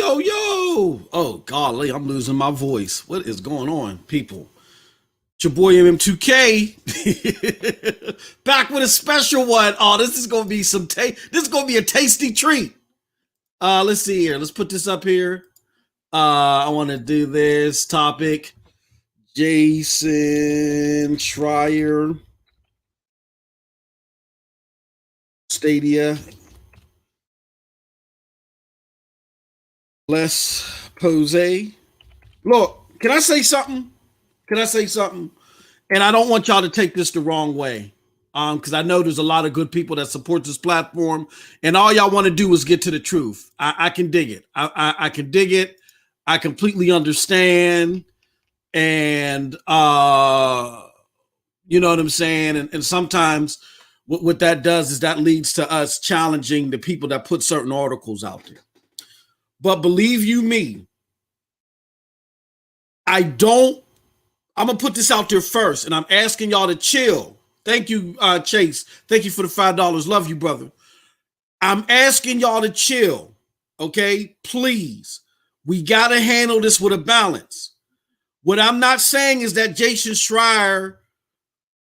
Yo, yo. Oh, golly, I'm losing my voice. What is going on, people? It's your boy MM2K back with a special one. Oh, this is going to be this is going to be a tasty treat. Let's see here. Let's put this up here. I want to do this topic. Jason Schreier, Stadia. Les Pose. Look, can I say something? Can I say something? And I don't want y'all to take this the wrong way. Because I know there's a lot of good people that support this platform, and all y'all want to do is get to the truth. I can dig it. I can dig it. I completely understand. And you know what I'm saying? And sometimes what that does is that leads to us challenging the people that put certain articles out there. But believe you me, I'm going to put this out there first, and I'm asking y'all to chill. Thank you, Chase. Thank you for the $5. Love you, brother. I'm asking y'all to chill, okay? Please. We got to handle this with a balance. What I'm not saying is that Jason Schreier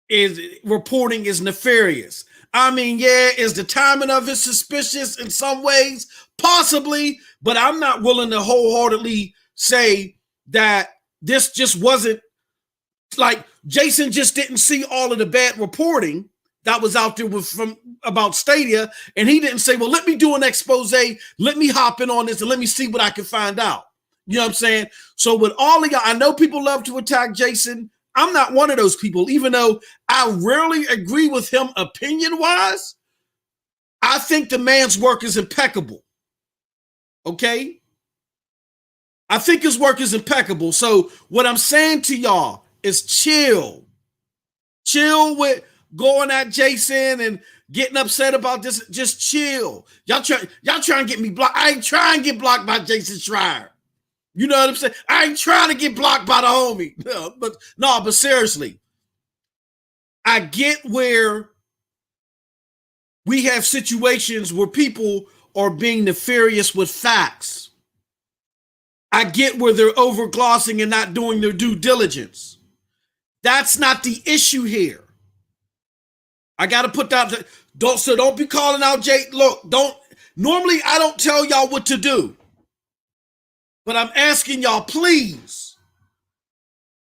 is reporting is nefarious. I mean, yeah, is the timing of it suspicious in some ways? Possibly, but I'm not willing to wholeheartedly say that this just wasn't like Jason just didn't see all of the bad reporting that was out there about Stadia, and he didn't say, well, let me do an expose, let me hop in on this and let me see what I can find out. You know what I'm saying? So with all of y'all, I know people love to attack Jason. I'm not one of those people, even though I rarely agree with him opinion-wise. I think the man's work is impeccable. Okay? I think his work is impeccable. So what I'm saying to y'all is chill. Chill with going at Jason and getting upset about this. Just chill. Y'all trying to get me blocked. I ain't trying to get blocked by Jason Schreier. You know what I'm saying? I ain't trying to get blocked by the homie. But seriously, I get where we have situations where people are being nefarious with facts. I get where they're overglossing and not doing their due diligence. That's not the issue here. I got to put that. Don't be calling out Jay. Look, normally I don't tell y'all what to do. But I'm asking y'all, please,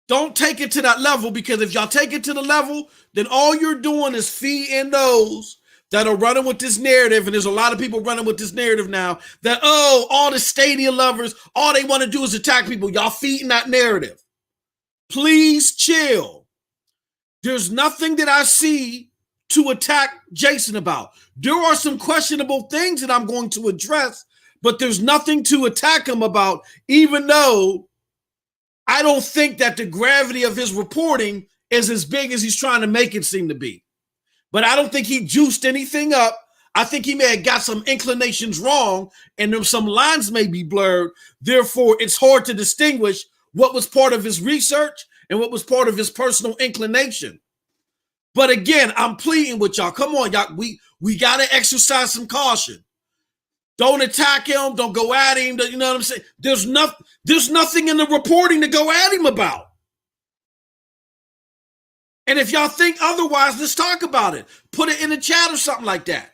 don't take it to that level, because if y'all take it to the level, then all you're doing is feeding those that are running with this narrative, and there's a lot of people running with this narrative now, that, oh, all the Stadia lovers, all they want to do is attack people. Y'all feeding that narrative. Please chill. There's nothing that I see to attack Jason about. There are some questionable things that I'm going to address, but there's nothing to attack him about, even though I don't think that the gravity of his reporting is as big as he's trying to make it seem to be. But I don't think he juiced anything up. I think he may have got some inclinations wrong, and some lines may be blurred. Therefore, it's hard to distinguish what was part of his research and what was part of his personal inclination. But again, I'm pleading with y'all. Come on, y'all. We got to exercise some caution. Don't attack him. Don't go at him. You know what I'm saying? There's nothing in the reporting to go at him about. And if y'all think otherwise, let's talk about it. Put it in the chat or something like that.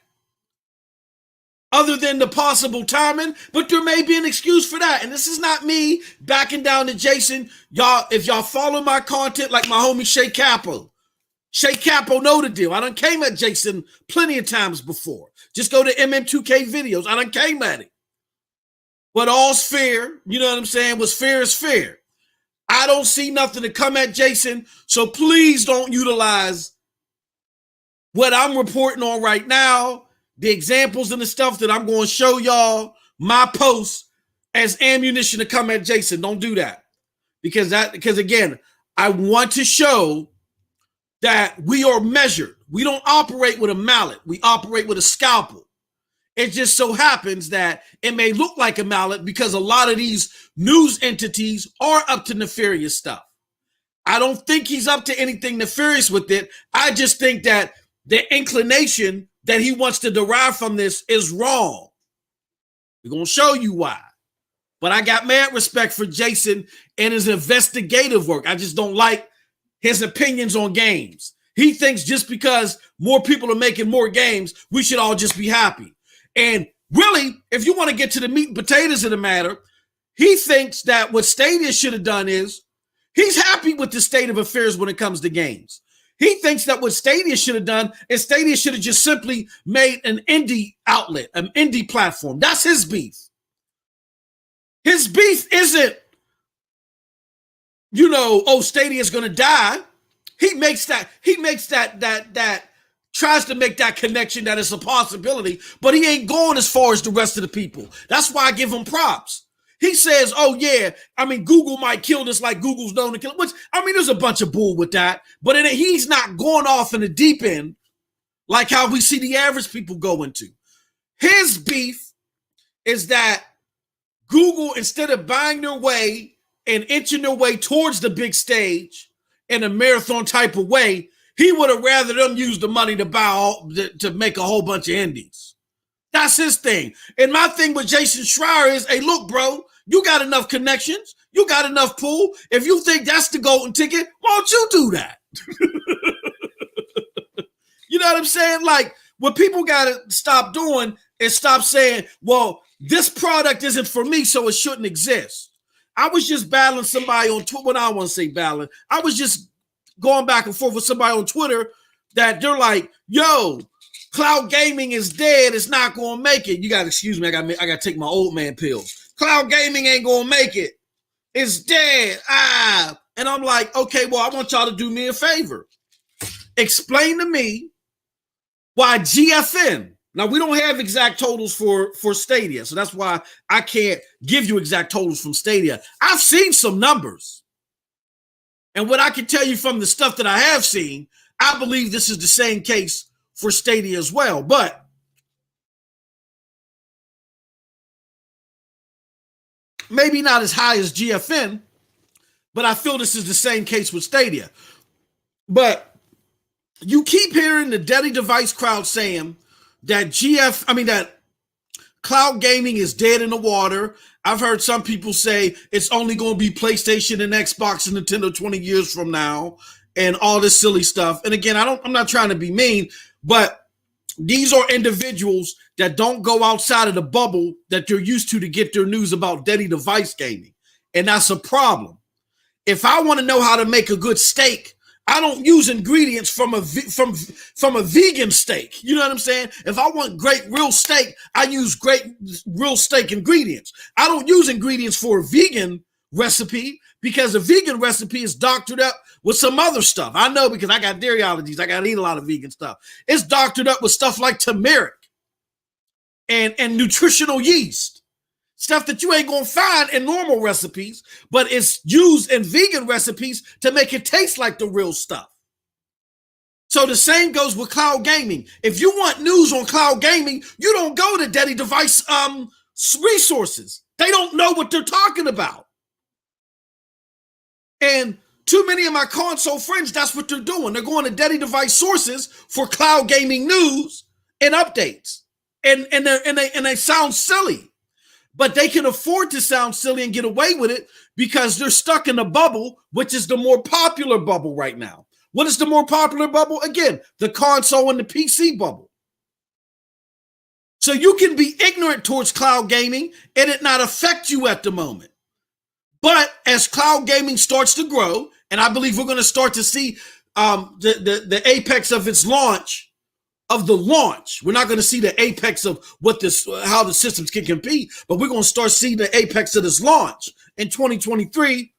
Other than the possible timing, but there may be an excuse for that. And this is not me backing down to Jason. Y'all, if y'all follow my content like my homie Shay Capo know the deal. I done came at Jason plenty of times before. Just go to MM2K videos. I done came at it. But all's fair. You know what I'm saying? What's fair is fair. I don't see nothing to come at Jason, so please don't utilize what I'm reporting on right now, the examples and the stuff that I'm going to show y'all, my posts, as ammunition to come at Jason. Don't do that. Because again, I want to show that we are measured. We don't operate with a mallet. We operate with a scalpel. It just so happens that it may look like a mallet because a lot of these news entities are up to nefarious stuff. I don't think he's up to anything nefarious with it. I just think that the inclination that he wants to derive from this is wrong. We're going to show you why. But I got mad respect for Jason and his investigative work. I just don't like his opinions on games. He thinks just because more people are making more games, we should all just be happy. And really, if you want to get to the meat and potatoes of the matter, he thinks that what Stadia should have done is he's happy with the state of affairs when it comes to games. He thinks that what Stadia should have done is Stadia should have just simply made an indie outlet, an indie platform. That's his beef. His beef isn't, Stadia is going to die. He tries to make that connection that it's a possibility, but he ain't going as far as the rest of the people. That's why I give him props. He says, Google might kill this like Google's known to kill it, which, there's a bunch of bull with that, but he's not going off in the deep end like how we see the average people go into. His beef is that Google, instead of buying their way and inching their way towards the big stage in a marathon type of way, he would have rather them use the money to make a whole bunch of indies. That's his thing. And my thing with Jason Schreier is, hey, look, bro, you got enough connections. You got enough pull. If you think that's the golden ticket, why don't you do that? You know what I'm saying? Like, what people got to stop doing is stop saying, well, this product isn't for me, so it shouldn't exist. I was just battling somebody on Twitter. Well, I don't want to say battling. I was just going back and forth with somebody on Twitter that they're like, yo, cloud gaming is dead. It's not going to make it. You got to excuse me. I got to take my old man pills. Cloud gaming ain't going to make it. It's dead. And I'm like, okay, well, I want y'all to do me a favor. Explain to me why GFN. Now, we don't have exact totals for Stadia, so that's why I can't give you exact totals from Stadia. I've seen some numbers. And what I can tell you from the stuff that I have seen, I believe this is the same case for Stadia as well. But maybe not as high as GFN, but I feel this is the same case with Stadia. But you keep hearing the Daddy Device crowd saying that that cloud gaming is dead in the water. I've heard some people say it's only going to be PlayStation and Xbox and Nintendo 20 years from now and all this silly stuff. And again, I'm not trying to be mean, but these are individuals that don't go outside of the bubble that they're used to get their news about Daddy Device gaming. And that's a problem. If I want to know how to make a good steak, I don't use ingredients from a vegan steak. You know what I'm saying? If I want great real steak, I use great real steak ingredients. I don't use ingredients for a vegan recipe because a vegan recipe is doctored up with some other stuff. I know because I got dairy allergies. I got to eat a lot of vegan stuff. It's doctored up with stuff like turmeric and nutritional yeast. Stuff that you ain't going to find in normal recipes, but it's used in vegan recipes to make it taste like the real stuff. So the same goes with cloud gaming. If you want news on cloud gaming, you don't go to Daddy Device resources. They don't know what they're talking about. And too many of my console friends, that's what they're doing. They're going to Daddy Device sources for cloud gaming news and updates. And they sound silly. But they can afford to sound silly and get away with it because they're stuck in a bubble, which is the more popular bubble right now. What is the more popular bubble? Again, the console and the PC bubble. So you can be ignorant towards cloud gaming and it not affect you at the moment. But as cloud gaming starts to grow, and I believe we're going to start to see the apex of its launch, we're not going to see the apex of how the systems can compete, but we're going to start seeing the apex of this launch in 2023.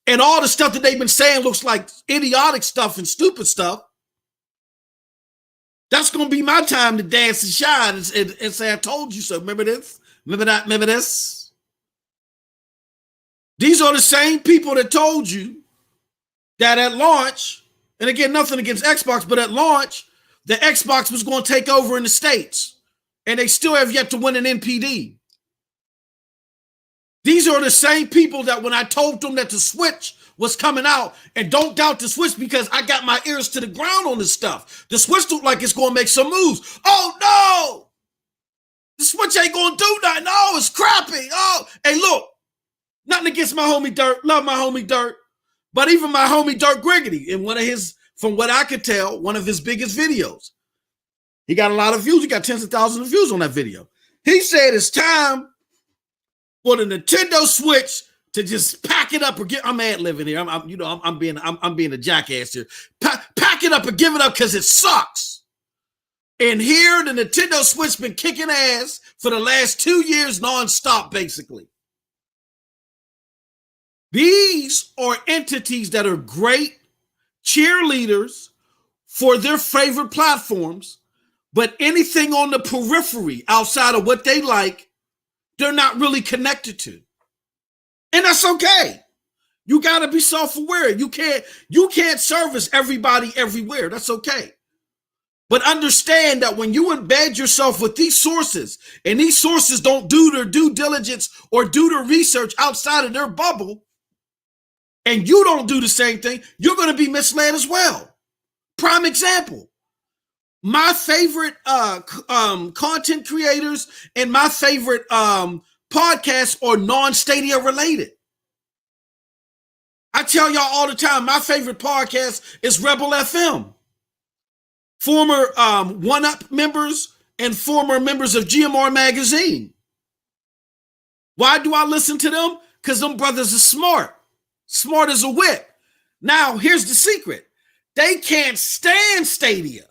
And all the stuff that they've been saying looks like idiotic stuff and stupid stuff. That's going to be my time to dance and shine and say, I told you so. Remember this? Remember that? Remember this? These are the same people that told you that at launch, and again, nothing against Xbox, but at launch, the Xbox was going to take over in the States, and they still have yet to win an NPD. These are the same people that when I told them that the Switch was coming out, and don't doubt the Switch because I got my ears to the ground on this stuff. The Switch looked like it's going to make some moves. Oh, no! The Switch ain't going to do nothing. Oh, it's crappy. Oh, hey, look, Nothing against my homie Dirt. Love my homie Dirt. But even my homie Dirt Griggity, in one of his, from what I could tell, one of his biggest videos. He got a lot of views. He got tens of thousands of views on that video. He said it's time for the Nintendo Switch to just pack it up or get. I'm ad-libbing here. I'm being a jackass here. Pack it up and give it up because it sucks. And here the Nintendo Switch been kicking ass for the last 2 years nonstop, basically. These are entities that are great cheerleaders for their favorite platforms, but anything on the periphery outside of what they like, they're not really connected to. And that's okay. You got to be self-aware. You can't service everybody everywhere. That's okay. But understand that when you embed yourself with these sources, and these sources don't do their due diligence or do their research outside of their bubble, and you don't do the same thing, you're going to be misled as well. Prime example. My favorite content creators and my favorite podcasts are non-Stadia related. I tell y'all all the time, my favorite podcast is Rebel FM. Former One Up members and former members of GMR Magazine. Why do I listen to them? Because them brothers are smart. Smart as a whip. Now, here's the secret. They can't stand Stadia.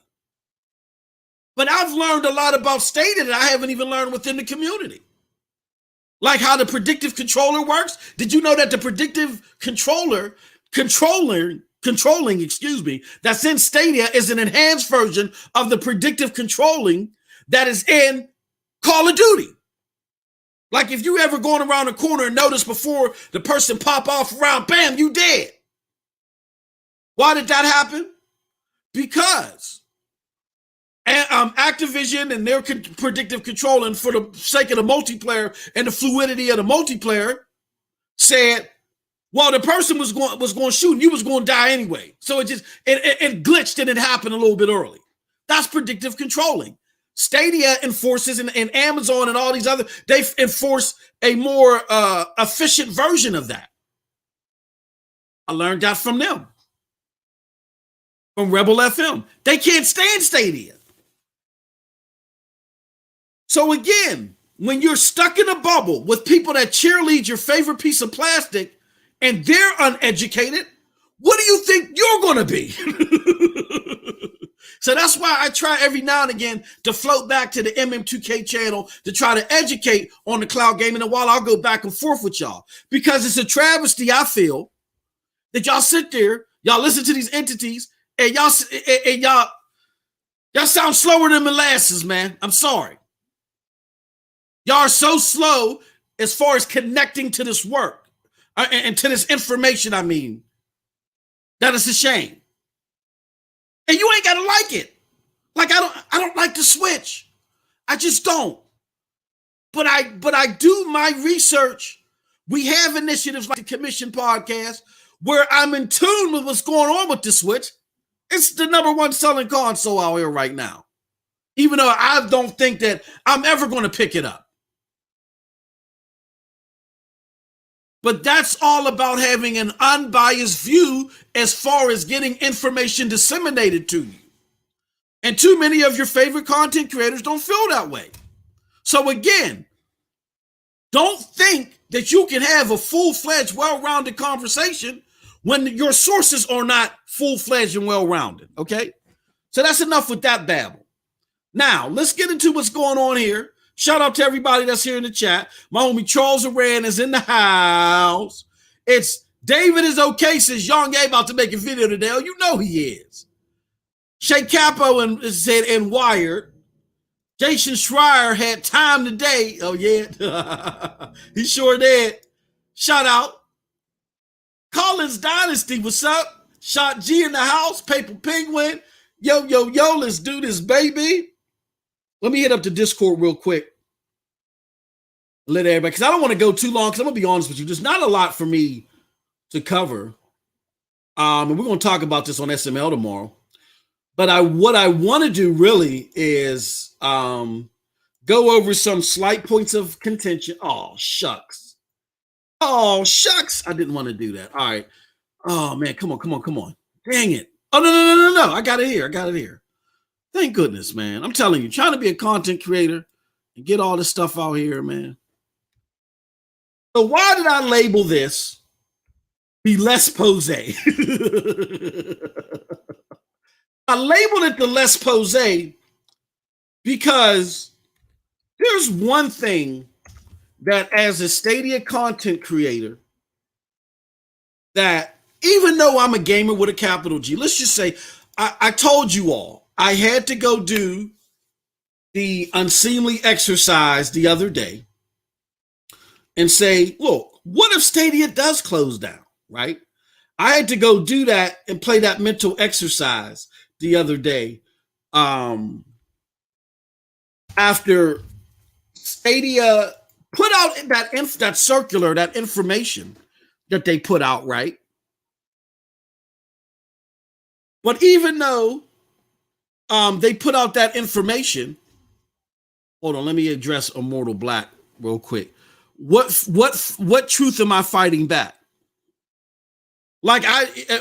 But I've learned a lot about Stadia that I haven't even learned within the community. Like how the predictive controller works. Did you know that the predictive controlling, that's in Stadia is an enhanced version of the predictive controlling that is in Call of Duty? Like if you ever going around the corner and notice before the person pop off around, bam, you dead. Why did that happen? Because Activision and their predictive controlling, for the sake of the multiplayer and the fluidity of the multiplayer, said, well, the person was going to shoot and you was going to die anyway. So it glitched and it happened a little bit early. That's predictive controlling. Stadia enforces, and Amazon and all these other, they enforce a more efficient version of that. I learned that from them. From Rebel FM. They can't stand Stadia. So again, when you're stuck in a bubble with people that cheerlead your favorite piece of plastic and they're uneducated, what do you think you're going to be? So that's why I try every now and again to float back to the MM2K channel to try to educate on the cloud gaming. And while I'll go back and forth with y'all, because it's a travesty, I feel, that y'all sit there, y'all listen to these entities, and y'all sound slower than molasses, man. I'm sorry. Y'all are so slow as far as connecting to this work and to this information, I mean, that is a shame. And you ain't gotta like it. Like I don't like the Switch. I just don't. But I do my research. We have initiatives like the Commission Podcast where I'm in tune with what's going on with the Switch. It's the #1 selling console out here right now. Even though I don't think that I'm ever going to pick it up. But that's all about having an unbiased view as far as getting information disseminated to you. And too many of your favorite content creators don't feel that way. So again, don't think that you can have a full-fledged, well-rounded conversation when your sources are not full-fledged and well-rounded, okay? So that's enough with that babble. Now, let's get into what's going on here. Shout out to everybody that's here in the chat. My homie Charles Aran is in the house. It's David is okay, says Young A about to make a video today. Oh, you know he is. Shay Capo said and Wired. Jason Schreier had time today. Oh, yeah. He sure did. Shout out. Collins Dynasty, what's up? Shot G in the house. Paper Penguin. Yo, let's do this, baby. Let me hit up the Discord real quick. Let everybody, because I don't want to go too long, because I'm going to be honest with you. There's not a lot for me to cover. And we're going to talk about this on SML tomorrow. But what I want to do really is go over some slight points of contention. Oh, shucks. Oh, shucks. I didn't want to do that. All right. Oh, man. Come on, come on, come on. Dang it. Oh, no, no, no, no, no. I got it here. I got it here. Thank goodness, man. I'm telling you, trying to be a content creator and get all this stuff out here, man. So why did I label this the Les Pose? I labeled it the Les Pose because there's one thing that as a Stadia content creator, that even though I'm a gamer with a capital G, let's just say I told you all I had to go do the unseemly exercise the other day and say, look, what if Stadia does close down, right? I had to go do that and play that mental exercise the other day after Stadia put out that circular, that information that they put out, right? But even though they put out that information, hold on, let me address Immortal Black real quick. What truth am I fighting back? Like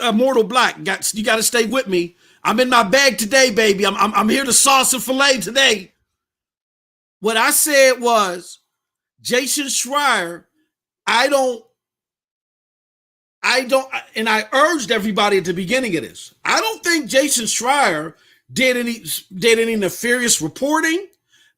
Immortal Black, you got to stay with me. I'm in my bag today, baby. I'm here to sauce and fillet today. What I said was, Jason Schreier, I don't, and I urged everybody at the beginning of this. I don't think Jason Schreier did any nefarious reporting.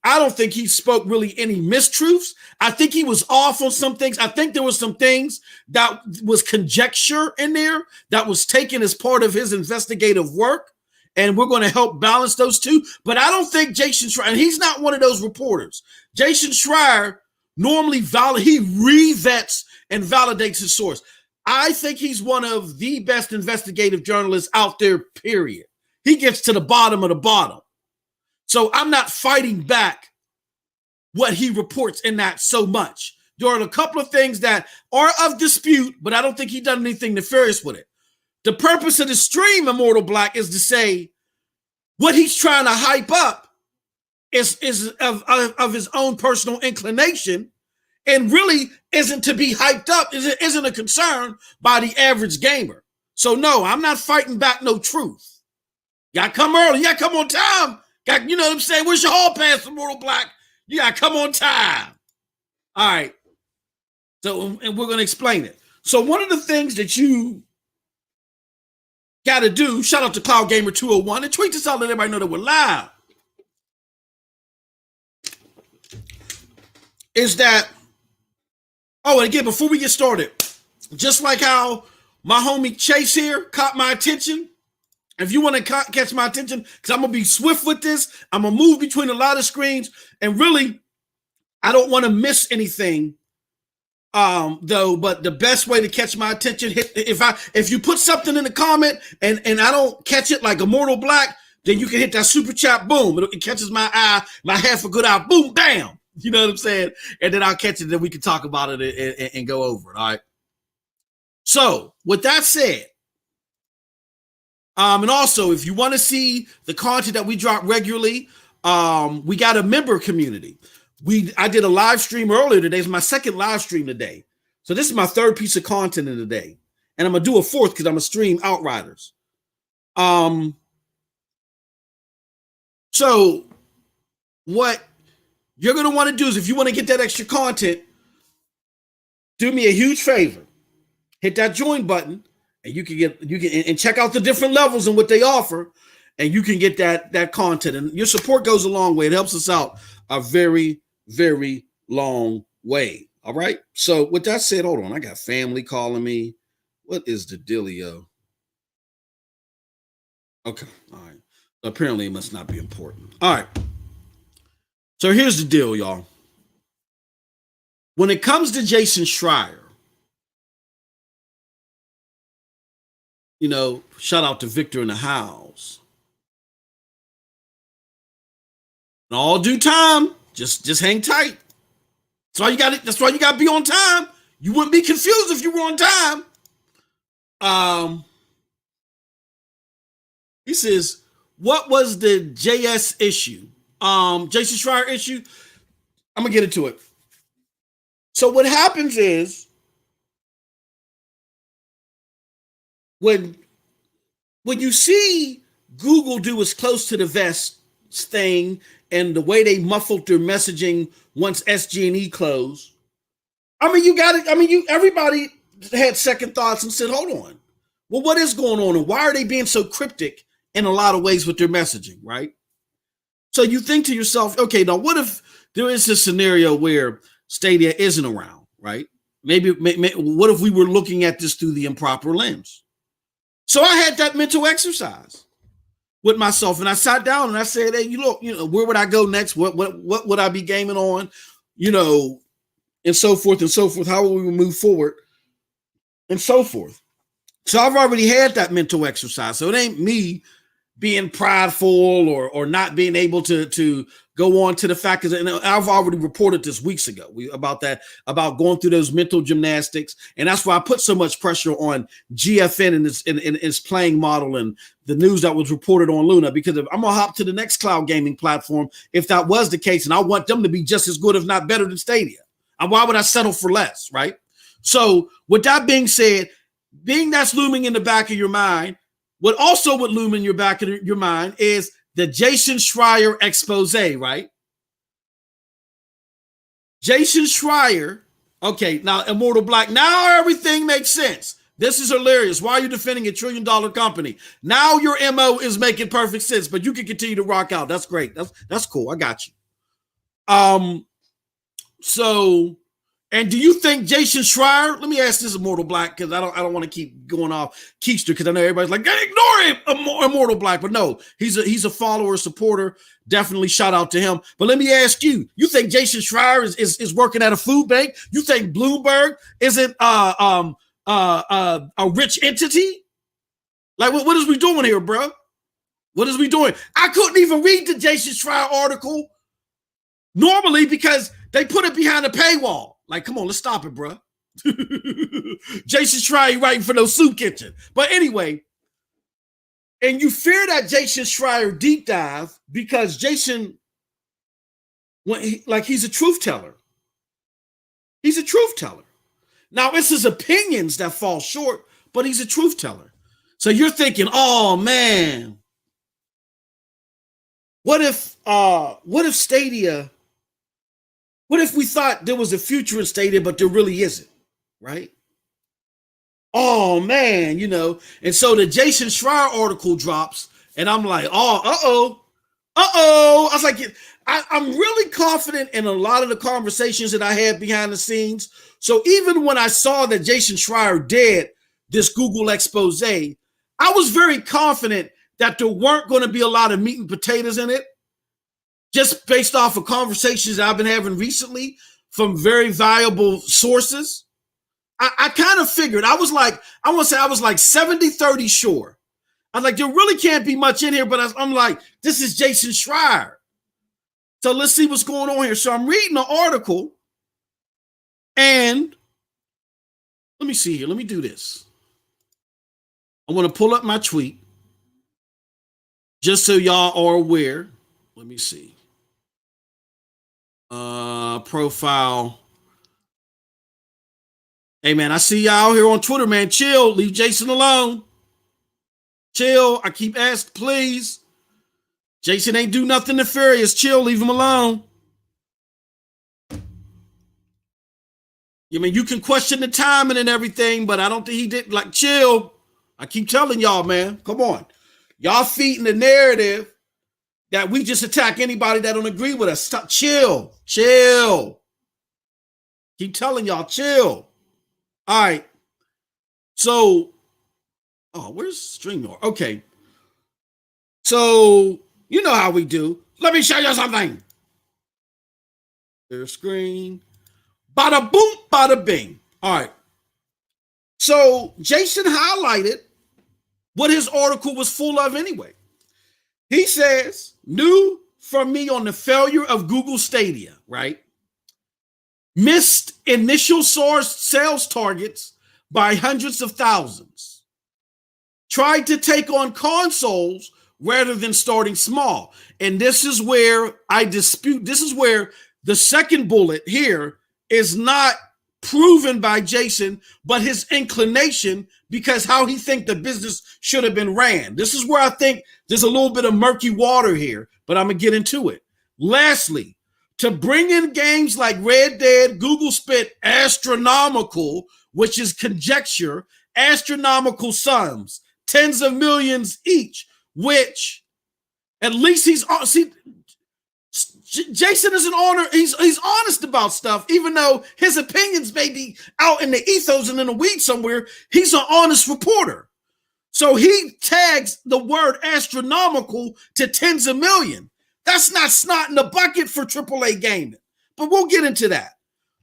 I don't think he spoke really any mistruths. I think he was off on some things. I think there was some things that was conjecture in there that was taken as part of his investigative work. And we're going to help balance those two. But I don't think Jason Schreier, and he's not one of those reporters. Jason Schreier normally he revets and validates his source. I think he's one of the best investigative journalists out there, period. He gets to the bottom of the bottom. So I'm not fighting back what he reports in that so much. There are a couple of things that are of dispute, but I don't think he done anything nefarious with it. The purpose of the stream, Immortal Black, is to say what he's trying to hype up is of his own personal inclination and really isn't to be hyped up, isn't a concern by the average gamer. So no, I'm not fighting back no truth. Y'all come early, y'all come on time. You know what I'm saying? Where's your hall pass, Immortal Black? You gotta come on time. All right. So, and we're gonna explain it. So one of the things that you gotta do, shout out to Cloud Gamer 201 and tweet this out, let everybody know that we're live, is that, oh, and again, before we get started, just like how my homie Chase here caught my attention, if you want to catch my attention, because I'm going to be swift with this, I'm going to move between a lot of screens, and really, I don't want to miss anything, though, but the best way to catch my attention, if you put something in the comment, and I don't catch it like Immortal Black, then you can hit that super chat, boom, it catches my eye, my half a good eye, boom, bam, you know what I'm saying, and then I'll catch it, then we can talk about it and go over it, all right? So, with that said, and also, if you want to see the content that we drop regularly, we got a member community. I did a live stream earlier today. It's my second live stream today. So this is my third piece of content in the day. And I'm going to do a fourth because I'm going to stream Outriders. So what you're going to want to do is, if you want to get that extra content, do me a huge favor. Hit that join button. And you can check out the different levels and what they offer, and you can get that content. And your support goes a long way. It helps us out a very, very long way. All right. So with that said, hold on. I got family calling me. What is the dealio? Okay. All right. Apparently it must not be important. All right. So here's the deal, y'all. When it comes to Jason Schreier, you know, shout out to Victor in the house. In all due time, just hang tight. That's why you got it. That's why you got to be on time. You wouldn't be confused if you were on time. He says, what was the JS issue? Jason Schreier issue? I'm gonna get into it. So what happens is, when you see Google do as close to the vest thing and the way they muffled their messaging once SG&E closed, I mean, you got it. I mean, everybody had second thoughts and said, hold on. Well, what is going on? And why are they being so cryptic in a lot of ways with their messaging, right? So you think to yourself, okay, now what if there is a scenario where Stadia isn't around, right? Maybe what if we were looking at this through the improper lens? So I had that mental exercise with myself, and I sat down and I said, hey, where would I go next? What would I be gaming on? And so forth and so forth. How will we move forward? And so forth. So I've already had that mental exercise. So it ain't me being prideful or not being able to go on to the fact that, and I've already reported this weeks ago about going through those mental gymnastics. And that's why I put so much pressure on GFN and its playing model and the news that was reported on Luna, because if I'm going to hop to the next cloud gaming platform, if that was the case, and I want them to be just as good, if not better than Stadia. And why would I settle for less, right? So with that being said, being that's looming in the back of your mind, what also would loom in your back of your mind is the Jason Schreier expose, right? Jason Schreier, okay, now Immortal Black, now everything makes sense. This is hilarious. Why are you defending $1 trillion company? Now your MO is making perfect sense, but you can continue to rock out. That's great. That's cool. I got you. So, and do you think Jason Schreier? Let me ask this, Immortal Black, because I don't want to keep going off Keister, because I know everybody's like, ignore him, Immortal Black. But no, he's a follower, supporter. Definitely shout out to him. But let me ask you: you think Jason Schreier is working at a food bank? You think Bloomberg isn't a rich entity? Like, what is we doing here, bro? What is we doing? I couldn't even read the Jason Schreier article normally because they put it behind a paywall. Like, come on, let's stop it, bro. Jason Schreier writing for no soup kitchen. But anyway, and you fear that Jason Schreier deep dive because Jason, he's a truth teller. He's a truth teller. Now, it's his opinions that fall short, but he's a truth teller. So you're thinking, oh man, what if Stadia? What if we thought there was a future in Stadia, but there really isn't, right? Oh, man, And so the Jason Schreier article drops, and I'm like, oh, uh-oh. I was like, I'm really confident in a lot of the conversations that I had behind the scenes. So even when I saw that Jason Schreier did this Google expose, I was very confident that there weren't going to be a lot of meat and potatoes in it. Just based off of conversations that I've been having recently from very valuable sources, I kind of figured, I was like 70-30 sure. I'm like, there really can't be much in here, but I'm like, this is Jason Schreier. So let's see what's going on here. So I'm reading the article, and let me see here. Let me do this. I want to pull up my tweet just so y'all are aware. Let me see. Profile. Hey man, I see y'all here on Twitter, man. Chill, leave Jason alone. Chill. I keep asking, please. Jason ain't do nothing nefarious. Chill, leave him alone. I mean, you can question the timing and everything, but I don't think he did. Like, chill. I keep telling y'all, man. Come on. Y'all feeding the narrative that we just attack anybody that don't agree with us. Stop. Chill. Keep telling y'all, chill. All right. So, where's StreamYard? Okay. So, you know how we do. Let me show you something. Their screen. Bada boom, bada bing. All right. So, Jason highlighted what his article was full of anyway. He says, new from me on the failure of Google Stadia, right? Missed initial source sales targets by hundreds of thousands. Tried to take on consoles rather than starting small. And this is where I dispute. This is where the second bullet here is not proven by Jason, but his inclination because how he think the business should have been ran. This is where I think there's a little bit of murky water here, but I'm going to get into it. Lastly, to bring in games like Red Dead, Google spent astronomical, which is conjecture, astronomical sums, tens of millions each, which at least Jason is an honor. He's honest about stuff, even though his opinions may be out in the ethos and in the weeds somewhere. He's an honest reporter. So he tags the word astronomical to tens of million. That's not snot in the bucket for AAA gaming, but we'll get into that.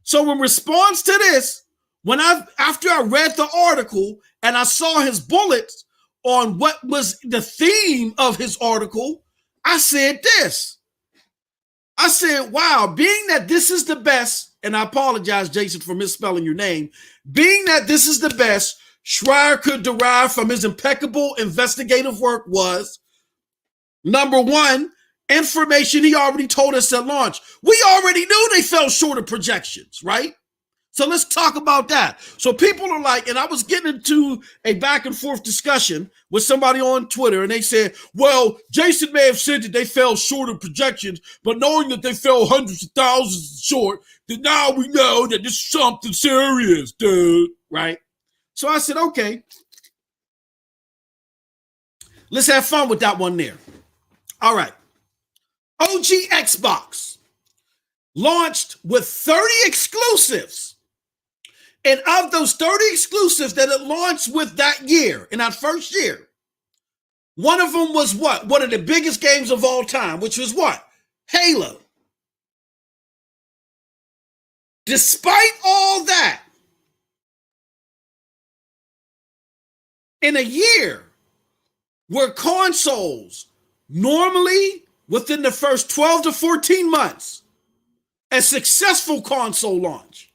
So in response to this, after I read the article and I saw his bullets on what was the theme of his article, I said this. I said, wow, being that this is the best, and I apologize, Jason, for misspelling your name, being that this is the best Schreier could derive from his impeccable investigative work was, number one, information he already told us at launch. We already knew they fell short of projections, right? So let's talk about that. So people are like, and I was getting into a back and forth discussion with somebody on Twitter, and they said, well, Jason may have said that they fell short of projections, but knowing that they fell hundreds of thousands short, then now we know that this is something serious, dude, right? So I said, okay, let's have fun with that one there. All right. OG Xbox launched with 30 exclusives. And of those 30 exclusives that it launched with that year, in that first year, one of them was what? One of the biggest games of all time, which was what? Halo. Despite all that, in a year where consoles normally within the first 12 to 14 months, a successful console launch,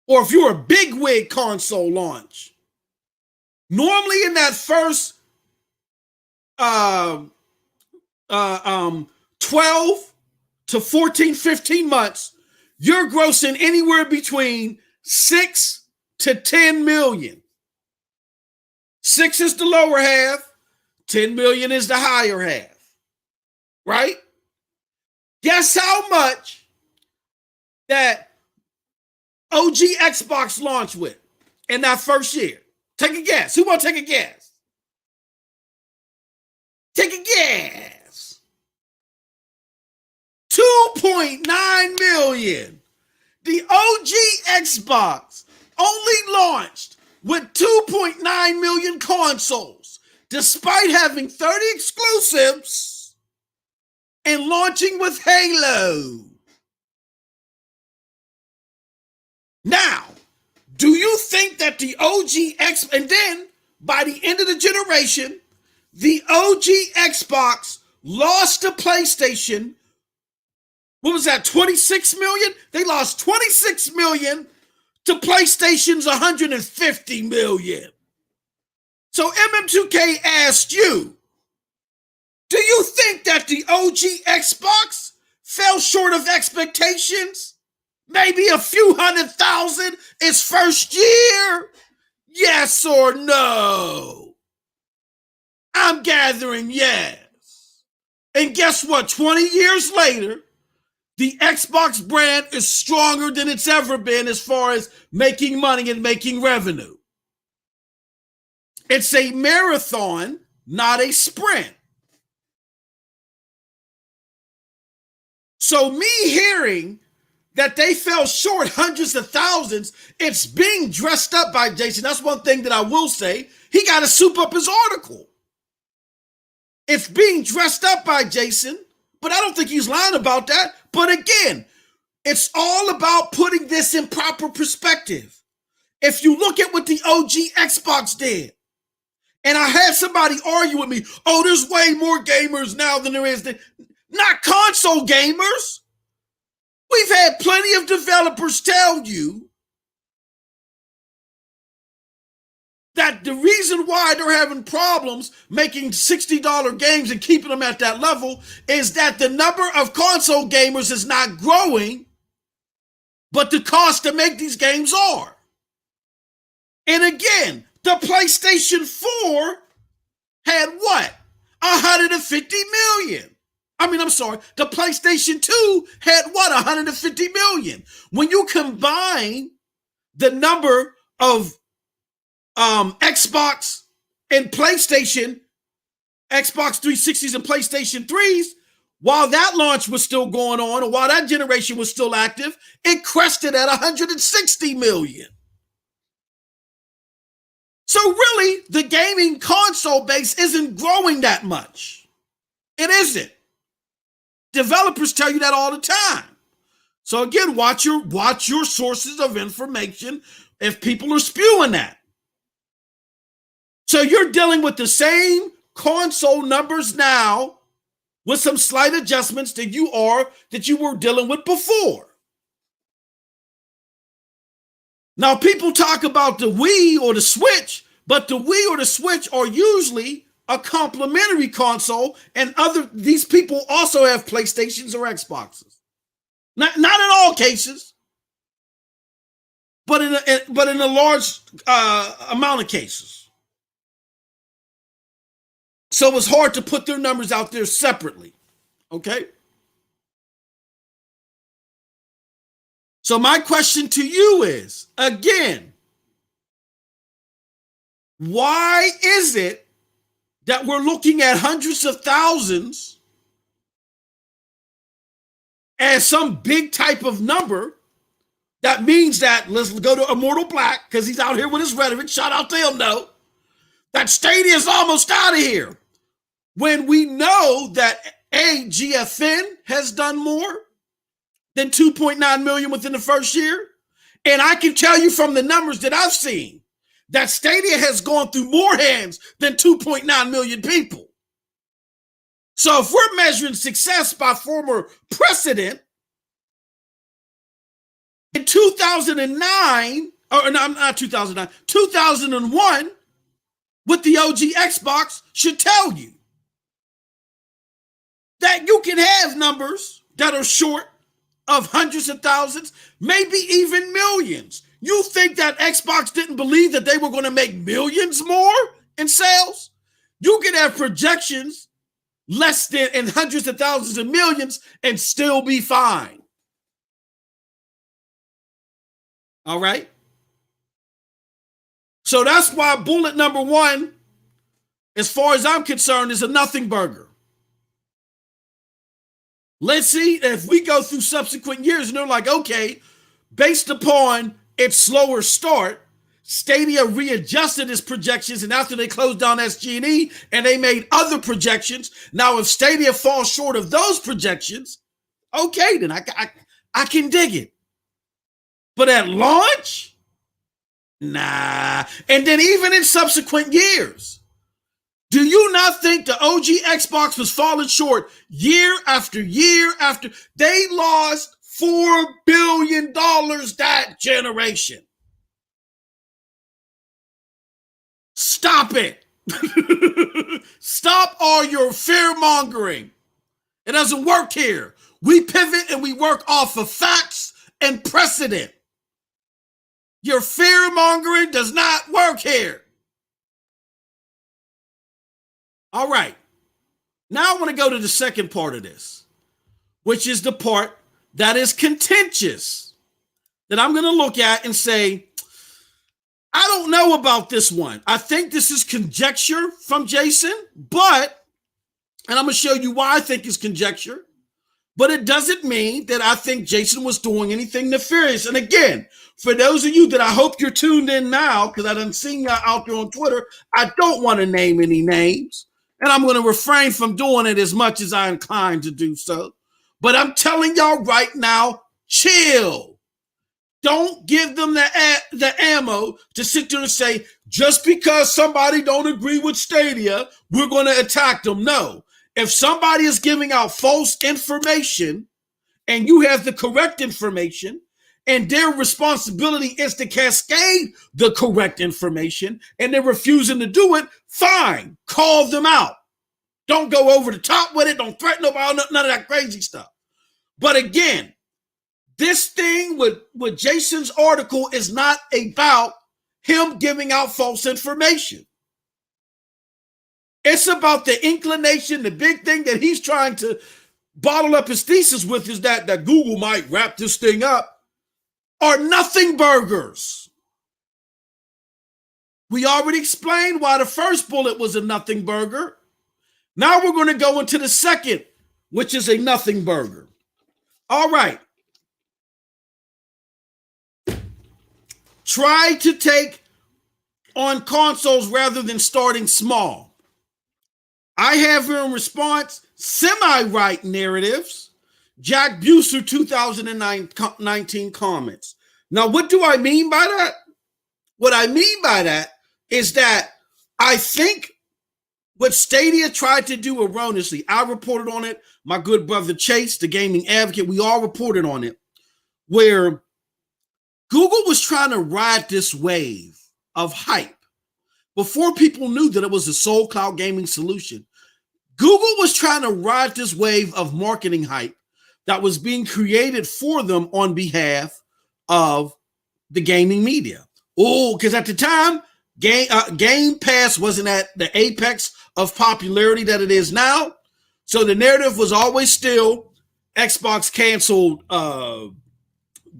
or if you're a bigwig console launch, normally in that first 12 to 14, 15 months, you're grossing anywhere between 6 to 10 million. 6 is the lower half, 10 million is the higher half, right? Guess how much that OG Xbox launched with in that first year? Take a guess. Who want to take a guess? Take a guess. 2.9 million. The OG Xbox only launched with 2.9 million consoles, despite having 30 exclusives and launching with Halo. Now, do you think that the OG X, and then by the end of the generation, the OG Xbox lost to PlayStation? What was that, 26 million? They lost 26 million to PlayStation's 150 million. So MM2K asked you, do you think that the OG Xbox fell short of expectations? Maybe a few 100,000 its first year? Yes or no? I'm gathering yes. And guess what? 20 years later, the Xbox brand is stronger than it's ever been as far as making money and making revenue. It's a marathon, not a sprint. So me hearing that they fell short hundreds of thousands, it's being dressed up by Jason. That's one thing that I will say. He got to soup up his article. It's being dressed up by Jason, but I don't think he's lying about that. But again, it's all about putting this in proper perspective. If you look at what the OG Xbox did, and I had somebody argue with me, oh, there's way more gamers now than there is. Not console gamers. We've had plenty of developers tell you that the reason why they're having problems making $60 games and keeping them at that level is that the number of console gamers is not growing but the cost to make these games are. And again, the PlayStation 4 had what? 150 million. The PlayStation 2 had what? 150 million. When you combine the number of Xbox and PlayStation, Xbox 360s and PlayStation 3s, while that launch was still going on, and while that generation was still active, it crested at 160 million. So really, the gaming console base isn't growing that much. It isn't. Developers tell you that all the time. So again, watch your sources of information if people are spewing that. So you're dealing with the same console numbers now with some slight adjustments that you were dealing with before. Now, people talk about the Wii or the Switch, but the Wii or the Switch are usually a complementary console, and these people also have PlayStations or Xboxes. Not in all cases, but in a large amount of cases. So it's hard to put their numbers out there separately. Okay? So my question to you is, again, why is it that we're looking at hundreds of thousands as some big type of number? That means that, let's go to Immortal Black, because he's out here with his rhetoric, shout out to him though, that Stadia is almost out of here. When we know that GFN has done more than 2.9 million within the first year. And I can tell you from the numbers that I've seen that Stadia has gone through more hands than 2.9 million people. So if we're measuring success by former precedent, in 2009, or not 2009, 2001, with the OG Xbox should tell you that you can have numbers that are short of hundreds of thousands, maybe even millions. You think that Xbox didn't believe that they were going to make millions more in sales? You can have projections less than in hundreds of thousands and millions and still be fine. All right? So that's why bullet number one, as far as I'm concerned, is a nothing burger. Let's see if we go through subsequent years and they're like, okay, based upon its slower start, Stadia readjusted its projections, and after they closed down SG&E and they made other projections, now if Stadia falls short of those projections, okay, then I can dig it. But at launch, nah. And then even in subsequent years, do you not think the OG Xbox was falling short year after year after? They lost $4 billion that generation. Stop it. Stop all your fear mongering. It doesn't work here. We pivot and we work off of facts and precedent. Your fear mongering does not work here. All right. Now I want to go to the second part of this, which is the part that is contentious, that I'm going to look at and say, I don't know about this one. I think this is conjecture from Jason, and I'm going to show you why I think it's conjecture, but it doesn't mean that I think Jason was doing anything nefarious. And again, for those of you that I hope you're tuned in now, because I done seen y'all out there on Twitter, I don't want to name any names, and I'm going to refrain from doing it as much as I'm inclined to do so. But I'm telling y'all right now, chill. Don't give them the ammo to sit there and say, just because somebody don't agree with Stadia, we're going to attack them. No. If somebody is giving out false information and you have the correct information and their responsibility is to cascade the correct information and they're refusing to do it, fine. Call them out. Don't go over the top with it. Don't threaten nobody, none of that crazy stuff. But again, This thing with Jason's article is not about him giving out false information. It's about the inclination, the big thing that he's trying to bottle up his thesis with is that Google might wrap this thing up are nothing burgers. We already explained why the first bullet was a nothing burger. Now we're going to go into the second, which is a nothing burger. All right. Try to take on consoles rather than starting small. I have here in response semi-right narratives. Jack Buser 2019 comments. Now, what do I mean by that? What I mean by that is that I think what Stadia tried to do erroneously, I reported on it, my good brother Chase, the gaming advocate, we all reported on it, where Google was trying to ride this wave of hype before people knew that it was a sole cloud gaming solution. Google was trying to ride this wave of marketing hype that was being created for them on behalf of the gaming media. Oh, because at the time, Game Pass wasn't at the apex of popularity that it is now. So the narrative was always still Xbox canceled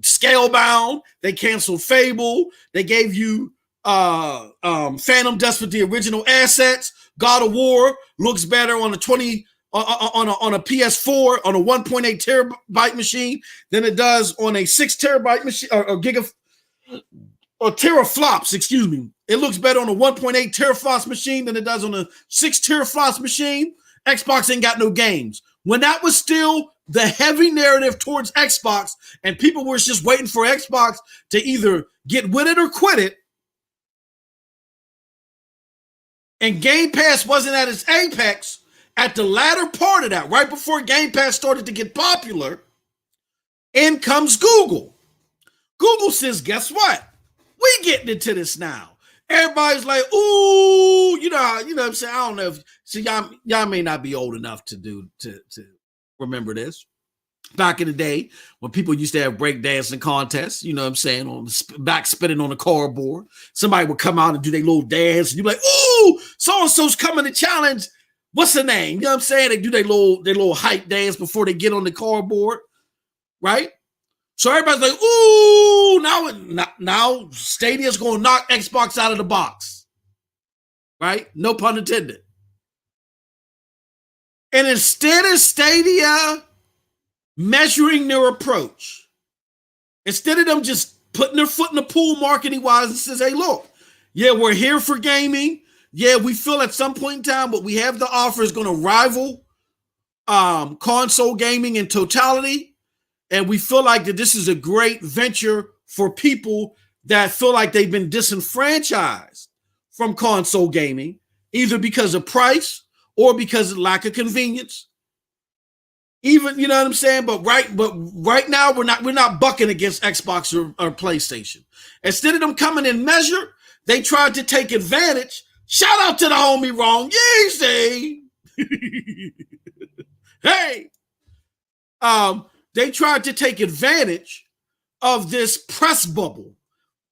Scalebound. They canceled Fable. They gave you Phantom Dust with the original assets. God of War looks better on a on a PS4 on a 1.8 terabyte machine than it does on a 6 terabyte machine or teraflops, excuse me. It looks better on a 1.8 teraflops machine than it does on a 6 teraflops machine. Xbox ain't got no games. When that was still the heavy narrative towards Xbox and people were just waiting for Xbox to either get with it or quit it, and Game Pass wasn't at its apex, at the latter part of that, right before Game Pass started to get popular, in comes Google. Google says, guess what? We getting into this now. Everybody's like, ooh, you know what I'm saying? I don't know if y'all may not be old enough to remember this. Back in the day when people used to have breakdancing contests, you know what I'm saying, on the back spinning on the cardboard, somebody would come out and do their little dance, and you'd be like, ooh, so-and-so's coming to challenge, what's the name? You know what I'm saying? They do their little hype dance before they get on the cardboard, right? So everybody's like, ooh, now Stadia's going to knock Xbox out of the box, right? No pun intended. And instead of Stadia measuring their approach, instead of them just putting their foot in the pool marketing-wise and says, hey, look, yeah, we're here for gaming. Yeah, we feel at some point in time what we have to offer is going to rival console gaming in totality. And we feel like that this is a great venture for people that feel like they've been disenfranchised from console gaming, either because of price or because of lack of convenience. Even, you know what I'm saying? But right now we're not bucking against Xbox or PlayStation. Instead of them coming in measure, they tried to take advantage. Shout out to the homie Wrong Yeezy. Hey. They tried to take advantage of this press bubble,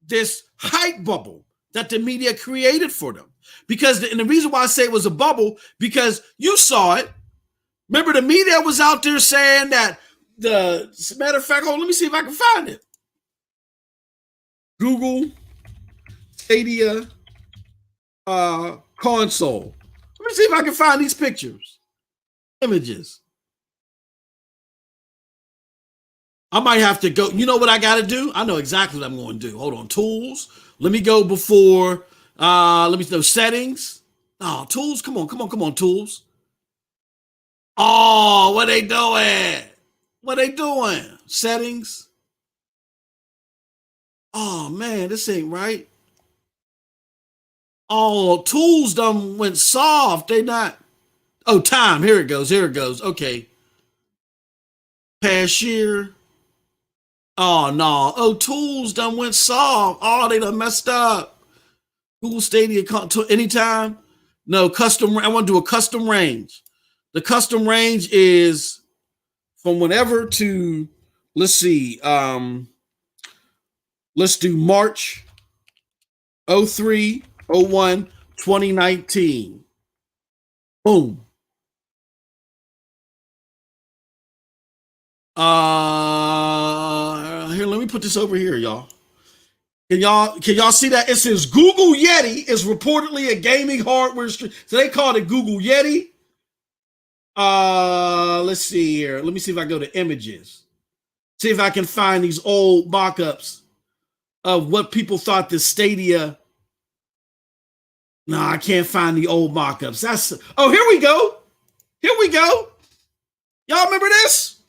this hype bubble that the media created for them. And the reason why I say it was a bubble, because you saw it. Remember, the media was out there saying that as a matter of fact, let me see if I can find it. Google Stadia console. Let me see if I can find these pictures, images. I might have to go. You know what I got to do? I know exactly what I'm going to do. Hold on. Tools. Let me go before. Let me know settings. Oh, tools. Come on, tools. Oh, what they doing? What they doing? Settings. Oh, man, this ain't right. Oh, tools done went soft. They not. Oh, time. Here it goes. Okay. Cashier. Oh, no. Oh, tools done went soft. Oh, they done messed up. Google Stadia anytime. No, custom. I want to do a custom range. The custom range is from whenever to let's see. Let's do March 03, 01, 2019. Boom. Here, let me put this over here, y'all. Can y'all see that? It says Google Yeti is reportedly a gaming hardware stream. So they called it Google Yeti. Let's see here. Let me see if I go to images. See if I can find these old mock-ups of what people thought the Stadia. No, I can't find the old mock-ups. Here we go. Here we go. Y'all remember this?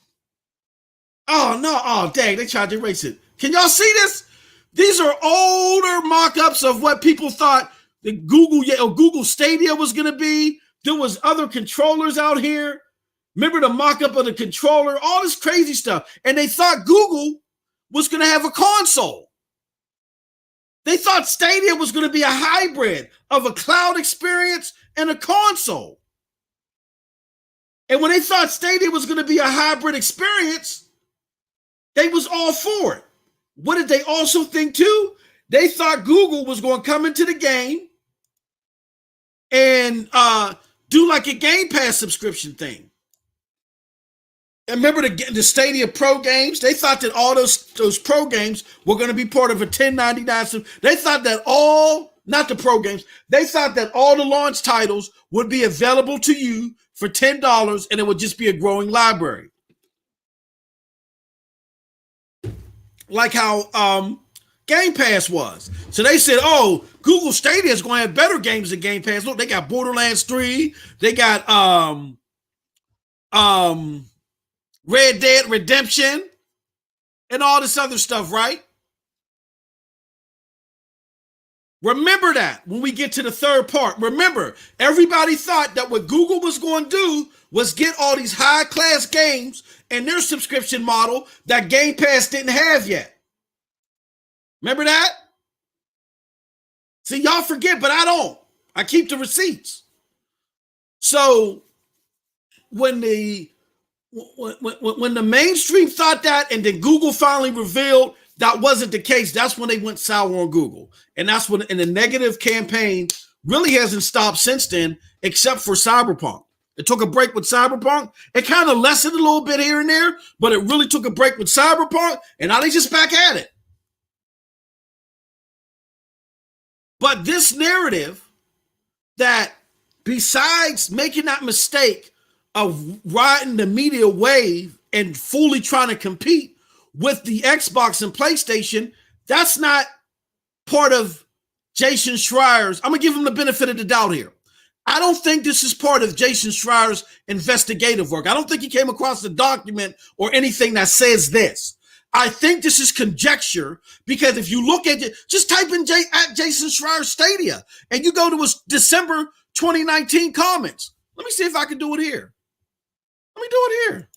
Oh no, oh dang, they tried to erase it. Can y'all see this? These are older mock-ups of what people thought the Google Stadia was gonna be. There was other controllers out here. Remember the mock-up of the controller, all this crazy stuff. And they thought Google was gonna have a console. They thought Stadia was going to be a hybrid of a cloud experience and a console. And when they thought Stadia was going to be a hybrid experience, they was all for it. What did they also think too? They thought Google was going to come into the game and do like a Game Pass subscription thing. And remember the Stadia Pro games? They thought that all those Pro games were going to be part of a $10.99. They thought that not the Pro games, they thought that all the launch titles would be available to you for $10 and it would just be a growing library. Like how Game Pass was. So they said, oh, Google Stadia is going to have better games than Game Pass. Look, they got Borderlands 3. They got Red Dead Redemption and all this other stuff, right? Remember that when we get to the third part. Remember, everybody thought that what Google was going to do was get all these high-class games and their subscription model that Game Pass didn't have yet. Remember that? See, y'all forget, but I don't. I keep the receipts. So when the mainstream thought that, and then Google finally revealed that wasn't the case, that's when they went sour on Google. And that's when, and the negative campaign really hasn't stopped since then, except for Cyberpunk. It took a break with Cyberpunk. It kind of lessened a little bit here and there, but it really took a break with Cyberpunk, and now they just back at it. But this narrative that besides making that mistake of riding the media wave and fully trying to compete with the Xbox and PlayStation, that's not part of Jason Schreier's. I'm going to give him the benefit of the doubt here. I don't think this is part of Jason Schreier's investigative work. I don't think he came across a document or anything that says this. I think this is conjecture, because if you look at it, just type in at Jason Schreier Stadia and you go to his December 2019 comments. Let me see if I can do it here. Let me do it here.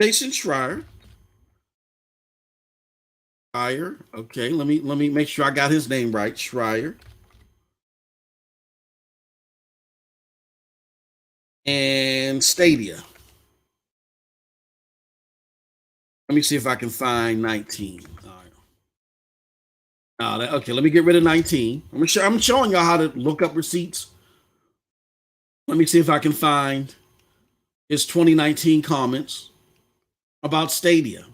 Jason Schreier. Schreier. Okay, let me make sure I got his name right. Schreier. And Stadia. Let me see if I can find 19. All right. Okay, let me get rid of 19. I'm showing y'all how to look up receipts. Let me see if I can find his 2019 comments about Stadia.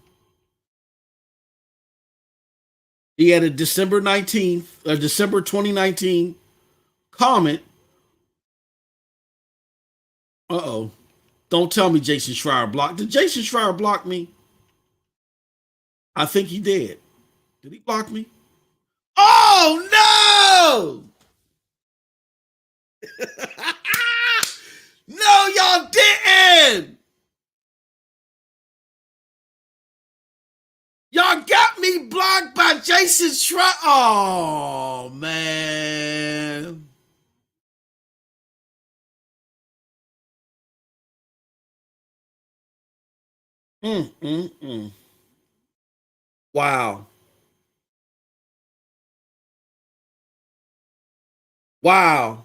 He had a December 2019 comment. Uh-oh. Don't tell me Jason Schreier blocked. Did Jason Schreier block me? I think he did. Did he block me? Oh, no! No, y'all didn't! Y'all got me blocked by Jason Schreier. Oh, man. Wow. Wow.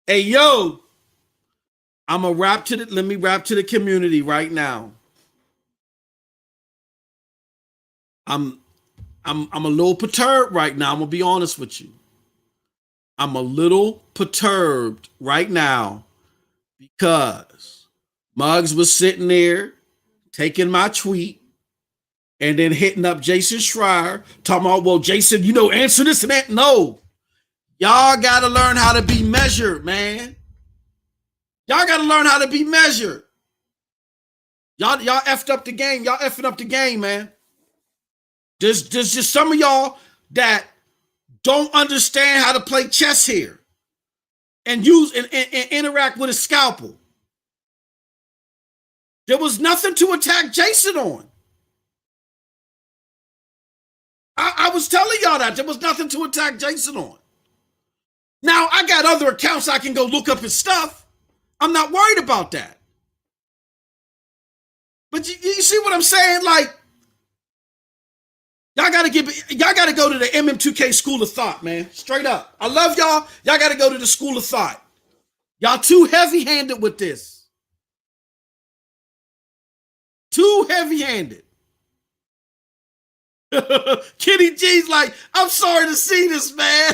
Hey, yo. I'm a rap to the. Let me rap to the community right now. I'm I'm a little perturbed right now. I'm gonna be honest with you. I'm a little perturbed right now because Muggs was sitting there taking my tweet and then hitting up Jason Schreier, talking about, well, Jason, answer this and that. No, y'all got to learn how to be measured, man. Y'all got to learn how to be measured. Y'all effed up the game. Y'all effing up the game, man. There's just some of y'all that don't understand how to play chess here and use and interact with a scalpel. There was nothing to attack Jason on. I was telling y'all that there was nothing to attack Jason on. Now I got other accounts I can go look up his stuff. I'm not worried about that. But you see what I'm saying? Like, y'all gotta go to the MM2K school of thought, man. Straight up. I love y'all. Y'all gotta go to the school of thought. Y'all too heavy-handed with this. Too heavy-handed. Kenny G's like, I'm sorry to see this, man.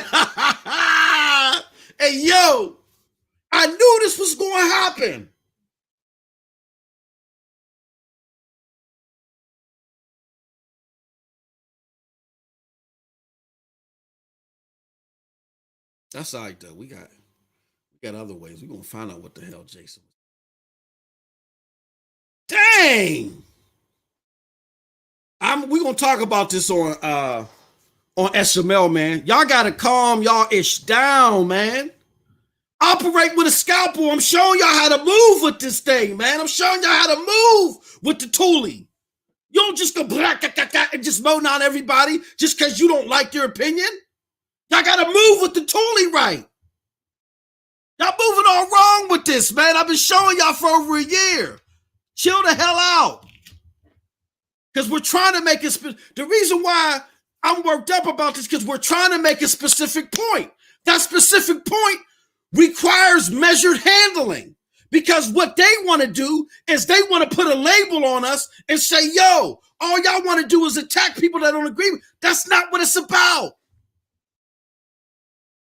Hey, yo, I knew this was going to happen. That's all right, though. We got other ways. We're going to find out what the hell Jason was. Dang. We're going to talk about this on SML, man. Y'all got to calm y'all ish down, man. Operate with a scalpel. I'm showing y'all how to move with this thing, man. I'm showing y'all how to move with the toolie. You don't just go and just moan on everybody just because you don't like your opinion. Y'all got to move with the toolie right. Y'all moving all wrong with this, man. I've been showing y'all for over a year. Chill the hell out. Because we're trying to make the reason why I'm worked up about this because we're trying to make a specific point. That specific point requires measured handling. Because what they want to do is they want to put a label on us and say, yo, all y'all want to do is attack people that don't agree with. That's not what it's about.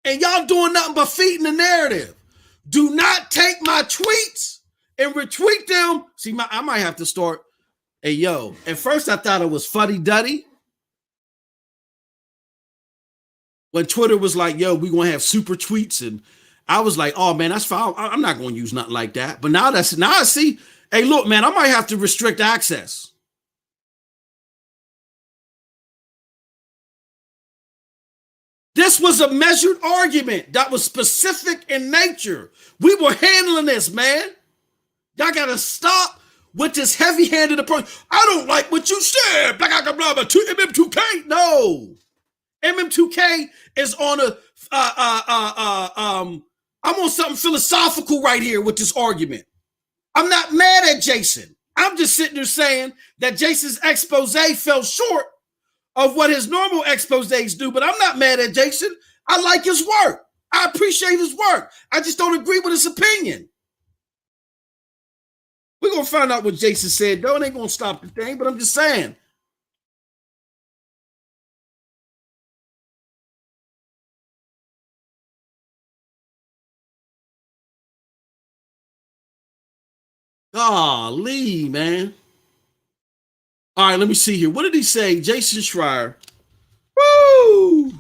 And y'all doing nothing but feeding the narrative. Do not take my tweets and retweet them. See, I might have to start. Hey, yo, at first I thought it was fuddy-duddy. When Twitter was like, yo, we're going to have super tweets. And I was like, oh, man, that's fine. I'm not going to use nothing like that. But now I see, hey, look, man, I might have to restrict access. This was a measured argument that was specific in nature. We were handling this, man. Y'all got to stop with this heavy-handed approach. I don't like what you said. Blah, blah, blah, blah, MM2K. No. MM2K is on I'm on something philosophical right here with this argument. I'm not mad at Jason. I'm just sitting there saying that Jason's expose fell short of what his normal exposés do, but I'm not mad at Jason. I like his work. I appreciate his work. I just don't agree with his opinion. We're going to find out what Jason said, though. It ain't going to stop the thing, but I'm just saying. Golly, man. All right, let me see here. What did he say? Jason Schreier. Woo!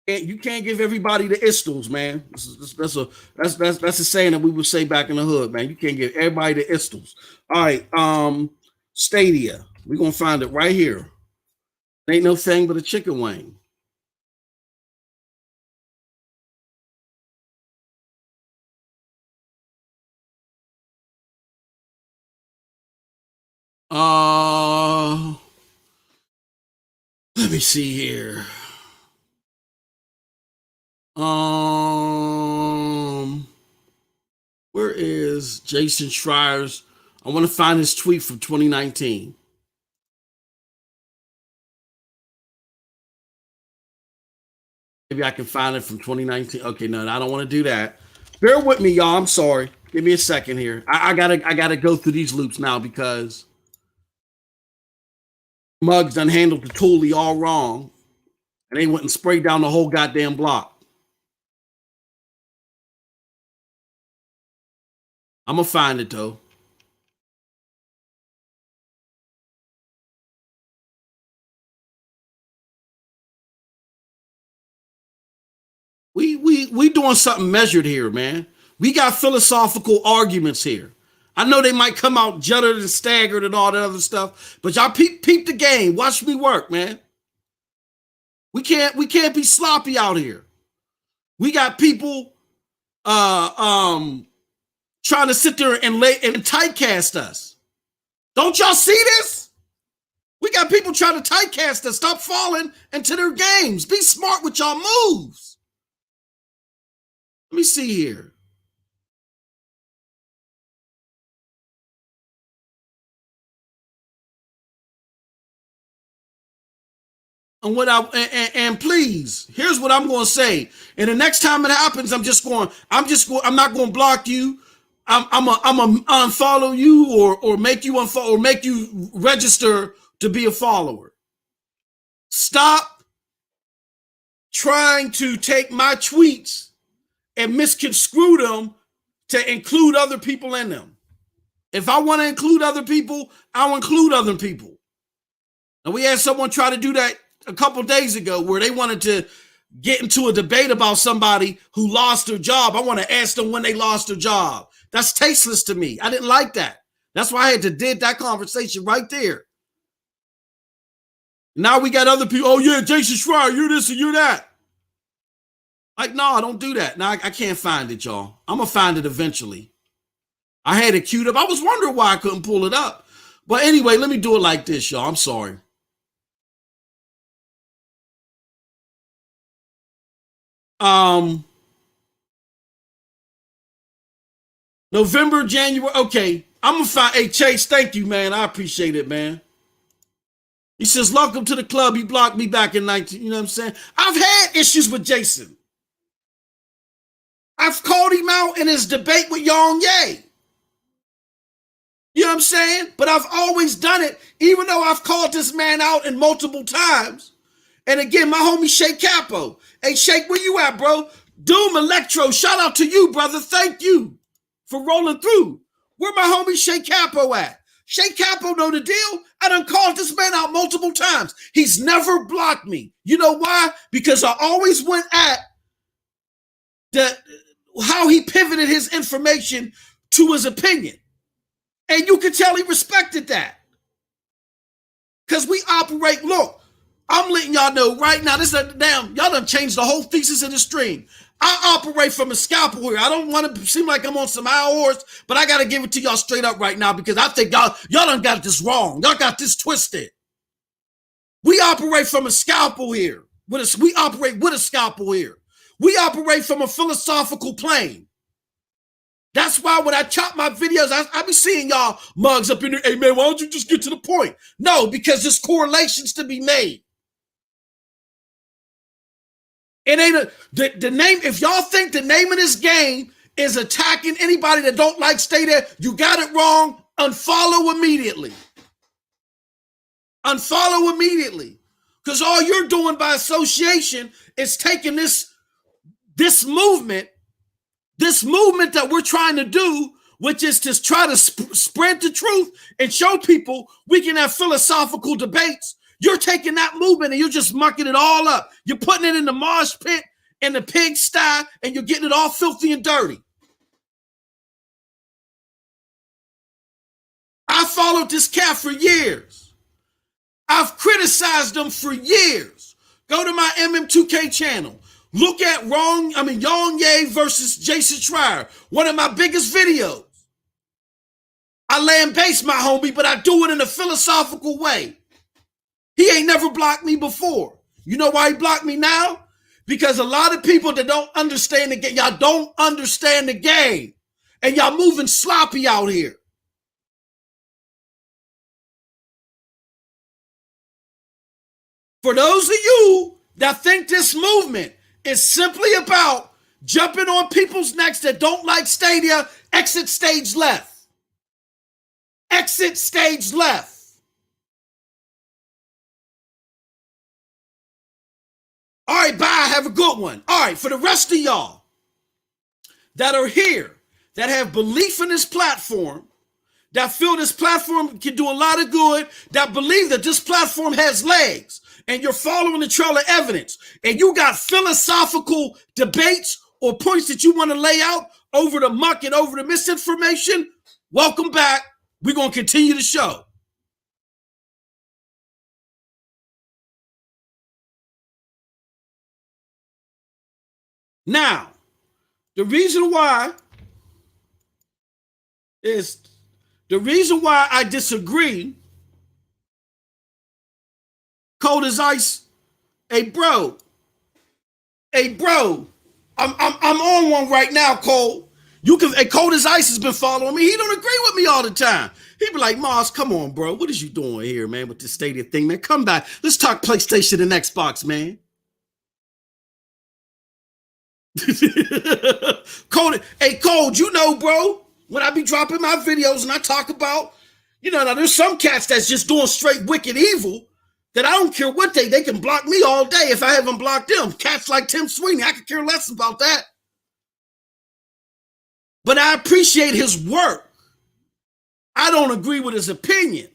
You can't give everybody the istles, man. That's a saying that we would say back in the hood, man. You can't give everybody the istles. All right, Stadia. We're gonna find it right here. Ain't no thing but a chicken wing. Let me see here. Where is Jason Schreier's? I want to find his tweet from 2019. Maybe I can find it from 2019. Okay, no, I don't want to do that. Bear with me, y'all. I'm sorry. Give me a second here. I gotta go through these loops now because Muggs done handled the toolie all wrong, and they went and sprayed down the whole goddamn block. I'm gonna find it though. We doing something measured here, man. We got philosophical arguments here. I know they might come out juddered and staggered and all that other stuff, but y'all peep the game. Watch me work, man. We can't be sloppy out here. We got people trying to sit there and lay and typecast us. Don't y'all see this? We got people trying to typecast us. Stop falling into their games. Be smart with y'all moves. Let me see here. And please, here's what I'm going to say. And the next time it happens, I'm not going to block you. I'm a unfollow you or make you unfollow or make you register to be a follower. Stop trying to take my tweets and misconstrue them to include other people in them. If I want to include other people, I'll include other people. And we had someone try to do that a couple days ago where they wanted to get into a debate about somebody who lost their job. I want to ask them when they lost their job. That's tasteless to me. I didn't like that. That's why I had to did that conversation right there. Now we got other people. Oh yeah, Jason Schreier, you're this and you're that. Like, no, I don't do that. Now I can't find it, y'all. I'm gonna find it eventually. I had it queued up. I was wondering why I couldn't pull it up. But anyway, let me do it like this, y'all. I'm sorry. November, January. Okay, I'm gonna find. Hey, Chase, thank you, man. I appreciate it, man. He says, "Welcome to the club." He blocked me back in 19. You know what I'm saying? I've had issues with Jason. I've called him out in his debate with Yang Ye. You know what I'm saying? But I've always done it, even though I've called this man out in multiple times. And again, my homie Shake Capo. Hey, Shake, where you at, bro? Doom Electro, shout out to you, brother. Thank you for rolling through. Where my homie Shake Capo at? Shake Capo know the deal. I done called this man out multiple times. He's never blocked me. You know why? Because I always went at how he pivoted his information to his opinion. And you could tell he respected that. Because we operate, look, I'm letting y'all know right now, this is damn, y'all done changed the whole thesis of the stream. I operate from a scalpel here. I don't want to seem like I'm on some high horse, but I got to give it to y'all straight up right now because I think y'all done got this wrong. Y'all got this twisted. We operate from a scalpel here. We operate with a scalpel here. We operate from a philosophical plane. That's why when I chop my videos, I be seeing y'all mugs up in there. Hey, man, why don't you just get to the point? No, because there's correlations to be made. It ain't the name. If y'all think the name of this game is attacking anybody that don't like Stadia, you got it wrong. Unfollow immediately. Unfollow immediately. Because all you're doing by association is taking this movement that we're trying to do, which is to try to spread the truth and show people we can have philosophical debates. You're taking that movement and you're just mucking it all up. You're putting it in the marsh pit and the pigsty, and you're getting it all filthy and dirty. I followed this cat for years. I've criticized them for years. Go to my MM2K channel. Look at Yang Ye versus Jason Schreier. One of my biggest videos. I land base my homie, but I do it in a philosophical way. He ain't never blocked me before. You know why he blocked me now? Because a lot of people that don't understand the game, y'all don't understand the game. And y'all moving sloppy out here. For those of you that think this movement is simply about jumping on people's necks that don't like Stadia. Exit stage left. Exit stage left. All right, bye. Have a good one. All right, for the rest of y'all that are here, that have belief in this platform, that feel this platform can do a lot of good, that believe that this platform has legs, and you're following the trail of evidence, and you got philosophical debates or points that you want to lay out over the muck and over the misinformation, welcome back. We're going to continue the show. Now, the reason why I disagree, cold as ice. Hey, bro, I'm on one right now, Cole. Cold as ice has been following me. He don't agree with me all the time. He be like, Mars, come on, bro. What is you doing here, man, with this Stadia thing, man? Come back. Let's talk PlayStation and Xbox, man. Cold, you know, bro, when I be dropping my videos and I talk about, now there's some cats that's just doing straight wicked evil that I don't care what they can block me all day if I haven't blocked them. Cats like Tim Sweeney, I could care less about that. But I appreciate his work. I don't agree with his opinion.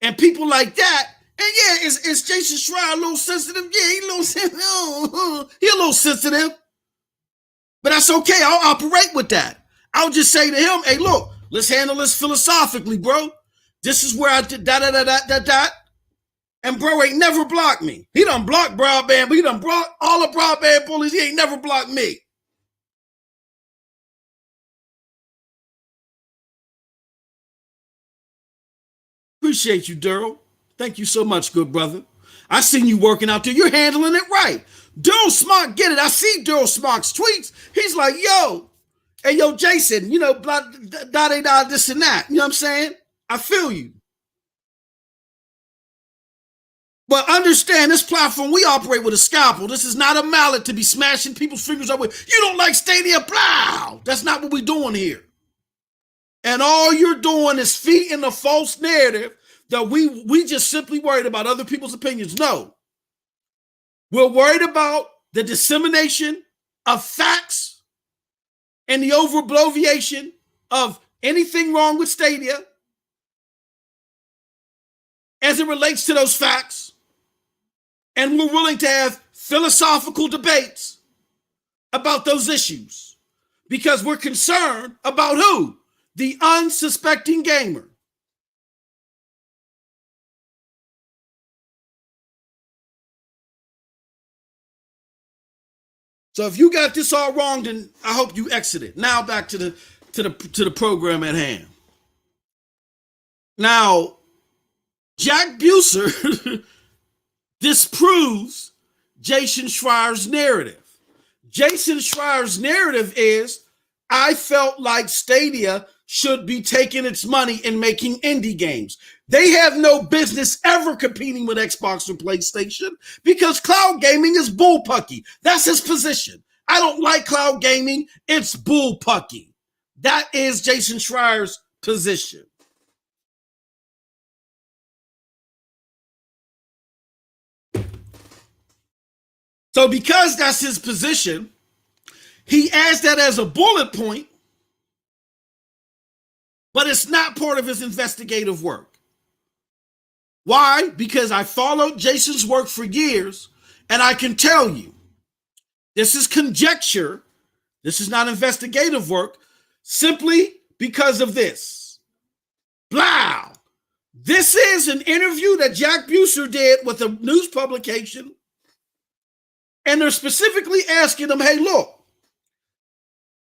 And people like that, and yeah, is Jason Schreier a little sensitive? Yeah, he a little sensitive. But that's okay. I'll operate with that. I'll just say to him, hey, look, let's handle this philosophically, bro. This is where I did that. And bro ain't never blocked me. He done blocked broadband, but he done blocked all the broadband bullies. He ain't never blocked me. Appreciate you, Daryl. Thank you so much, good brother. I seen you working out there. You're handling it right. Daryl Smock, get it. I see Daryl Smock's tweets. He's like, yo, hey, yo, Jason, blah, this and that. You know what I'm saying? I feel you. But understand, this platform, we operate with a scalpel. This is not a mallet to be smashing people's fingers up with. You don't like Stadia? Blah. That's not what we're doing here. And all you're doing is feeding a false narrative that we just simply worried about other people's opinions. No. We're worried about the dissemination of facts and the over-obliviation of anything wrong with Stadia as it relates to those facts. And we're willing to have philosophical debates about those issues because we're concerned about who? The unsuspecting gamer. So if you got this all wrong, then I hope you exit it. Now back to the program at hand. Now, Jack Buser disproves Jason Schreier's narrative. Jason Schreier's narrative is, I felt like Stadia should be taking its money and making indie games. They have no business ever competing with Xbox or PlayStation because cloud gaming is bullpucky. That's his position. I don't like cloud gaming. It's bullpucky. That is Jason Schreier's position. So because that's his position, he adds that as a bullet point, but it's not part of his investigative work. Why? Because I followed Jason's work for years, and I can tell you, this is conjecture. This is not investigative work, simply because of this. Blah! This is an interview that Jack Buser did with a news publication, and they're specifically asking him, hey, look,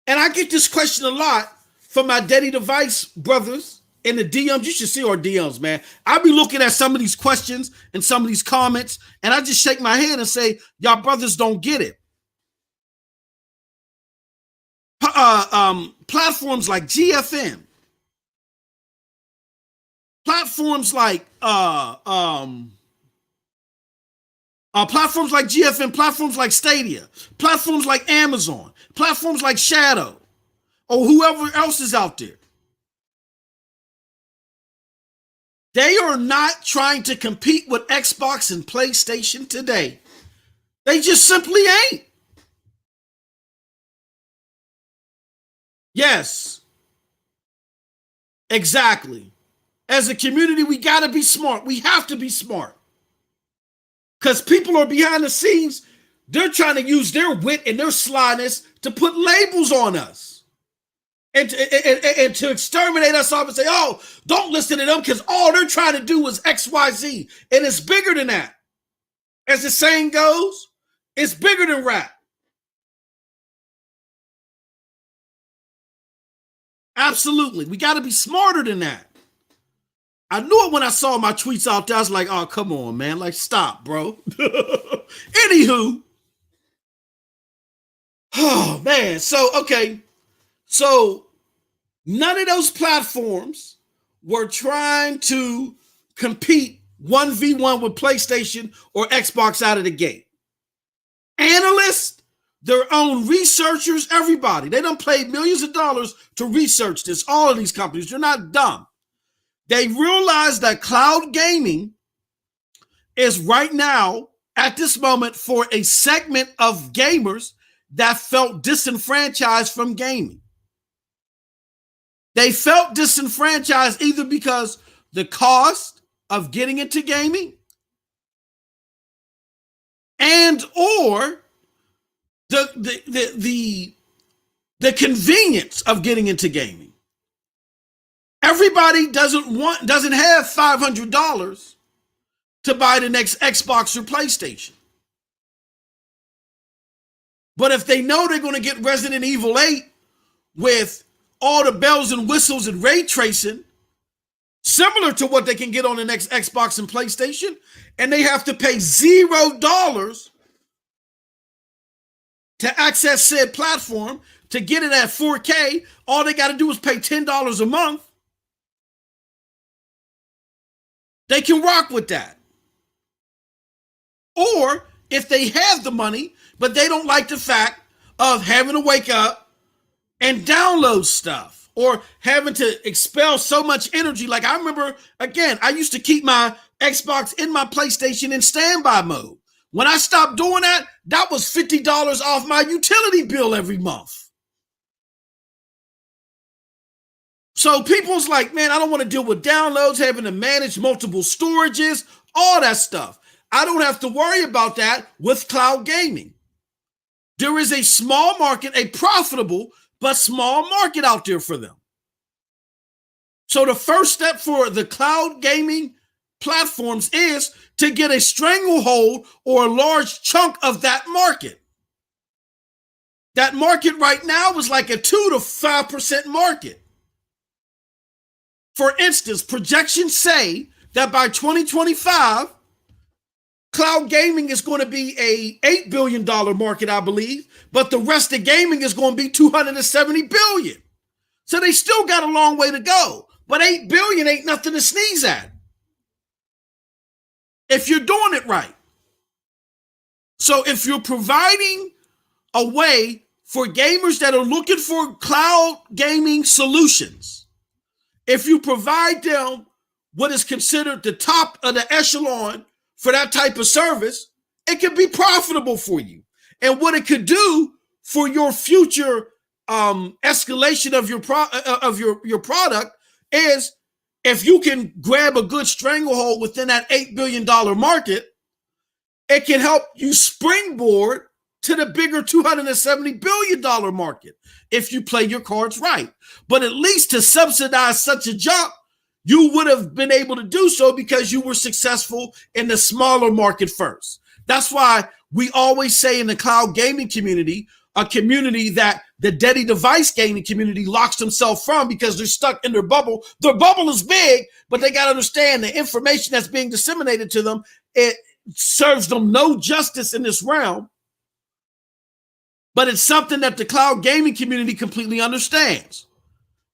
and I get this question a lot from my Daddy Device brothers in the DMs. You should see our DMs, man. I be looking at some of these questions and some of these comments, and I just shake my head and say, y'all brothers don't get it. Platforms like GFN, platforms like Platforms like GFN, platforms like Stadia, platforms like Amazon, platforms like Shadow, or whoever else is out there. They are not trying to compete with Xbox and PlayStation today. They just simply ain't. Yes, exactly. As a community, we got to be smart. We have to be smart. Because people are behind the scenes. They're trying to use their wit and their slyness to put labels on us. And to exterminate us off and say, oh, don't listen to them because all they're trying to do is XYZ. And it's bigger than that. As the saying goes, it's bigger than rap. Absolutely. We got to be smarter than that. I knew it when I saw my tweets out there. I was like, oh, come on, man. Like, stop, bro. Anywho. Oh, man. So, okay. So, none of those platforms were trying to compete 1v1 with PlayStation or Xbox out of the gate. Analysts, their own researchers, everybody. They done paid millions of dollars to research this. All of these companies, they're not dumb. They realize that cloud gaming is right now, at this moment, for a segment of gamers that felt disenfranchised from gaming. They felt disenfranchised either because the cost of getting into gaming and or the convenience of getting into gaming. Everybody doesn't have $500 to buy the next Xbox or PlayStation. But if they know they're going to get Resident Evil 8 with all the bells and whistles and ray tracing, similar to what they can get on the next Xbox and PlayStation, and they have to pay $0 to access said platform to get it at 4K, all they got to do is pay $10 a month. They can rock with that. Or if they have the money, but they don't like the fact of having to wake up and download stuff or having to expel so much energy. Like I remember, again, I used to keep my Xbox in my PlayStation in standby mode. When I stopped doing that, that was $50 off my utility bill every month. So people's like, man, I don't want to deal with downloads, having to manage multiple storages, all that stuff. I don't have to worry about that with cloud gaming. There is a small market, a profitable but small market out there for them. So the first step for the cloud gaming platforms is to get a stranglehold or a large chunk of that market. That market right now is like a 2 to 5% market. For instance, projections say that by 2025, cloud gaming is going to be a $8 billion market, I believe, but the rest of gaming is going to be $270 billion. So they still got a long way to go, but $8 billion ain't nothing to sneeze at if you're doing it right. So if you're providing a way for gamers that are looking for cloud gaming solutions, if you provide them what is considered the top of the echelon for that type of service, it can be profitable for you. And what it could do for your future escalation of your product is, if you can grab a good stranglehold within that $8 billion market, it can help you springboard to the bigger $270 billion market if you play your cards right. But at least to subsidize such a jump, you would have been able to do so because you were successful in the smaller market first. That's why we always say in the cloud gaming community, a community that the Daddy device gaming community locks themselves from because they're stuck in their bubble. Their bubble is big, but they got to understand the information that's being disseminated to them, it serves them no justice in this realm. But it's something that the cloud gaming community completely understands.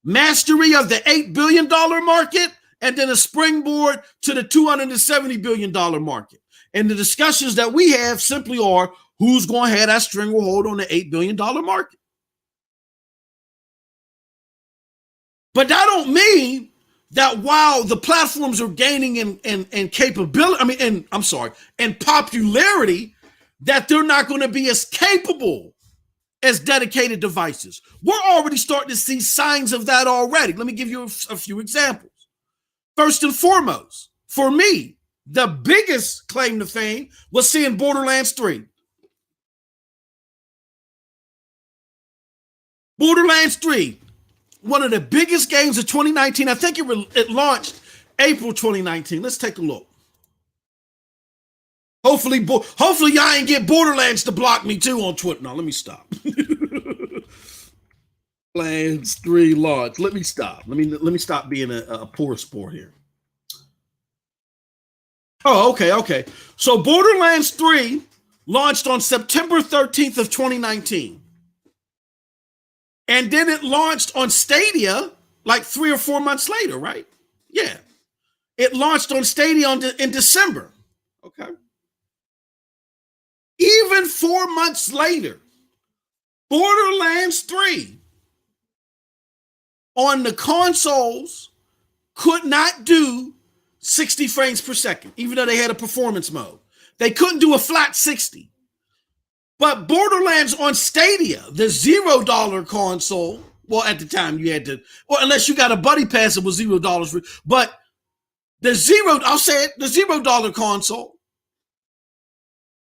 Mastery of the $8 billion market and then a springboard to the $270 billion market. And the discussions that we have simply are who's going to have that stranglehold on the $8 billion market. But that don't mean that while the platforms are gaining in capability, in popularity, that they're not going to be as capable as dedicated devices. We're already starting to see signs of that already. Let me give you a few examples. First and foremost, for me, the biggest claim to fame was seeing Borderlands 3. Borderlands 3, one of the biggest games of 2019. I think it launched April 2019. Let's take a look. Hopefully y'all ain't get Borderlands to block me too on Twitter. No, let me stop. Borderlands 3 launch. Let me stop. Let me stop being a poor sport here. Oh, okay. So Borderlands 3 launched on September 13th of 2019. And then it launched on Stadia like 3 or 4 months later, right? Yeah. It launched on Stadia in December. Okay. Even 4 months later, Borderlands 3 on the consoles could not do 60 frames per second, even though they had a performance mode. They couldn't do a flat 60. But Borderlands on Stadia, the $0 console, well, at the time you had to, well, unless you got a buddy pass, it was $0. But the $0 console,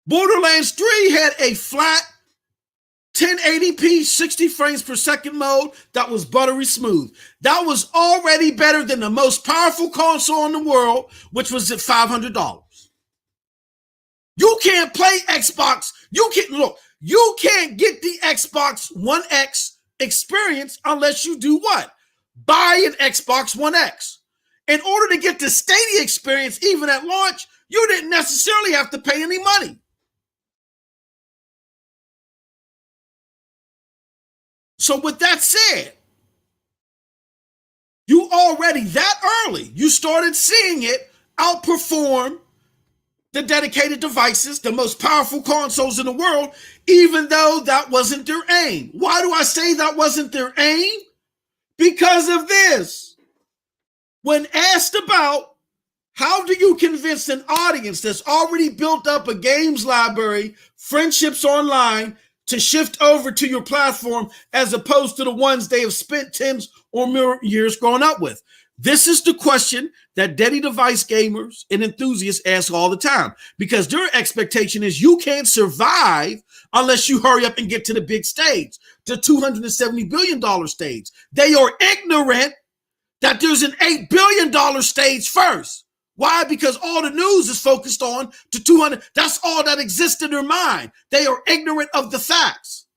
Borderlands 3 had a flat 1080p 60 frames per second mode that was buttery smooth. That was already better than the most powerful console in the world, which was at $500. You can't play Xbox. You can't get the Xbox One X experience unless you do what? Buy an Xbox One X. In order to get the Stadia experience, even at launch, you didn't necessarily have to pay any money. So with that said, you already that early, you started seeing it outperform the dedicated devices, the most powerful consoles in the world, even though that wasn't their aim. Why do I say that wasn't their aim? Because of this. When asked about how do you convince an audience that's already built up a games library, friendships online, to shift over to your platform as opposed to the ones they have spent tens or more years growing up with? This is the question that Daddy device gamers and enthusiasts ask all the time, because their expectation is you can't survive unless you hurry up and get to the big stage, the $270 billion stage. They are ignorant that there's an $8 billion stage first. Why? Because all the news is focused on the 200. That's all that exists in their mind. They are ignorant of the facts.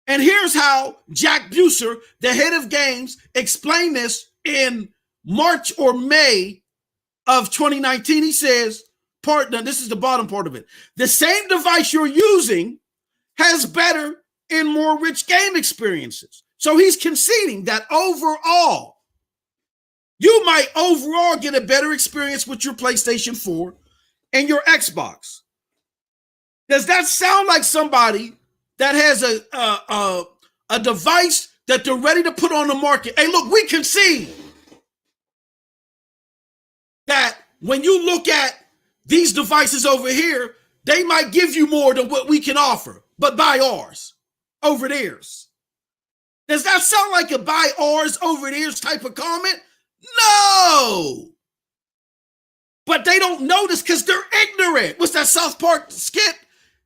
And here's how Jack Buser, the head of games, explained this in March or May of 2019. He says, now this is the bottom part of it. The same device you're using has better and more rich game experiences. So he's conceding that overall, you might overall get a better experience with your PlayStation 4 and your Xbox. Does that sound like somebody that has a device that they're ready to put on the market? Hey, look, we concede that when you look at these devices over here, they might give you more than what we can offer, but buy ours over theirs. Does that sound like a buy ours over theirs type of comment? No. But they don't know this because they're ignorant. What's that South Park skit?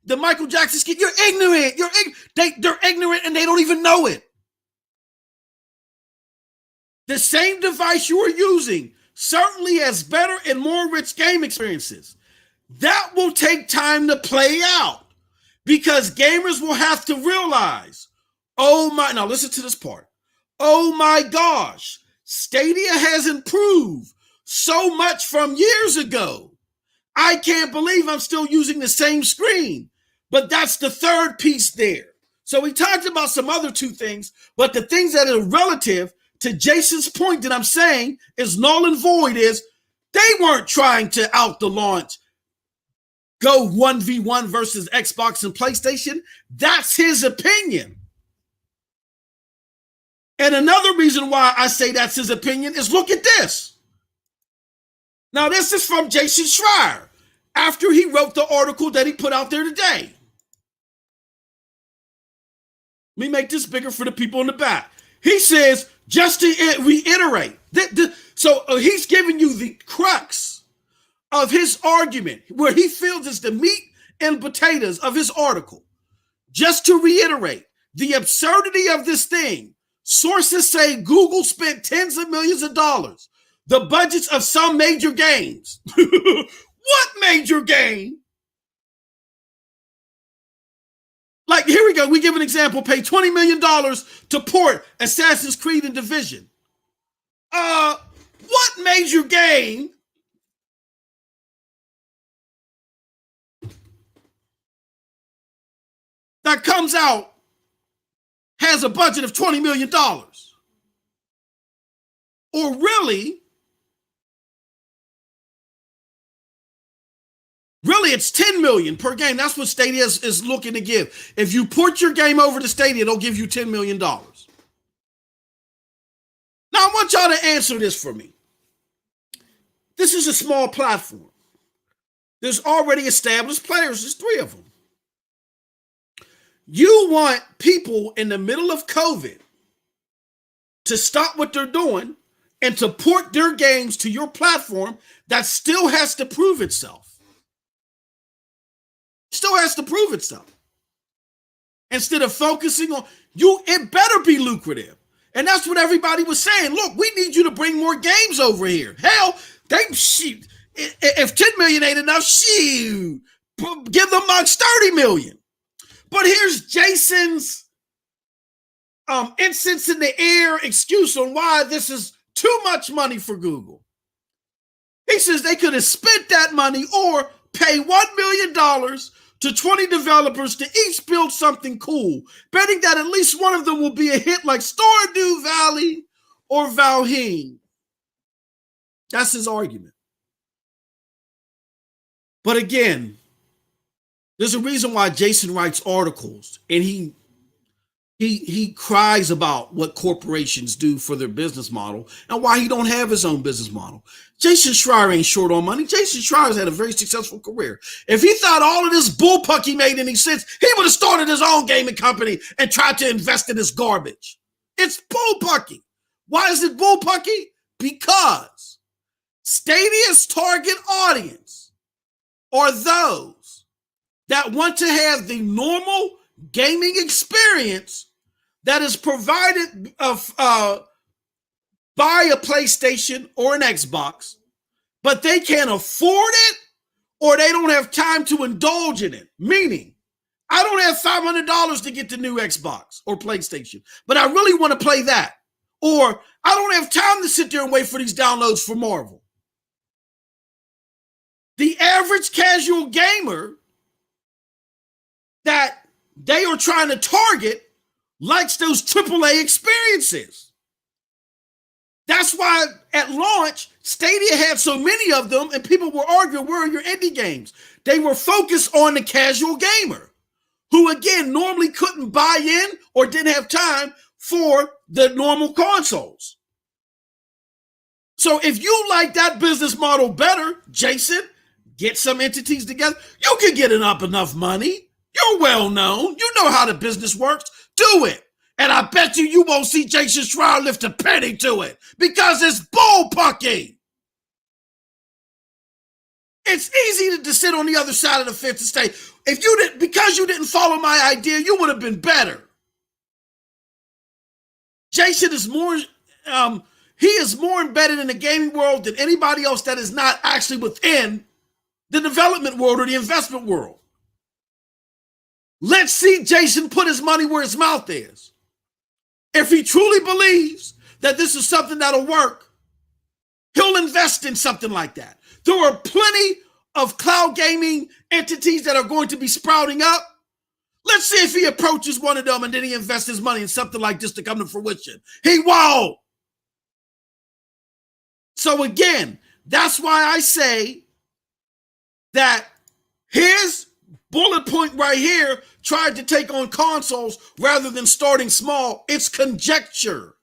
The Michael Jackson skit? You're ignorant. They're ignorant and they don't even know it. The same device you are using certainly has better and more rich game experiences. That will take time to play out because gamers will have to realize, now listen to this part. Oh my gosh, Stadia has improved so much from years ago. I can't believe I'm still using the same screen. But that's the third piece there. So we talked about some other two things, but the things that are relative to Jason's point that I'm saying is null and void is they weren't trying to out the launch go 1v1 versus Xbox and PlayStation. That's his opinion. And another reason why I say that's his opinion is look at this. Now, this is from Jason Schreier after he wrote the article that he put out there today. Let me make this bigger for the people in the back. He says, just to reiterate, so he's giving you the crux of his argument, where he feels is the meat and potatoes of his article. Just to reiterate, the absurdity of this thing. Sources say Google spent tens of millions of dollars, the budgets of some major games. What major game? Like, here we go. We give an example. Pay $20 million to port Assassin's Creed and Division. What major game that comes out has a budget of $20 million? Or really, it's $10 million per game. That's what Stadia is looking to give. If you port your game over to Stadia, they'll give you $10 million. Now, I want y'all to answer this for me. This is a small platform. There's already established players. There's 3 of them. You want people in the middle of COVID to stop what they're doing and to port their games to your platform that still has to prove itself. Still has to prove itself. Instead of focusing on it better be lucrative. And that's what everybody was saying. Look, we need you to bring more games over here. Hell, if 10 million ain't enough, shoot, give them much 30 million. But here's Jason's incense in the air excuse on why this is too much money for Google. He says they could have spent that money or pay $1 million to 20 developers to each build something cool, betting that at least one of them will be a hit like Stardew Valley or Valheim. That's his argument. But again, there's a reason why Jason writes articles and he cries about what corporations do for their business model and why he don't have his own business model. Jason Schreier ain't short on money. Jason Schreier's had a very successful career. If he thought all of this bullpucky made any sense, he would have started his own gaming company and tried to invest in this garbage. It's bullpucky. Why is it bullpucky? Because Stadia's target audience are those that want to have the normal gaming experience that is provided by a PlayStation or an Xbox, but they can't afford it or they don't have time to indulge in it. Meaning, I don't have $500 to get the new Xbox or PlayStation, but I really want to play that. Or I don't have time to sit there and wait for these downloads for Marvel. The average casual gamer that they are trying to target likes those AAA experiences. That's why at launch, Stadia had so many of them and people were arguing, where are your indie games? They were focused on the casual gamer who, again, normally couldn't buy in or didn't have time for the normal consoles. So if you like that business model better, Jason, get some entities together. You can get up enough money. You're well known. You know how the business works. Do it. And I bet you won't see Jason Schreier lift a penny to it because it's bullpucky. It's easy to sit on the other side of the fence and say, because you didn't follow my idea, you would have been better. Jason is more, he is more embedded in the gaming world than anybody else that is not actually within the development world or the investment world. Let's see Jason put his money where his mouth is. If he truly believes that this is something that'll work, he'll invest in something like that. There are plenty of cloud gaming entities that are going to be sprouting up. Let's see if he approaches one of them and then he invests his money in something like this to come to fruition. He won't. So again, that's why I say that His bullet point right here tried to take on consoles rather than starting small. It's conjecture.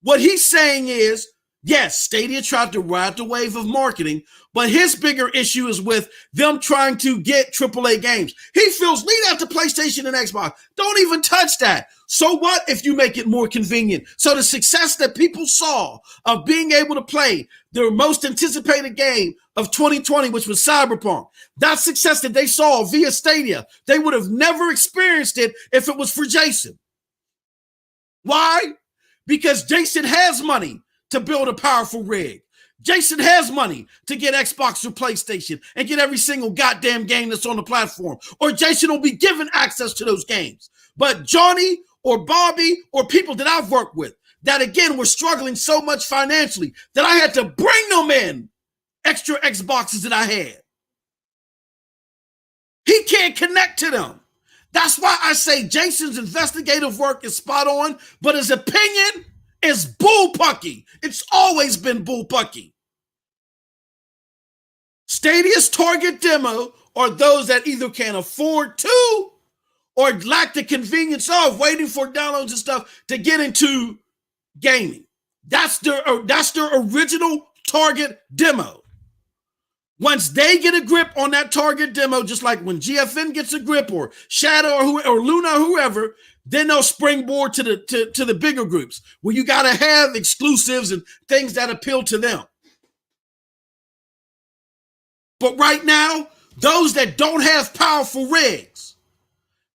What he's saying is, yes, Stadia tried to ride the wave of marketing, but his bigger issue is with them trying to get AAA games. He feels, leave that to PlayStation and Xbox. Don't even touch that. So what if you make it more convenient? So the success that people saw of being able to play their most anticipated game of 2020, which was Cyberpunk, that success that they saw via Stadia, they would have never experienced it if it was for Jason. Why? Because Jason has money to build a powerful rig. Jason has money to get Xbox or PlayStation and get every single goddamn game that's on the platform. Or Jason will be given access to those games. But Johnny or Bobby or people that I've worked with that, again, were struggling so much financially that I had to bring them in extra Xboxes that I had. He can't connect to them. That's why I say Jason's investigative work is spot on, but his opinion is bullpucky. It's always been bullpucky. Stadia's target demo are those that either can't afford to or lack the convenience of waiting for downloads and stuff to get into gaming. That's their original target demo. Once they get a grip on that target demo, just like when GFN gets a grip, or Shadow or Luna or whoever, then they'll springboard to the bigger groups where you got to have exclusives and things that appeal to them. But right now, those that don't have powerful rigs,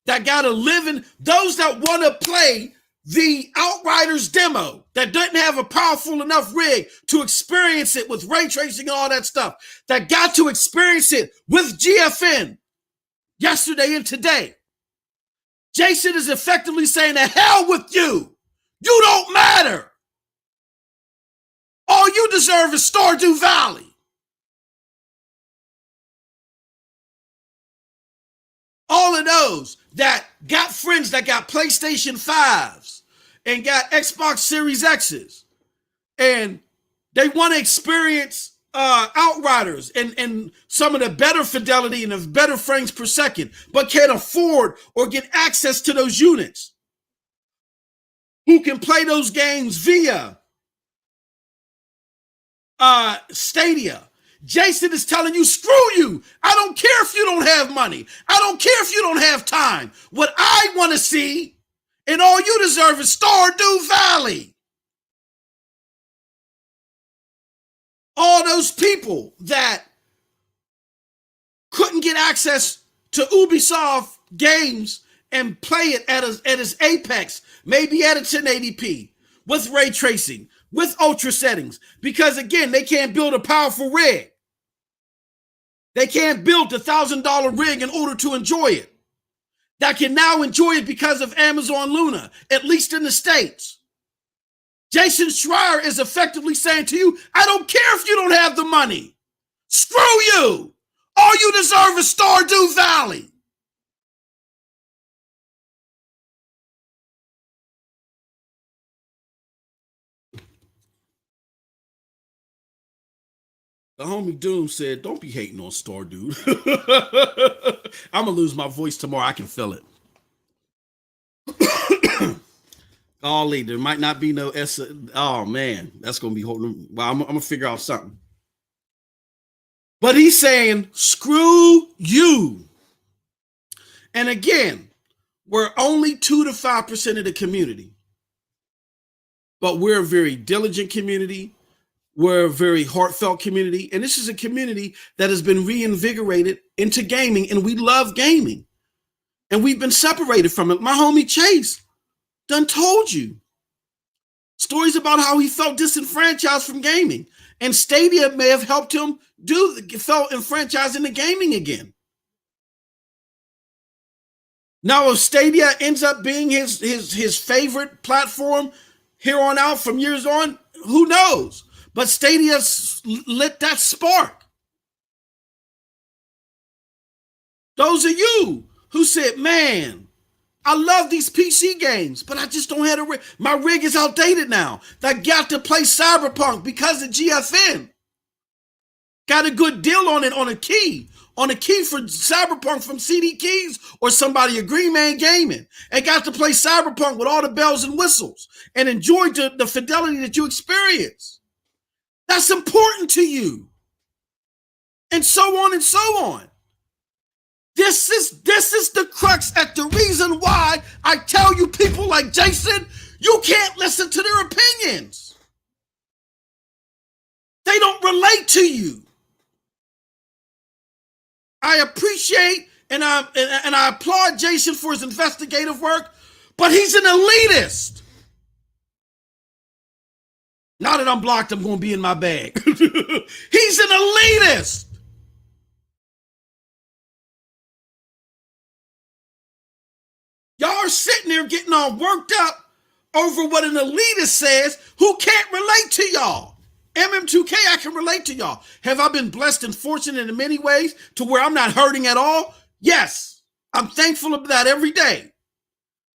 that got to live in, those that want to play the Outriders demo, that didn't have a powerful enough rig to experience it with ray tracing and all that stuff, that got to experience it with GFN yesterday and today. Jason is effectively saying, to hell with you. You don't matter. All you deserve is Stardew Valley. All of those that got friends that got PlayStation 5s and got Xbox Series X's, and they want to experience Outriders and some of the better fidelity and the better frames per second, but can't afford or get access to those units, who can play those games via Stadia. Jason is telling you, screw you. I don't care if you don't have money. I don't care if you don't have time. What I want to see, and all you deserve, is Stardew Valley. All those people that couldn't get access to Ubisoft games and play it at its apex, maybe at a 1080p, with ray tracing, with ultra settings, because, again, they can't build a powerful rig. They can't build a $1,000 rig in order to enjoy it. That can now enjoy it because of Amazon Luna, at least in the States. Jason Schreier is effectively saying to you, I don't care if you don't have the money. Screw you. All you deserve is Stardew Valley. The homie Doom said, don't be hating on Stardew. I'm going to lose my voice tomorrow. I can feel it. Golly, there might not be no S. Oh, man. That's going to be holding. Well, I'm going to figure out something. But he's saying, screw you. And again, we're only 2 to 5% of the community. But we're a very diligent community. We're a very heartfelt community, and this is a community that has been reinvigorated into gaming, and we love gaming, and we've been separated from it. My homie Chase done told you stories about how he felt disenfranchised from gaming, and Stadia may have helped him felt enfranchised into gaming again. Now, if Stadia ends up being his favorite platform here on out from years on, who knows? But Stadia lit that spark. Those of you who said, man, I love these PC games, but I just don't have a rig. My rig is outdated now. I got to play Cyberpunk because of GFN. Got a good deal on it on a key. on a key for Cyberpunk from CD Keys or somebody at Green Man Gaming and got to play Cyberpunk with all the bells and whistles and enjoyed the fidelity that you experience. That's important to you. And so on and so on. This is the crux at the reason why I tell you people like Jason, you can't listen to their opinions. They don't relate to you. I appreciate and I applaud Jason for his investigative work, but he's an elitist. Now that I'm blocked, I'm going to be in my bag. He's an elitist. Y'all are sitting there getting all worked up over what an elitist says who can't relate to y'all. MM2K, I can relate to y'all. Have I been blessed and fortunate in many ways to where I'm not hurting at all? Yes. I'm thankful of that every day.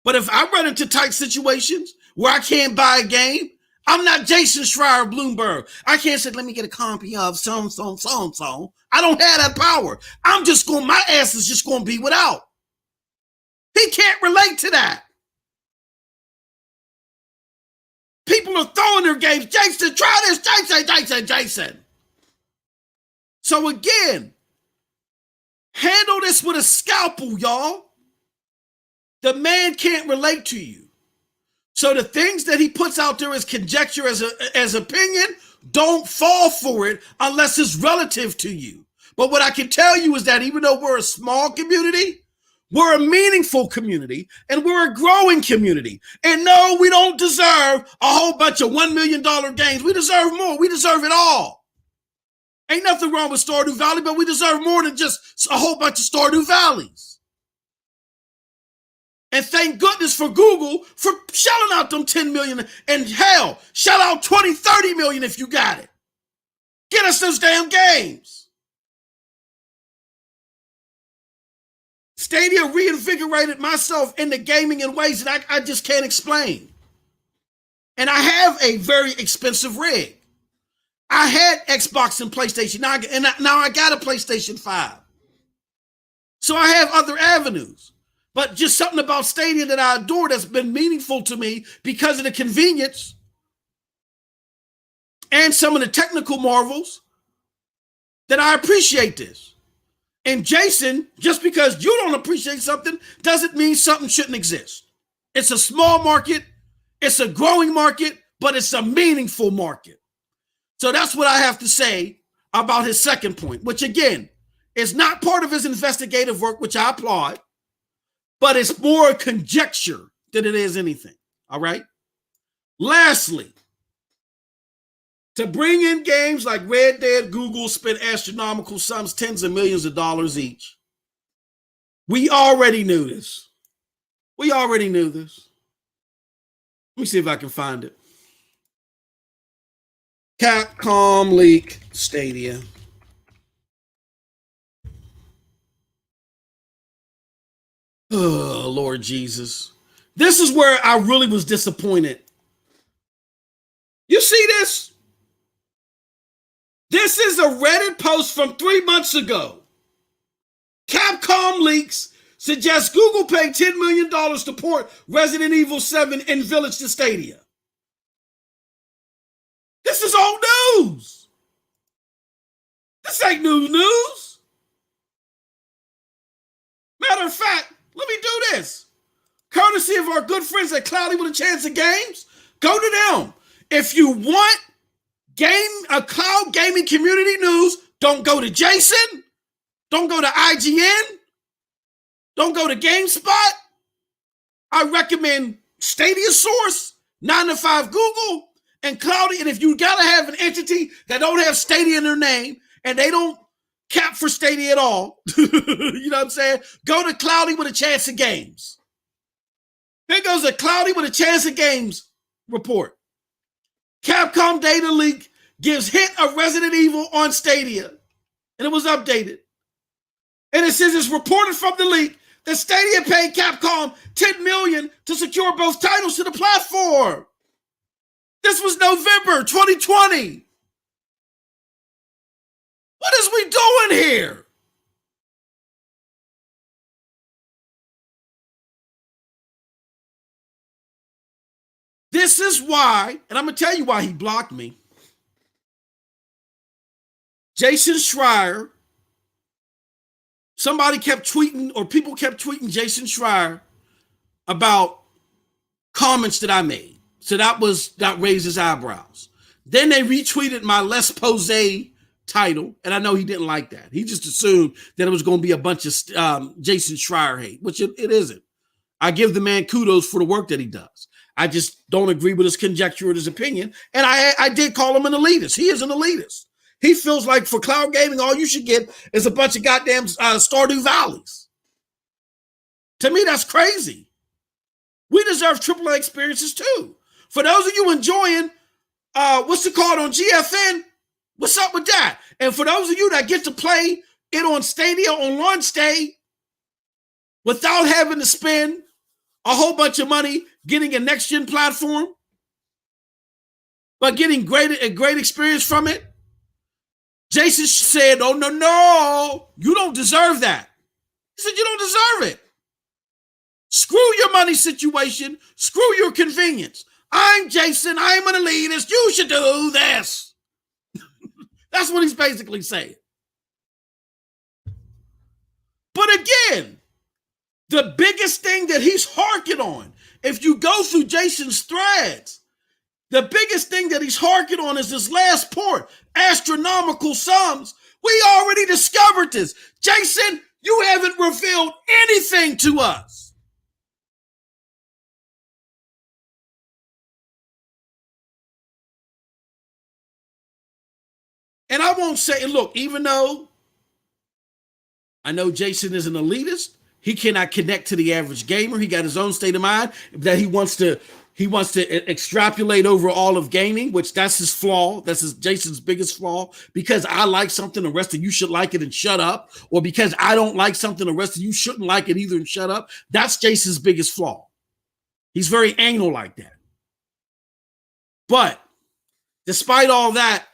But if I run into tight situations where I can't buy a game, I'm not Jason Schreier Bloomberg. I can't say, let me get a copy of so-and-so. I don't have that power. My ass is just going to be without. He can't relate to that. People are throwing their games. Jason, try this. Jason. So again, handle this with a scalpel, y'all. The man can't relate to you. So the things that he puts out there as conjecture, as opinion, don't fall for it unless it's relative to you. But what I can tell you is that even though we're a small community, we're a meaningful community, and we're a growing community. And no, we don't deserve a whole bunch of $1 million games. We deserve more. We deserve it all. Ain't nothing wrong with Stardew Valley, but we deserve more than just a whole bunch of Stardew Valleys. And thank goodness for Google for shelling out them 10 million. And hell, shell out 20, 30 million if you got it. Get us those damn games. Stadia reinvigorated myself into gaming in ways that I just can't explain. And I have a very expensive rig. I had Xbox and PlayStation. Now I got a PlayStation 5. So I have other avenues. But just something about Stadia that I adore that's been meaningful to me because of the convenience and some of the technical marvels that I appreciate this. And Jason, just because you don't appreciate something doesn't mean something shouldn't exist. It's a small market, it's a growing market, but it's a meaningful market. So that's what I have to say about his second point, which again, is not part of his investigative work, which I applaud, but it's more a conjecture than it is anything. All right? Lastly, to bring in games like Red Dead, Google spent astronomical sums, tens of millions of dollars each. We already knew this. Let me see if I can find it. Capcom leak Stadia. Oh, Lord Jesus. This is where I really was disappointed. You see this? This is a Reddit post from 3 months ago. Capcom leaks suggests Google paid $10 million to port Resident Evil 7 and Village to Stadia. This is old news. This ain't new news. Matter of fact, let me do this. Courtesy of our good friends at Cloudy with a Chance of Games, go to them. If you want cloud gaming community news, don't go to Jason, don't go to IGN, don't go to GameSpot. I recommend Stadia Source, 9 to 5 Google, and Cloudy. And if you gotta have an entity that don't have Stadia in their name and they don't cap for Stadia at all, you know what I'm saying? Go to Cloudy with a Chance of Games. Here goes a Cloudy with a Chance of Games report. Capcom data leak gives hint of Resident Evil on Stadia. And it was updated. And it says it's reported from the leak that Stadia paid Capcom $10 million to secure both titles to the platform. This was November 2020. What is we doing here? This is why, and I'm going to tell you why he blocked me. Jason Schreier, somebody kept tweeting, or people kept tweeting Jason Schreier about comments that I made. So that raised his eyebrows. Then they retweeted my Les Posay title, and I know he didn't like that. He just assumed that it was going to be a bunch of Jason Schreier hate, which it isn't. I give the man kudos for the work that he does. I just don't agree with his conjecture or his opinion, and I did call him an elitist. He is an elitist. He feels like for cloud gaming, all you should get is a bunch of goddamn Stardew Valleys. To me, that's crazy. We deserve AAA experiences too. For those of you enjoying, what's it called on GFN? What's up with that? And for those of you that get to play it on Stadia on launch day without having to spend a whole bunch of money getting a next-gen platform, but getting a great experience from it, Jason said, oh, no, you don't deserve that. He said, you don't deserve it. Screw your money situation. Screw your convenience. I'm Jason. I'm an elitist. You should do this. That's what he's basically saying. But again, the biggest thing that he's harking on, if you go through Jason's threads, the biggest thing that he's harking on is this last port, astronomical sums. We already discovered this. Jason, you haven't revealed anything to us. And I won't say, look, even though I know Jason is an elitist, he cannot connect to the average gamer. He got his own state of mind that he wants to extrapolate over all of gaming, which that's his flaw. That's Jason's biggest flaw. Because I like something, the rest of you should like it and shut up. Or because I don't like something, the rest of you shouldn't like it either and shut up. That's Jason's biggest flaw. He's very anal like that. But despite all that,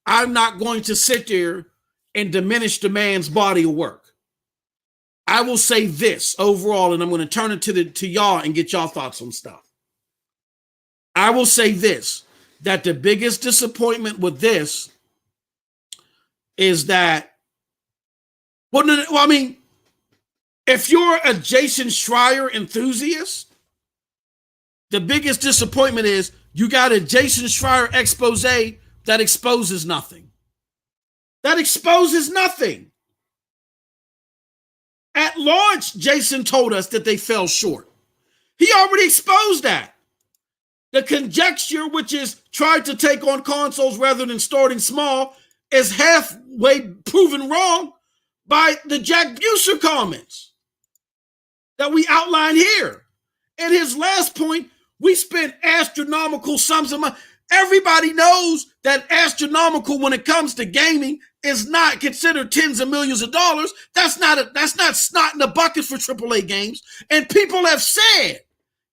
I'm not going to sit there and diminish the man's body of work. I will say this overall, and I'm going to turn it to y'all and get y'all thoughts on stuff. I will say this, that the biggest disappointment with this is that, if you're a Jason Schreier enthusiast, the biggest disappointment is you got a Jason Schreier expose that exposes nothing. That exposes nothing. At launch, Jason told us that they fell short. He already exposed that. The conjecture, which is tried to take on consoles rather than starting small, is halfway proven wrong by the Jack Buser comments that we outline here. And his last point, we spent astronomical sums of money. Everybody knows that astronomical when it comes to gaming is not considered tens of millions of dollars. That's not snot in the bucket for AAA games. And people have said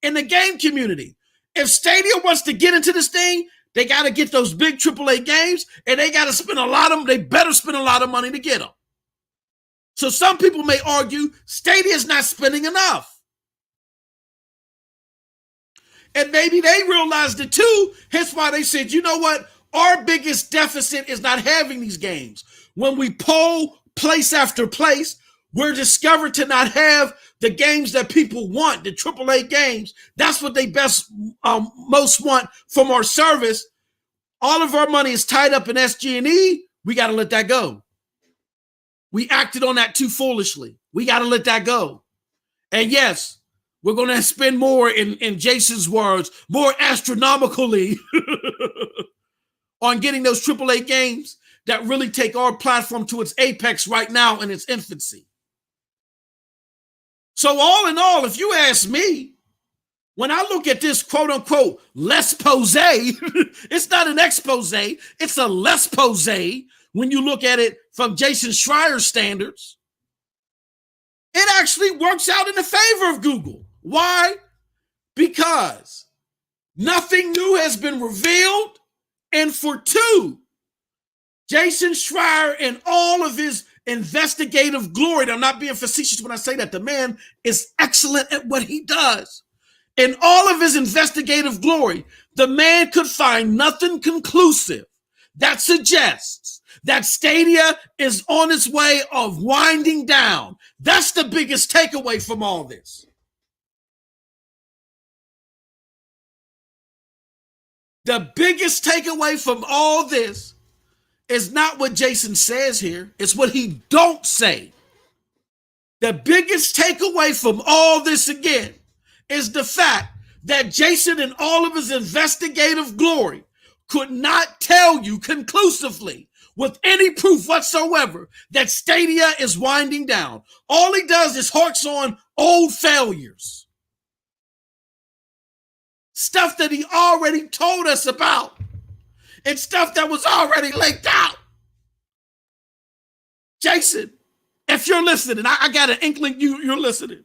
in the game community, if Stadia wants to get into this thing, they got to get those big AAA games, and they got to spend they better spend a lot of money to get them. So some people may argue Stadia is not spending enough. And maybe they realized it too. Hence why they said, you know what? Our biggest deficit is not having these games. When we poll place after place, we're discovered to not have the games that people want, the AAA games. That's what they most want from our service. All of our money is tied up in SG&E. We got to let that go. We acted on that too foolishly. We got to let that go. And yes, we're going to spend more, in Jason's words, more astronomically on getting those AAA games that really take our platform to its apex right now in its infancy. So all in all, if you ask me, when I look at this quote unquote Les Posay, it's not an expose, it's a Les Posay when you look at it from Jason Schreier standards. It actually works out in the favor of Google. Why? Because nothing new has been revealed. And for two, Jason Schreier and all of his investigative glory, and I'm not being facetious when I say that, the man is excellent at what he does. In all of his investigative glory, the man could find nothing conclusive that suggests that Stadia is on its way of winding down. That's the biggest takeaway from all this. The biggest takeaway from all this is not what Jason says here, it's what he don't say. The biggest takeaway from all this again is the fact that Jason, in all of his investigative glory, could not tell you conclusively with any proof whatsoever that Stadia is winding down. All he does is harks on old failures. Stuff that he already told us about and stuff that was already leaked out. Jason, if you're listening, I got an inkling you're listening.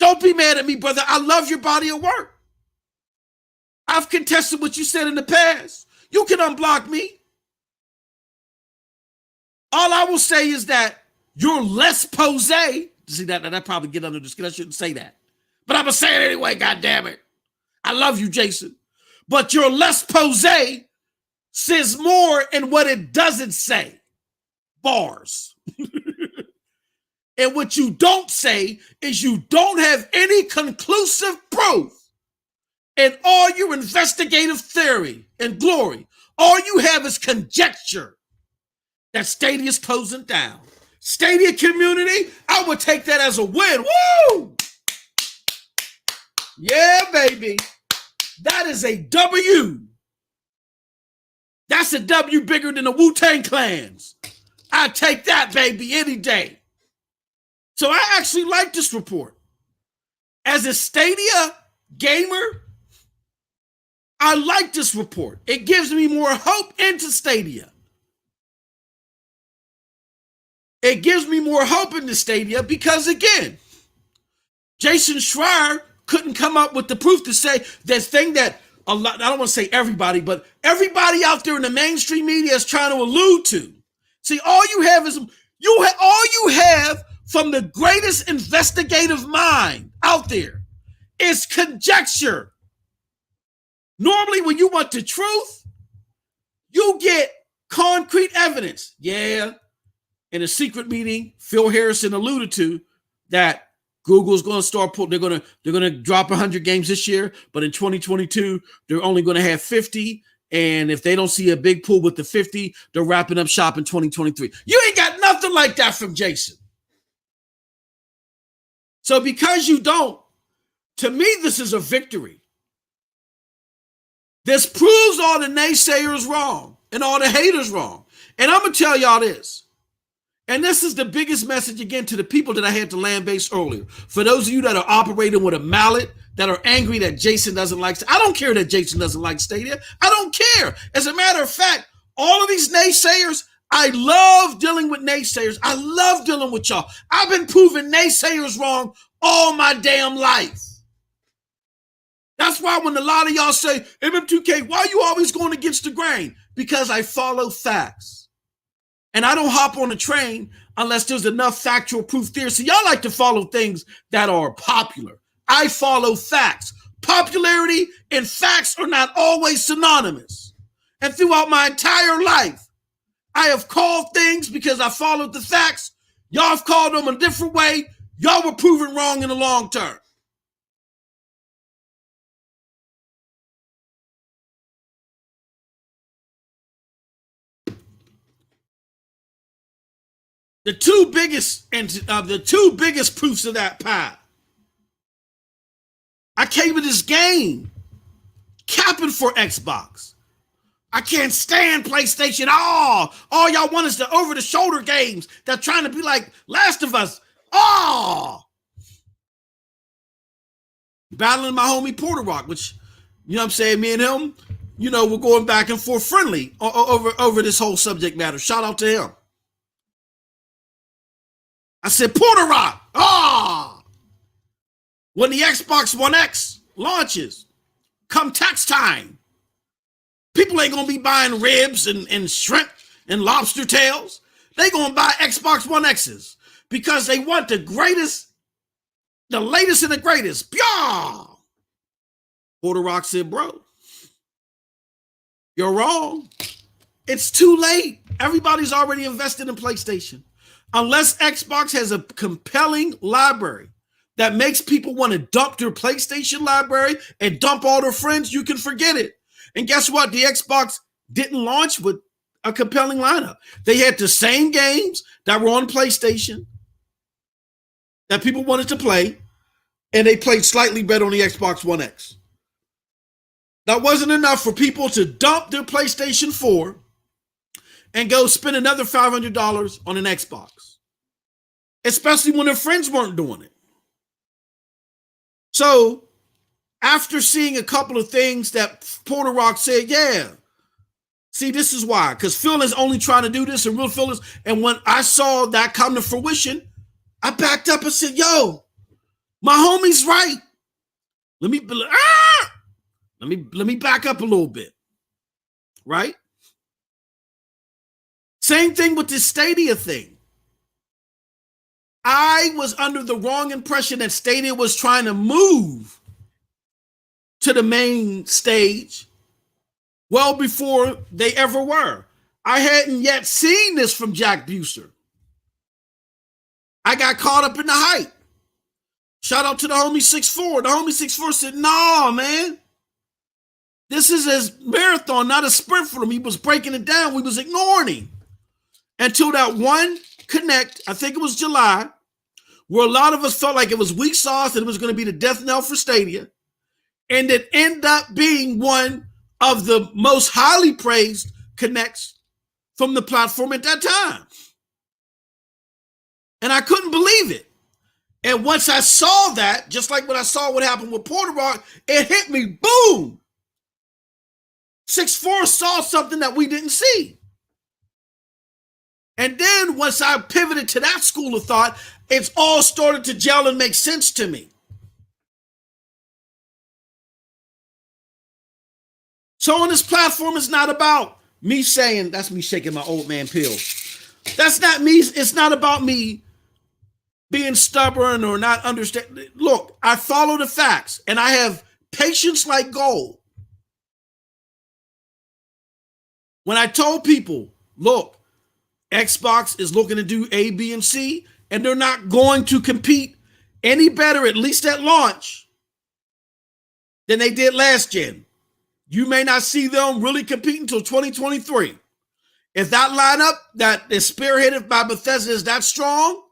Don't be mad at me, brother. I love your body of work. I've contested what you said in the past. You can unblock me. All I will say is that you're less posé. See, that probably get under the skin. I shouldn't say that. But I'm going to say it anyway, goddammit. I love you, Jason. But your less posé says more in what it doesn't say. Bars. And what you don't say is you don't have any conclusive proof in all your investigative theory and glory. All you have is conjecture that Stadia is closing down. Stadia community, I would take that as a win. Woo! Yeah, baby. That is a W. That's a W bigger than the Wu-Tang Clans. I take that, baby, any day. So I actually like this report. As a Stadia gamer, I like this report. It gives me more hope into Stadia. It gives me more hope into Stadia because, again, Jason Schreier couldn't come up with the proof to say this thing that a lot, I don't want to say everybody, but everybody out there in the mainstream media is trying to allude to. See, all you have is, all you have from the greatest investigative mind out there is conjecture. Normally, when you want the truth, you get concrete evidence. Yeah, in a secret meeting, Phil Harrison alluded to that Google's going to start they're going to drop 100 games this year, but in 2022 they're only going to have 50. And if they don't see a big pool with the 50, they're wrapping up shop in 2023. You ain't got nothing like that from Jason. So because you don't, to me, this is a victory. This proves all the naysayers wrong and all the haters wrong. And I'm going to tell y'all this. And this is the biggest message, again, to the people that I had to land base earlier. For those of you that are operating with a mallet, that are angry that Jason doesn't like, I don't care that Jason doesn't like Stadia. I don't care. As a matter of fact, all of these naysayers, I love dealing with naysayers. I love dealing with y'all. I've been proving naysayers wrong all my damn life. That's why when a lot of y'all say, MM2K, why are you always going against the grain? Because I follow facts. And I don't hop on a train unless there's enough factual proof there. So y'all like to follow things that are popular. I follow facts. Popularity and facts are not always synonymous. And throughout my entire life, I have called things because I followed the facts. Y'all have called them a different way. Y'all were proven wrong in the long term. The two biggest proofs of that pie. I came to this game capping for Xbox. I can't stand PlayStation. All y'all want is the over-the-shoulder games that trying to be like Last of Us. Battling my homie Porter Rock, which, you know what I'm saying, me and him, you know, we're going back and forth friendly over this whole subject matter. Shout out to him. I said, Porter Rock, when the Xbox One X launches, come tax time, people ain't going to be buying ribs and shrimp and lobster tails. They going to buy Xbox One X's because they want the latest and the greatest. Blah! Porter Rock said, bro, you're wrong. It's too late. Everybody's already invested in PlayStation. Unless Xbox has a compelling library that makes people want to dump their PlayStation library and dump all their friends, you can forget it. And guess what? The Xbox didn't launch with a compelling lineup. They had the same games that were on PlayStation that people wanted to play, and they played slightly better on the Xbox One X. That wasn't enough for people to dump their PlayStation 4 and go spend another $500 on an Xbox, especially when their friends weren't doing it. So after seeing a couple of things that Porter Rock said, yeah, see, this is why, because Phil is only trying to do this, and real Phil is, and when I saw that come to fruition, I backed up and said, yo, my homie's right. Let me back up a little bit, right? Same thing with this Stadia thing. I was under the wrong impression that Stadia was trying to move to the main stage well before they ever were. I hadn't yet seen this from Jack Buser. I got caught up in the hype. Shout out to the homie 6'4". The homie 6'4" said, no, man. This is a marathon, not a sprint for him. He was breaking it down. We was ignoring him. Until that one connect, I think it was July, where a lot of us felt like it was weak sauce and it was going to be the death knell for Stadia. And it ended up being one of the most highly praised connects from the platform at that time. And I couldn't believe it. And once I saw that, just like when I saw what happened with Porter Rock, it hit me, boom. 6'4" saw something that we didn't see. And then once I pivoted to that school of thought, it's all started to gel and make sense to me. So on this platform, it's not about me saying, that's me shaking my old man pill. That's not me. It's not about me being stubborn or not understanding. Look, I follow the facts and I have patience like gold. When I told people, look, Xbox is looking to do A, B, and C, and they're not going to compete any better, at least at launch, than they did last gen. You may not see them really compete until 2023. If that lineup that is spearheaded by Bethesda is that strong,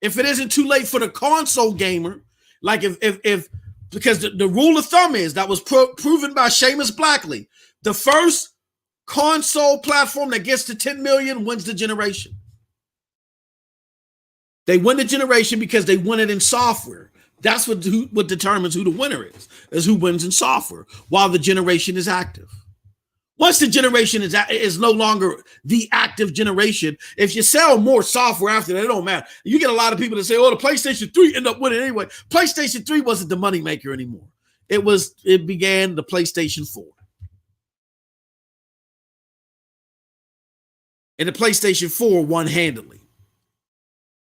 if it isn't too late for the console gamer, like if because the rule of thumb is that was proven by Seamus Blackley, the first console platform that gets to 10 million wins the generation. They win the generation because they win it in software. That's what determines who the winner is who wins in software while the generation is active. Once the generation is no longer the active generation, if you sell more software after that, it don't matter. You get a lot of people that say, oh, the PlayStation 3 ended up winning anyway. PlayStation 3 wasn't the moneymaker anymore. It began the PlayStation 4. And the PlayStation 4 won handily.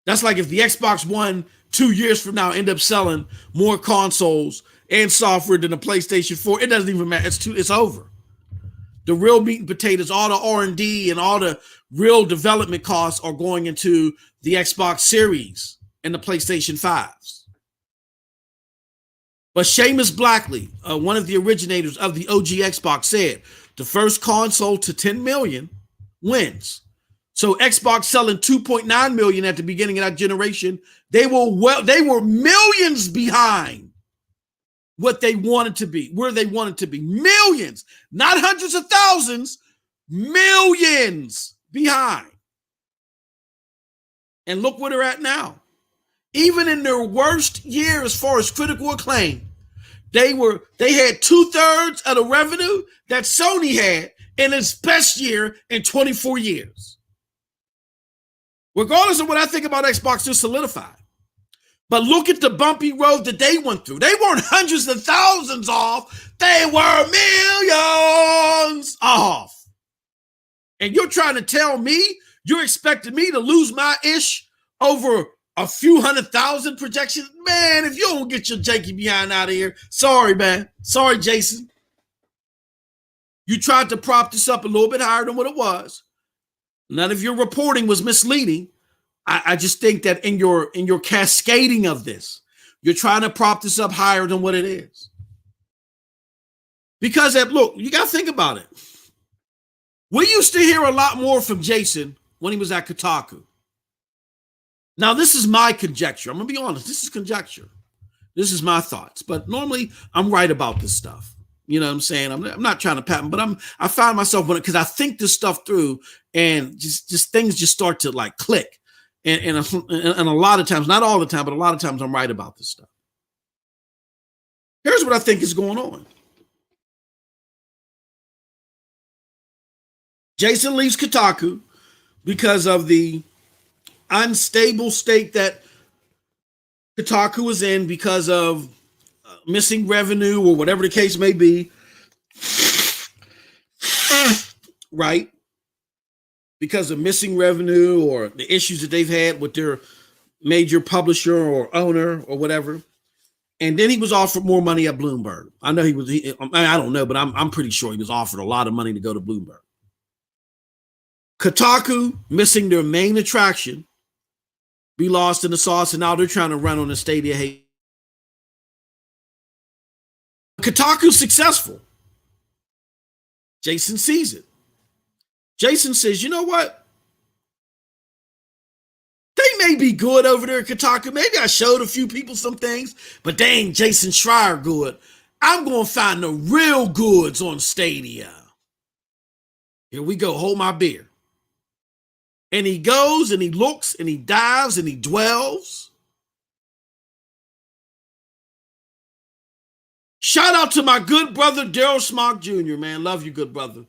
That's like if the Xbox One 2 years from now end up selling more consoles and software than the PlayStation 4, it doesn't even matter. It's over. The real meat and potatoes, all the R&D and all the real development costs are going into the Xbox Series and the PlayStation 5s. But Seamus Blackley, one of the originators of the OG Xbox, said the first console to 10 million wins. So Xbox selling 2.9 million at the beginning of that generation, they were millions behind what they wanted to be, where they wanted to be. Millions, not hundreds of thousands, millions behind. And look where they're at now. Even in their worst year as far as critical acclaim, they had 2/3 of the revenue that Sony had in its best year in 24 years. Regardless of what I think about Xbox, they're solidified. But look at the bumpy road that they went through. They weren't hundreds of thousands off. They were millions off. And you're trying to tell me you're expecting me to lose my ish over a few 100,000 projections. Man, if you don't get your janky behind out of here, sorry, man. Sorry, Jason. You tried to prop this up a little bit higher than what it was. None of your reporting was misleading. I just think that in your cascading of this, you're trying to prop this up higher than what it is. Because look, you got to think about it. We used to hear a lot more from Jason when he was at Kotaku. Now, this is my conjecture. I'm going to be honest. This is conjecture. This is my thoughts. But normally, I'm right about this stuff. You know what I'm saying? I'm not trying to patent, but I find myself because I think this stuff through, and just things just start to like click. And a lot of times, not all the time, but a lot of times I'm right about this stuff. Here's what I think is going on. Jason leaves Kotaku because of the unstable state that Kotaku was in because of missing revenue or whatever the case may be. Right? Because of missing revenue or the issues that they've had with their major publisher or owner or whatever. And then he was offered more money at Bloomberg. I know I don't know, but I'm pretty sure he was offered a lot of money to go to Bloomberg. Kotaku, missing their main attraction, be lost in the sauce, and now they're trying to run on the Stadia. Kotaku's successful. Jason sees it. Jason says, you know what? They may be good over there at Kotaku. Maybe I showed a few people some things, but they ain't Jason Schreier good. I'm going to find the real goods on Stadia. Here we go. Hold my beer. And he goes and he looks and he dives and he dwells. Shout out to my good brother, Daryl Smock Jr., man. Love you, good brother.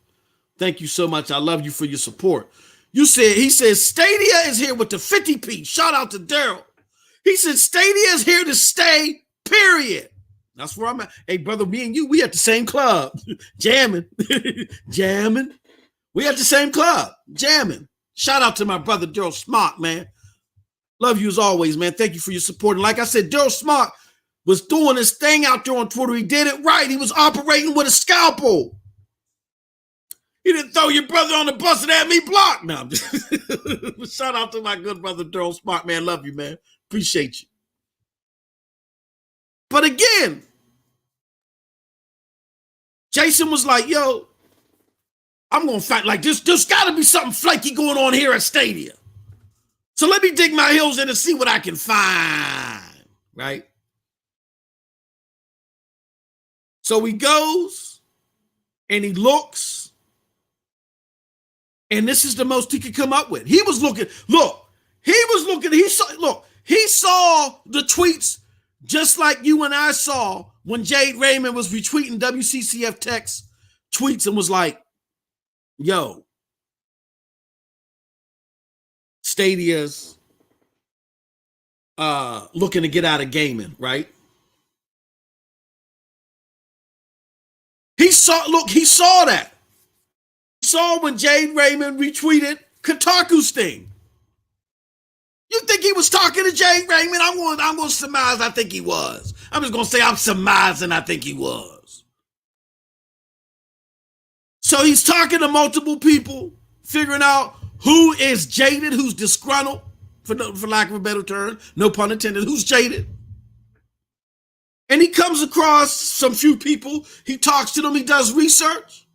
Thank you so much. I love you for your support. He says, Stadia is here with the 50p. Shout out to Daryl. He said, Stadia is here to stay, period. That's where I'm at. Hey, brother, me and you, we at the same club. Jamming. Jamming. We at the same club. Jamming. Shout out to my brother, Daryl Smock, man. Love you as always, man. Thank you for your support. And like I said, Daryl Smock was doing his thing out there on Twitter. He did it right. He was operating with a scalpel. He didn't throw your brother on the bus and have me blocked. No, shout out to my good brother, Daryl Smock, man. Love you, man. Appreciate you. But again, Jason was like, yo, I'm going to fight like this. There's got to be something flaky going on here at Stadia. So let me dig my heels in and see what I can find, right? So he goes and he looks, and this is the most he could come up with. He was looking, he saw the tweets just like you and I saw when Jade Raymond was retweeting WCCF Tech's tweets and was like, yo, Stadia's looking to get out of gaming, right? He saw that. He saw when Jade Raymond retweeted Kotaku's thing. You think he was talking to Jade Raymond? I'm going to surmise I think he was. I'm just going to say I'm surmising I think he was. So he's talking to multiple people, figuring out who is jaded, who's disgruntled, for lack of a better term, no pun intended, who's jaded. And he comes across some few people. He talks to them. He does research.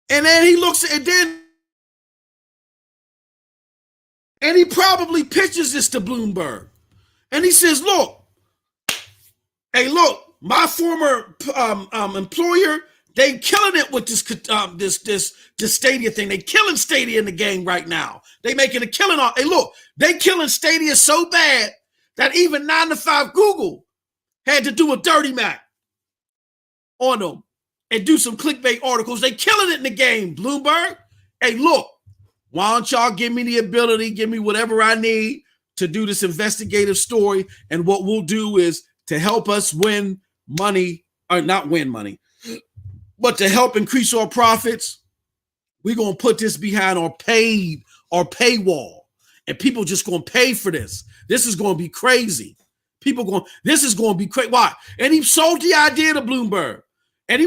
And then he looks at and he probably pitches this to Bloomberg. And he says, look, my former employer, they killing it with this Stadia thing. They killing Stadia in the game right now. They making a killing. Hey, look, they killing Stadia so bad that even 9 to 5 Google had to do a dirty Mac on them and do some clickbait articles. They killing it in the game, Bloomberg. Hey, look, why don't y'all give me the ability, give me whatever I need to do this investigative story, and what we'll do is to help us win money, or not win money, but to help increase our profits, we're going to put this behind our paywall. And people just going to pay for this. This is going to be crazy. This is going to be crazy. Why? And he sold the idea to Bloomberg. And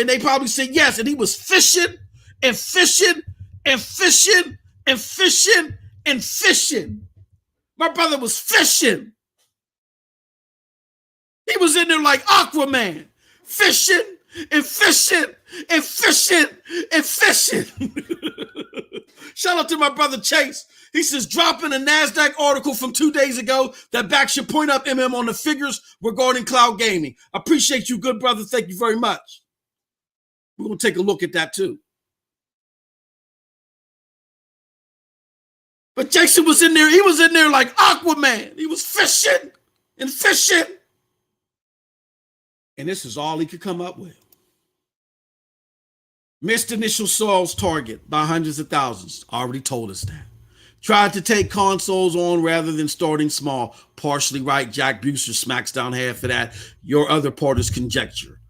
they probably said yes. And he was fishing and fishing and fishing and fishing and fishing. My brother was fishing. He was in there like Aquaman, fishing and fishing and fishing and fishing. Shout out to my brother Chase. He says, dropping a NASDAQ article from 2 days ago that backs your point up, MM, on the figures regarding cloud gaming. I appreciate you, good brother. Thank you very much. We're going to take a look at that too. But Jason was in there. He was in there like Aquaman. He was fishing and fishing. And this is all he could come up with. Missed initial sales target by hundreds of thousands. Already told us that. Tried to take consoles on rather than starting small. Partially right. Jack Buser smacks down half of that. Your other part is conjecture.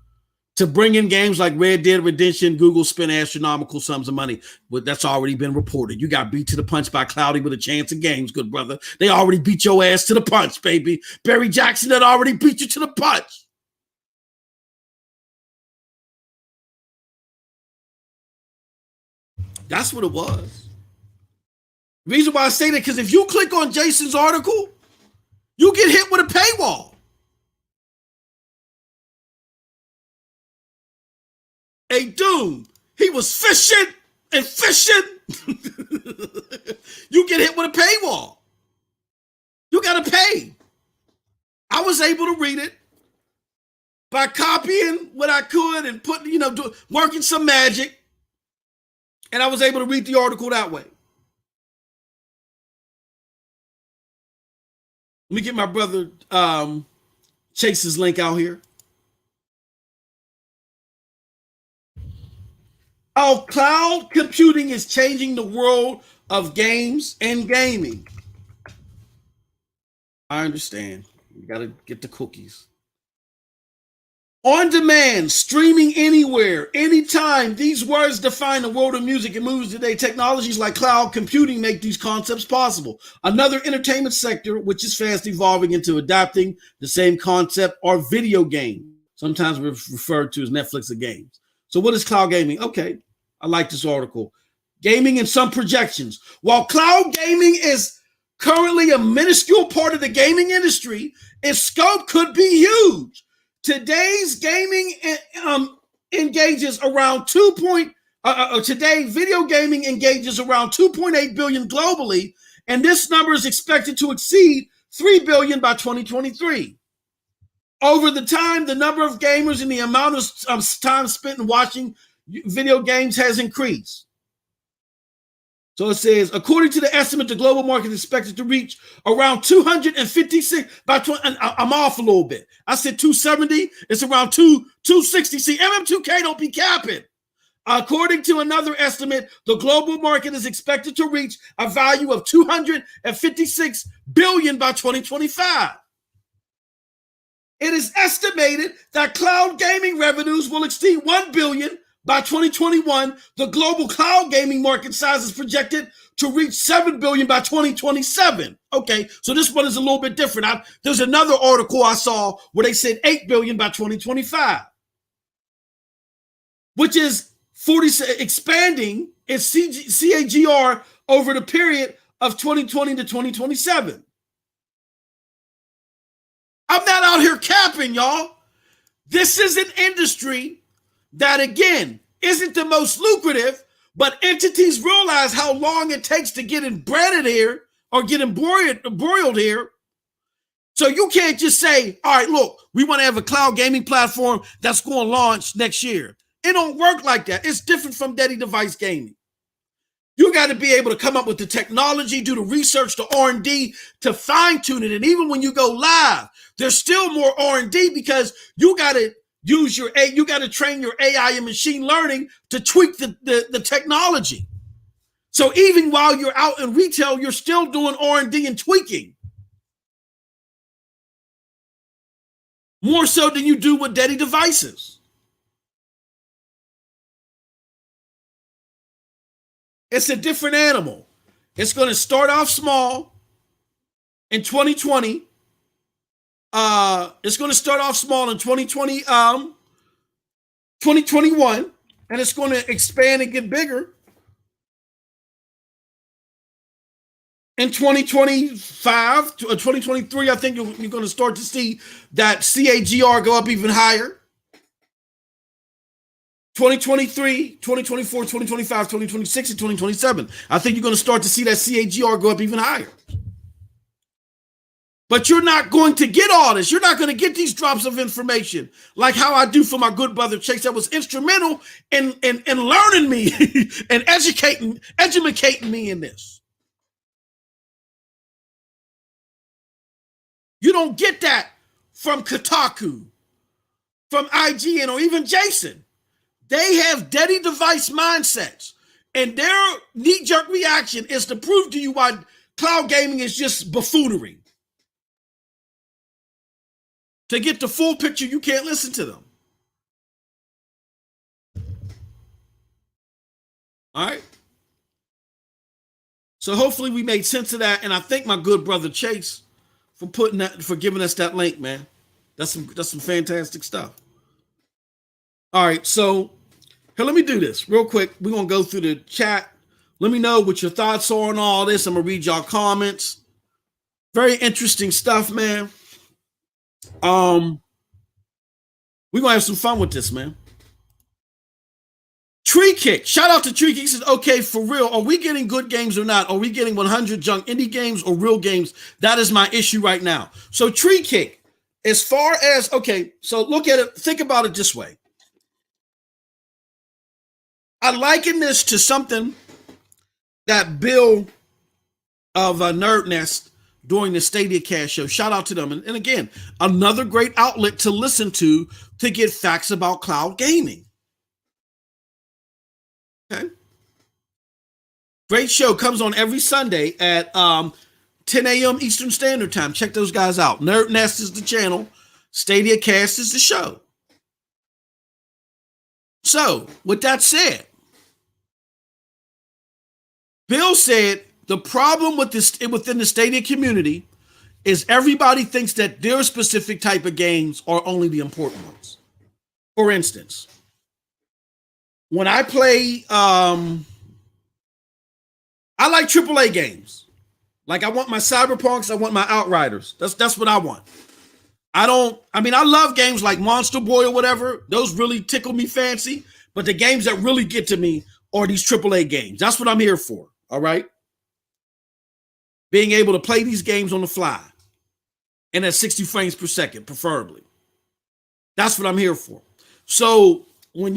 To bring in games like Red Dead Redemption, Google spent astronomical sums of money. But that's already been reported. You got beat to the punch by Cloudy with a chance of games, good brother. They already beat your ass to the punch, baby. Barry Jackson had already beat you to the punch. That's what it was. Reason why I say that, because if you click on Jason's article, you get hit with a paywall. Hey, dude, he was fishing and fishing. You get hit with a paywall. You got to pay. I was able to read it by copying what I could and putting, working some magic. And I was able to read the article that way. Let me get my brother Chase's link out here. Oh, cloud computing is changing the world of games and gaming. I understand. You got to get the cookies. On demand, streaming anywhere, anytime. These words define the world of music and movies today. Technologies like cloud computing make these concepts possible. Another entertainment sector, which is fast evolving into adapting the same concept, are video games. Sometimes we're referred to as Netflix of games. So what is cloud gaming? Okay, I like this article. Gaming and some projections. While cloud gaming is currently a minuscule part of the gaming industry, its scope could be huge. Today's gaming engages around today video gaming engages around 2.8 billion globally, and this number is expected to exceed 3 billion by 2023. Over the time, the number of gamers and the amount of time spent in watching video games has increased. So it says, according to the estimate, the global market is expected to reach around 256 by 20. I'm off a little bit. I said 270. It's around 260. See, MM2K don't be capping. According to another estimate, the global market is expected to reach a value of 256 billion by 2025. It is estimated that cloud gaming revenues will exceed 1 billion by 2021. The global cloud gaming market size is projected to reach 7 billion by 2027. Okay, so this one is a little bit different. There's another article I saw where they said 8 billion by 2025, which is expanding its CAGR over the period of 2020 to 2027. I'm not out here capping, y'all. This is an industry that, again, isn't the most lucrative, but entities realize how long it takes to get embedded here or get embroiled here. So you can't just say, all right, look, we want to have a cloud gaming platform that's going to launch next year. It don't work like that. It's different from Daddy device gaming. You got to be able to come up with the technology, do the research, the R&D to fine tune it. And even when you go live, there's still more R&D because you got to you got to train your AI and machine learning to tweak the technology. So even while you're out in retail, you're still doing R&D and tweaking. More so than you do with Daddy devices. It's a different animal. It's going to start off small in 2020. It's going to start off small in 2021, and it's going to expand and get bigger in 2025 or 2023. I think you're going to start to see that CAGR go up even higher. 2023, 2024, 2025, 2026, and 2027. I think you're going to start to see that CAGR go up even higher. But you're not going to get all this. You're not going to get these drops of information like how I do for my good brother Chase, that was instrumental in learning me and educating me in this. You don't get that from Kotaku, from IGN, or even Jason. They have daddy device mindsets, and their knee-jerk reaction is to prove to you why cloud gaming is just buffoonery. To get the full picture, you can't listen to them. All right? So hopefully we made sense of that, and I thank my good brother Chase for giving us that link, man. That's some fantastic stuff. All right, so here, let me do this real quick. We're going to go through the chat. Let me know what your thoughts are on all this. I'm going to read y'all comments. Very interesting stuff, man. We're going to have some fun with this, man. Tree Kick. Shout out to Tree Kick. He says, okay, for real, are we getting good games or not? Are we getting 100 junk indie games or real games? That is my issue right now. So Tree Kick, as far as, okay, so look at it. Think about it this way. I liken this to something that Bill of Nerd Nest during the Stadia Cast show. Shout out to them. And again, another great outlet to listen to get facts about cloud gaming. Okay. Great show. Comes on every Sunday at 10 a.m. Eastern Standard Time. Check those guys out. Nerd Nest is the channel. Stadia Cast is the show. So, with that said, Bill said the problem with this within the Stadia community is everybody thinks that their specific type of games are only the important ones. For instance, when I play, I like AAA games. Like I want my Cyberpunks, I want my Outriders. That's what I want. I love games like Monster Boy or whatever. Those really tickle me fancy. But the games that really get to me are these AAA games. That's what I'm here for. All right. Being able to play these games on the fly and at 60 frames per second, preferably. That's what I'm here for. So when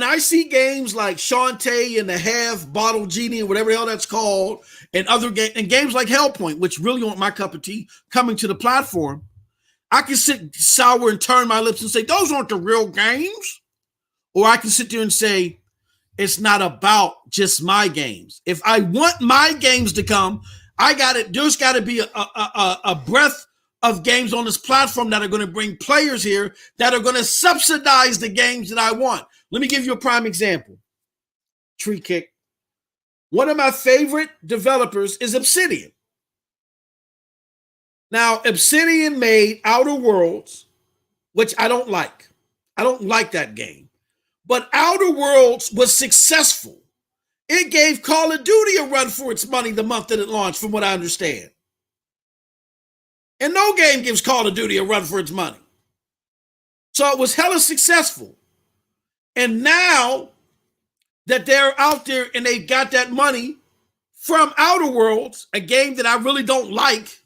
I see games like Shantae and the Half Bottle Genie and whatever the hell that's called, and other games like Hellpoint, which really aren't my cup of tea, coming to the platform, I can sit sour and turn my lips and say, those aren't the real games. Or I can sit there and say, it's not about just my games. If I want my games to come, there's got to be a breadth of games on this platform that are going to bring players here that are going to subsidize the games that I want. Let me give you a prime example. Tree Kick. One of my favorite developers is Obsidian. Now, Obsidian made Outer Worlds, which I don't like. I don't like that game. But Outer Worlds was successful. It gave Call of Duty a run for its money the month that it launched, from what I understand. And no game gives Call of Duty a run for its money. So it was hella successful. And now that they're out there and they got that money from Outer Worlds, a game that I really don't like,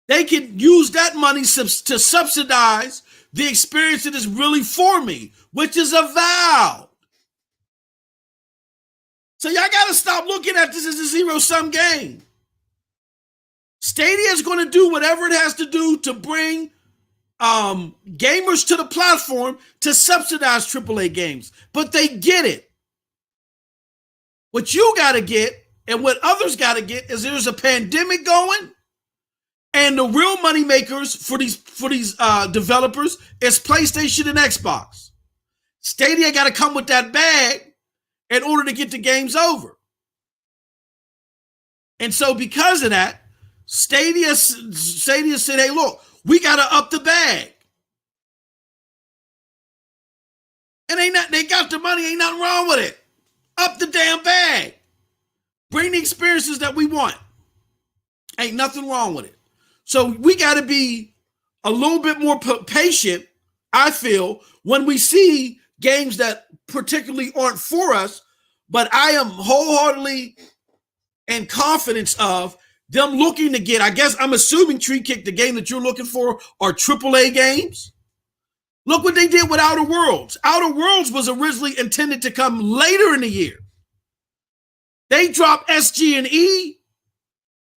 they can use that money to subsidize the experience that is really for me, which is Avowed. So y'all got to stop looking at this as a zero-sum game. Stadia is going to do whatever it has to do to bring gamers to the platform to subsidize AAA games. But they get it. What you got to get and what others got to get is there's a pandemic going, and the real money makers for these developers is PlayStation and Xbox. Stadia got to come with that bag in order to get the games over. And so because of that, Stadia said, hey, look, we got to up the bag. And they got the money, ain't nothing wrong with it. Up the damn bag. Bring the experiences that we want. Ain't nothing wrong with it. So we got to be a little bit more patient, I feel, when we see games that particularly aren't for us, but I am wholeheartedly in confidence of them looking to get, I guess I'm assuming Tree Kick, the game that you're looking for, are AAA games. Look what they did with Outer Worlds. Outer Worlds was originally intended to come later in the year. They dropped SG and E.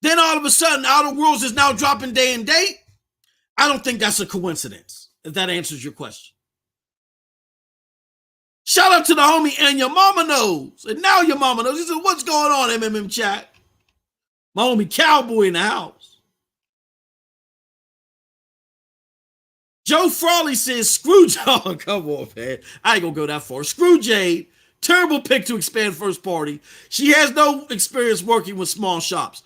Then all of a sudden, Outer Worlds is now dropping day and date. I don't think that's a coincidence, if that answers your question. Shout out to the homie, and your mama knows. And now your mama knows. He said, what's going on, MMM chat? My homie Cowboy in the house. Joe Frawley says, screw oh, come on, man. I ain't gonna go that far. Screw Jade. Terrible pick to expand first party. She has no experience working with small shops.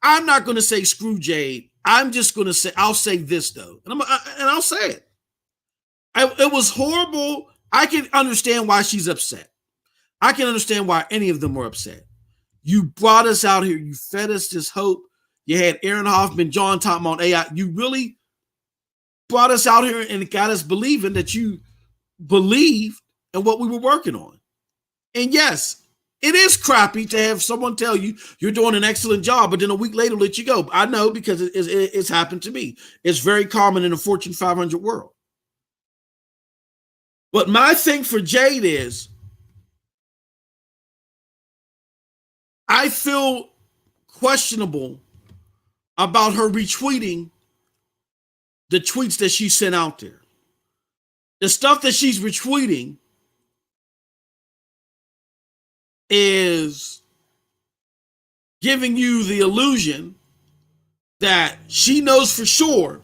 I'm not going to say screw Jade. I'm just going to say, I'll say this though. And I'll say it. It was horrible. I can understand why she's upset. I can understand why any of them were upset. You brought us out here. You fed us this hope. You had Aaron Hoffman, John talking about AI. You really brought us out here and got us believing that you believed in what we were working on. And yes, it is crappy to have someone tell you you're doing an excellent job, but then a week later let you go. I know because it's happened to me. It's very common in the Fortune 500 world. But my thing for Jade is, I feel questionable about her retweeting the tweets that she sent out there. The stuff that she's retweeting is giving you the illusion that she knows for sure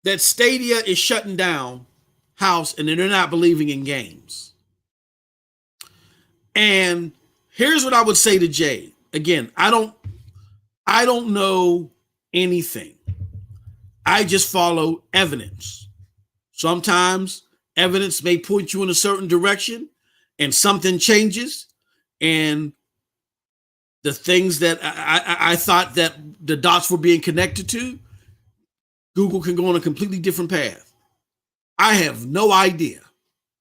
that Stadia is shutting down house and they're not believing in games. And here's what I would say to Jade. Again, I don't know anything. I just follow evidence. Sometimes evidence may point you in a certain direction and something changes, and the things that I thought that the dots were being connected to, Google can go on a completely different path. I have no idea.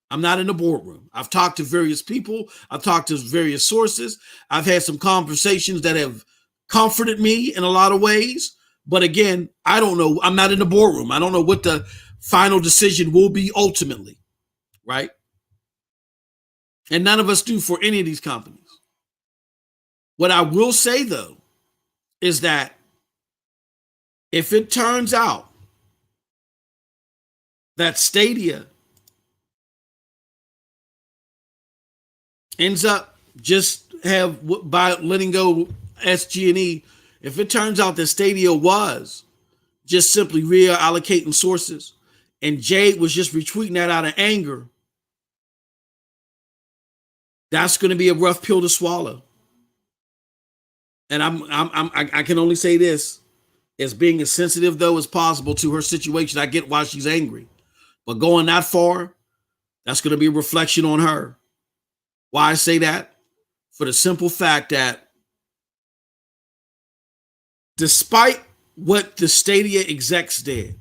I'm not in the boardroom. I've talked to various people. I've talked to various sources. I've had some conversations that have comforted me in a lot of ways. But again, I don't know. I'm not in the boardroom. I don't know what the final decision will be ultimately, right? And none of us do for any of these companies. What I will say, though, is that if it turns out that Stadia ends up just by letting go SG&E, if it turns out that Stadia was just simply reallocating sources and Jade was just retweeting that out of anger, that's going to be a rough pill to swallow. And I can only say this, as being as sensitive though as possible to her situation. I get why she's angry, but going that far, that's going to be a reflection on her. Why I say that? For the simple fact that despite what the Stadia execs did,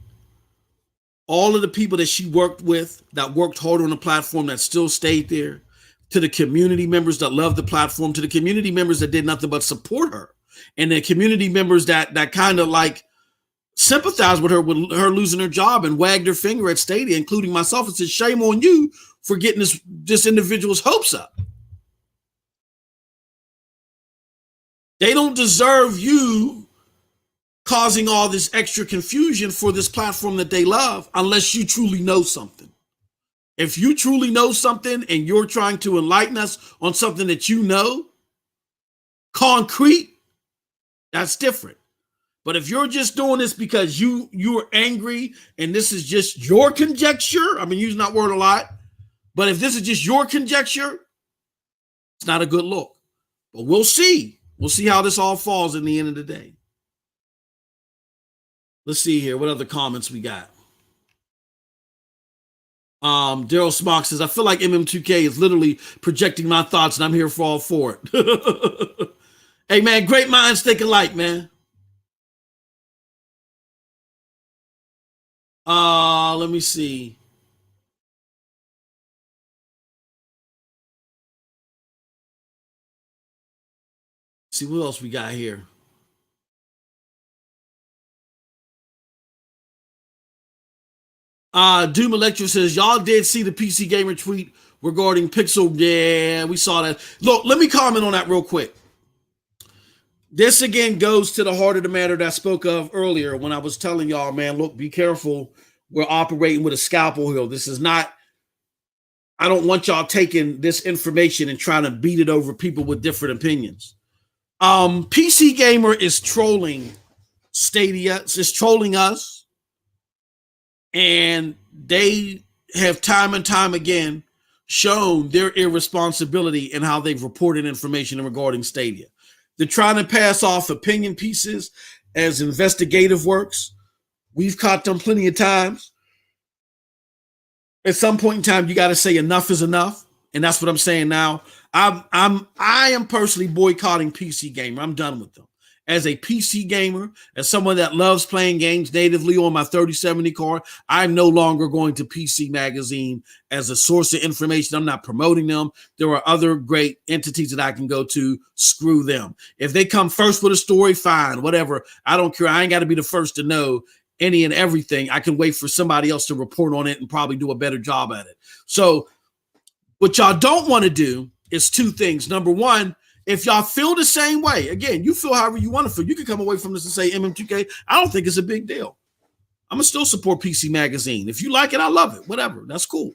all of the people that she worked with, that worked hard on the platform, that still stayed there, to the community members that love the platform, to the community members that did nothing but support her, and the community members that kind of like sympathized with her losing her job and wagged her finger at Stadia, including myself, and said, shame on you for getting this individual's hopes up. They don't deserve you causing all this extra confusion for this platform that they love unless you truly know something. If you truly know something and you're trying to enlighten us on something that you know, concrete, that's different. But if you're just doing this because you're angry and this is just your conjecture, I've been using that word a lot, but if this is just your conjecture, It's not a good look. But we'll see. We'll see how this all falls in the end of the day. Let's see here. What other comments we got? Daryl Smock says, I feel like MM2K is literally projecting my thoughts, and I'm here for all for it. Hey, man, great minds think alike, man. Let me see. See what else we got here. Doom Electro says, y'all did see the PC Gamer tweet regarding Pixel. Yeah, we saw that. Look, let me comment on that real quick. This again goes to the heart of the matter that I spoke of earlier when I was telling y'all, man, look, be careful. We're operating with a scalpel here. This is not, I don't want y'all taking this information and trying to beat it over people with different opinions. PC Gamer is trolling Stadia. It's trolling us. And they have time and time again shown their irresponsibility in how they've reported information regarding Stadia. They're trying to pass off opinion pieces as investigative works. We've caught them plenty of times. At some point in time, you got to say enough is enough. And that's what I'm saying now. I am personally boycotting PC Gamer. I'm done with them. As a PC gamer, as someone that loves playing games natively on my 3070 card, I'm no longer going to PC Magazine as a source of information. I'm not promoting them. There are other great entities that I can go to. Screw them. If they come first with a story, fine, whatever. I don't care. I ain't got to be the first to know any and everything. I can wait for somebody else to report on it and probably do a better job at it. So what y'all don't want to do is two things. Number one, if y'all feel the same way, again, you feel however you want to feel. You can come away from this and say MM2K. I don't think it's a big deal. I'm going to still support PC Magazine. If you like it, I love it. Whatever. That's cool.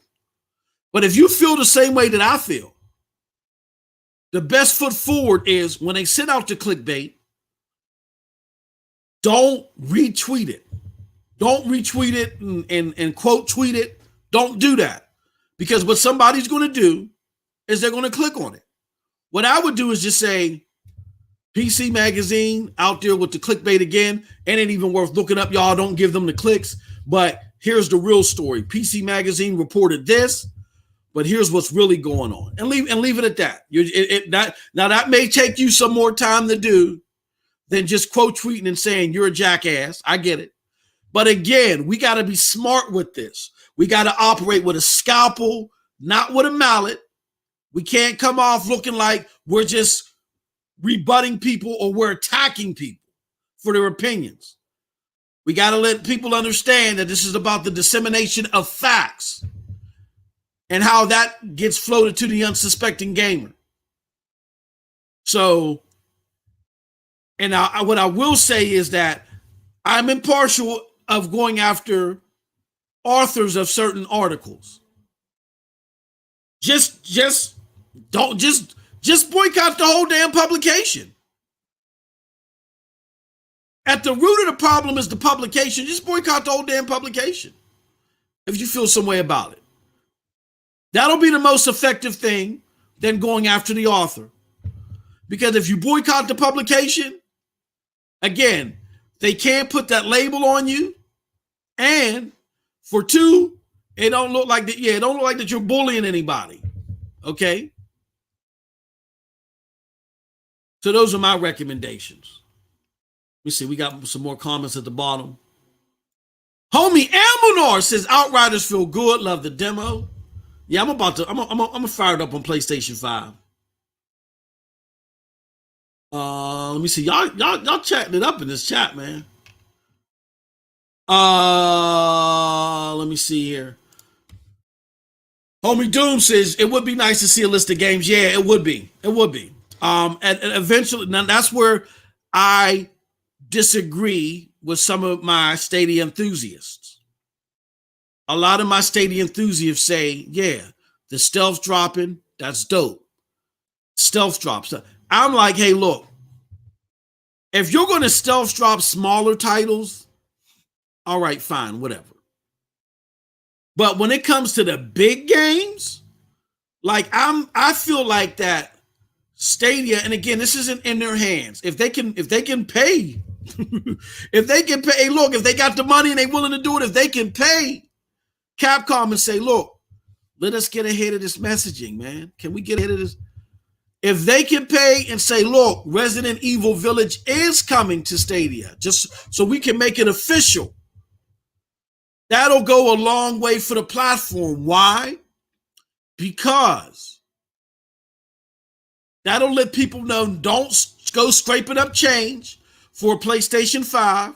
But if you feel the same way that I feel, the best foot forward is when they send out the clickbait, don't retweet it. Don't retweet it and quote tweet it. Don't do that. Because what somebody's going to do is they're going to click on it. What I would do is just say, PC Magazine out there with the clickbait again. It ain't even worth looking up, y'all. Don't give them the clicks. But here's the real story. PC Magazine reported this, but here's what's really going on. And leave it at that. Now, that may take you some more time to do than just quote tweeting and saying you're a jackass. I get it. But again, we got to be smart with this. We got to operate with a scalpel, not with a mallet. We can't come off looking like we're just rebutting people or we're attacking people for their opinions. We got to let people understand that this is about the dissemination of facts and how that gets floated to the unsuspecting gamer. So, and what I will say is that I'm impartial of going after authors of certain articles. Just boycott the whole damn publication. At the root of the problem is the publication. Just boycott the whole damn publication if you feel some way about it. That'll be the most effective thing than going after the author. Because if you boycott the publication, again, they can't put that label on you. And for two, it don't look like that. Yeah, it don't look like that you're bullying anybody. Okay. So those are my recommendations. Let me see. We got some more comments at the bottom. Homie Amonor says Outriders feel good. Love the demo. Yeah, I'm fired up on PlayStation 5. Let me see. Y'all chatting it up in this chat, man. Let me see here. Homie Doom says it would be nice to see a list of games. Yeah, it would be. It would be. And eventually, now that's where I disagree with some of my Stadia enthusiasts. A lot of my Stadia enthusiasts say, yeah, the stealth dropping, that's dope. Stealth drops. I'm like, hey, look, if you're going to stealth drop smaller titles, all right, fine, whatever. But when it comes to the big games, like I feel like that Stadia, and again, this isn't in their hands. If they can pay, if they can pay, hey, look, if they got the money and they willing to do it, if they can pay Capcom and say, look, let us get ahead of this messaging, man. Can we get ahead of this? If they can pay and say, look, Resident Evil Village is coming to Stadia, just so we can make it official, that'll go a long way for the platform. Why? Because that'll let people know, don't go scraping up change for a PlayStation 5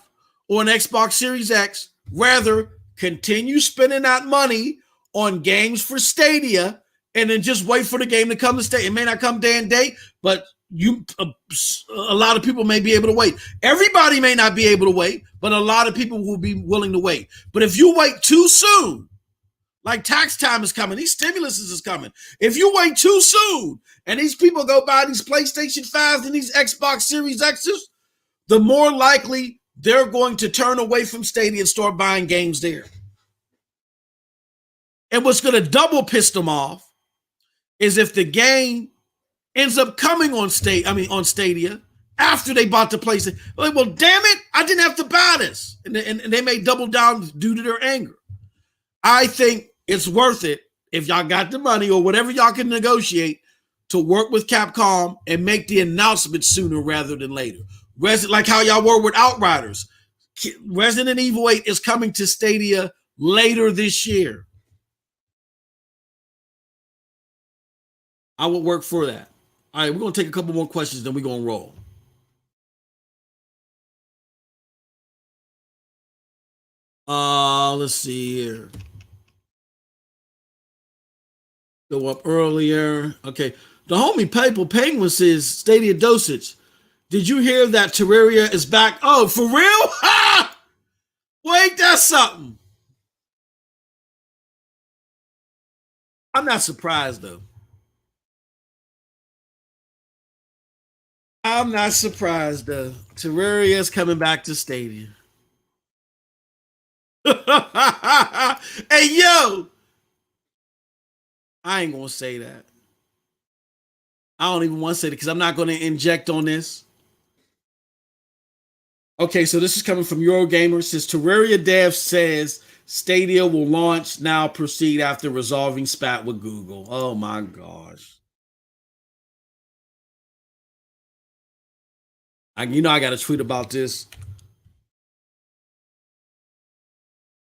or an Xbox Series X. Rather, continue spending that money on games for Stadia and then just wait for the game to come to Stadia. It may not come day and date, but a lot of people may be able to wait. Everybody may not be able to wait, but a lot of people will be willing to wait. But if you wait too soon, like tax time is coming, these stimuluses is coming. If you wait too soon and these people go buy these PlayStation 5s and these Xbox Series X's, the more likely they're going to turn away from Stadia and start buying games there. And what's going to double piss them off is if the game ends up coming on Stadia after they bought the PlayStation. Like, well, damn it, I didn't have to buy this. And they may double down due to their anger. I think it's worth it if y'all got the money or whatever y'all can negotiate to work with Capcom and make the announcement sooner rather than later. Like how y'all were with Outriders. Resident Evil 8 is coming to Stadia later this year. I would work for that. All right, we're going to take a couple more questions, then we're going to roll. Let's see here. Go up earlier. Okay. The homie Paper Penguin says, Stadia Dosage. Did you hear that Terraria is back? Oh, for real? Ha! Wait, that's something. I'm not surprised, though. I'm not surprised, though. Terraria is coming back to Stadia. Hey, yo! I ain't going to say that. I don't even want to say that because I'm not going to inject on this. Okay, so this is coming from Eurogamer. It says Terraria Dev says Stadia will launch now, proceed after resolving spat with Google. Oh my gosh. I got to tweet about this.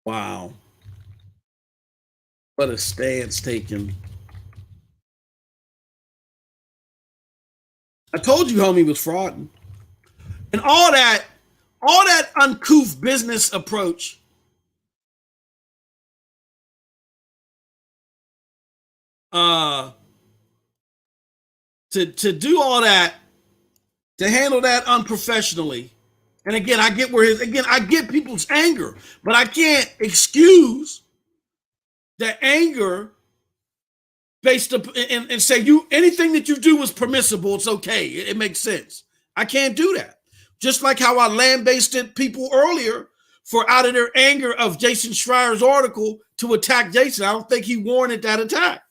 Wow. What a stance taken. I told you homie was frauding. And all that uncouth business approach to do all that, to handle that unprofessionally. And again, I get people's anger, but I can't excuse the anger based up and say anything that you do is permissible. It's okay. It makes sense. I can't do that. Just like how I lambasted people earlier for out of their anger of Jason Schreier's article to attack Jason. I don't think he warranted that attack.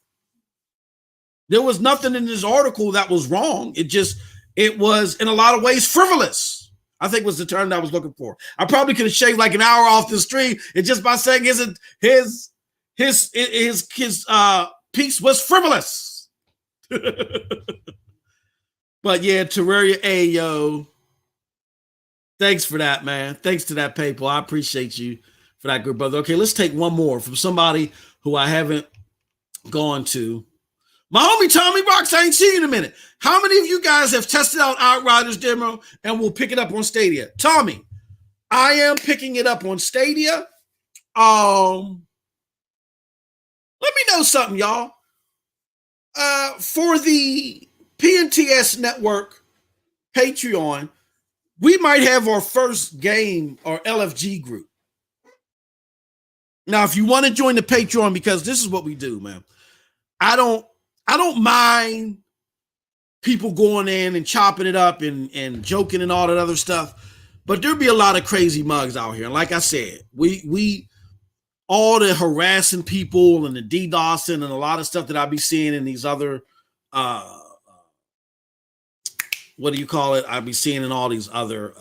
There was nothing in this article that was wrong. It was in a lot of ways frivolous. I think was the term that I was looking for. I probably could have shaved like an hour off the stream and just by saying his piece was frivolous. But yeah, Terraria, hey, yo. Thanks for that, man. Thanks to that PayPal. I appreciate you for that, good brother. Okay, let's take one more from somebody who I haven't gone to. My homie Tommy Rocks, I ain't seen you in a minute. How many of you guys have tested out Outriders demo and will pick it up on Stadia? Tommy, I am picking it up on Stadia. Let me know something, y'all. For the PNTS Network Patreon, we might have our first game, our LFG group. Now, if you want to join the Patreon, because this is what we do, man. I don't mind people going in and chopping it up and joking and all that other stuff, but there'll be a lot of crazy mugs out here. And like I said, we all the harassing people and the DDoSing and a lot of stuff that I be seeing in these other what do you call it? I'll be seeing in all these other.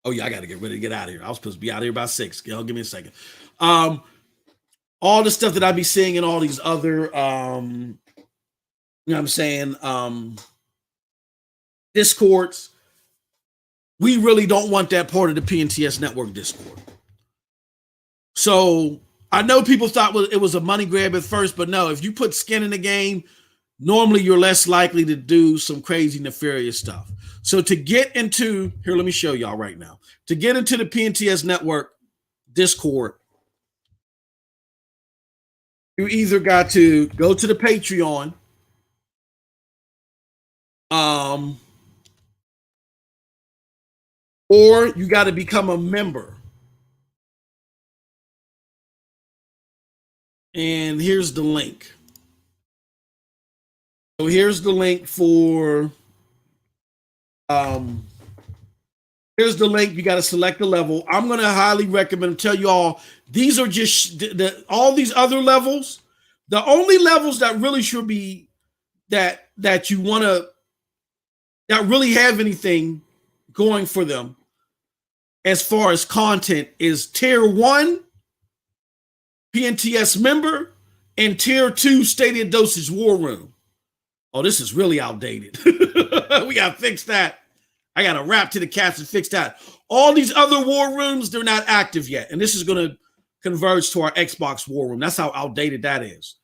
Oh yeah, I got to get ready to get out of here. I was supposed to be out of here by 6. Give me a second. All the stuff that I be seeing in all these other, you know what I'm saying, Discords. We really don't want that part of the PNTS network Discord. So I know people thought it was a money grab at first, but no, if you put skin in the game, normally you're less likely to do some crazy nefarious stuff. So to get into, here, let me show y'all right now. To get into the PNTS network Discord, you either got to go to the Patreon, or you got to become a member. And here's the link. So here's the link for, here's the link. You got to select the level. I'm going to highly recommend, tell you all, these are just all these other levels. The only levels that really should be that you want to, that really have anything going for them as far as content is tier 1 PNTS member and tier 2 Stadia Dosage War Room. Oh, this is really outdated. We got to fix that. I got to rap to the cats and fix that. All these other war rooms, they're not active yet. And this is going to converge to our Xbox war room. That's how outdated that is.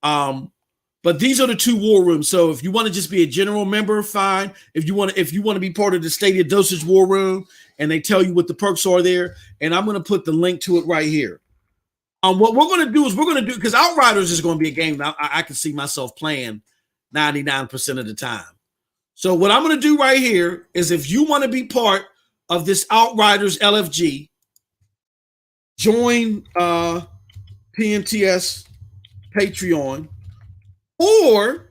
But these are the 2 war rooms. So if you want to just be a general member, fine. If you want to be part of the Stadia Dosage war room and they tell you what the perks are there, and I'm going to put the link to it right here. What we're going to do is because Outriders is going to be a game that I can see myself playing 99% of the time. So what I'm going to do right here is, if you want to be part of this Outriders LFG, join PNTS Patreon, or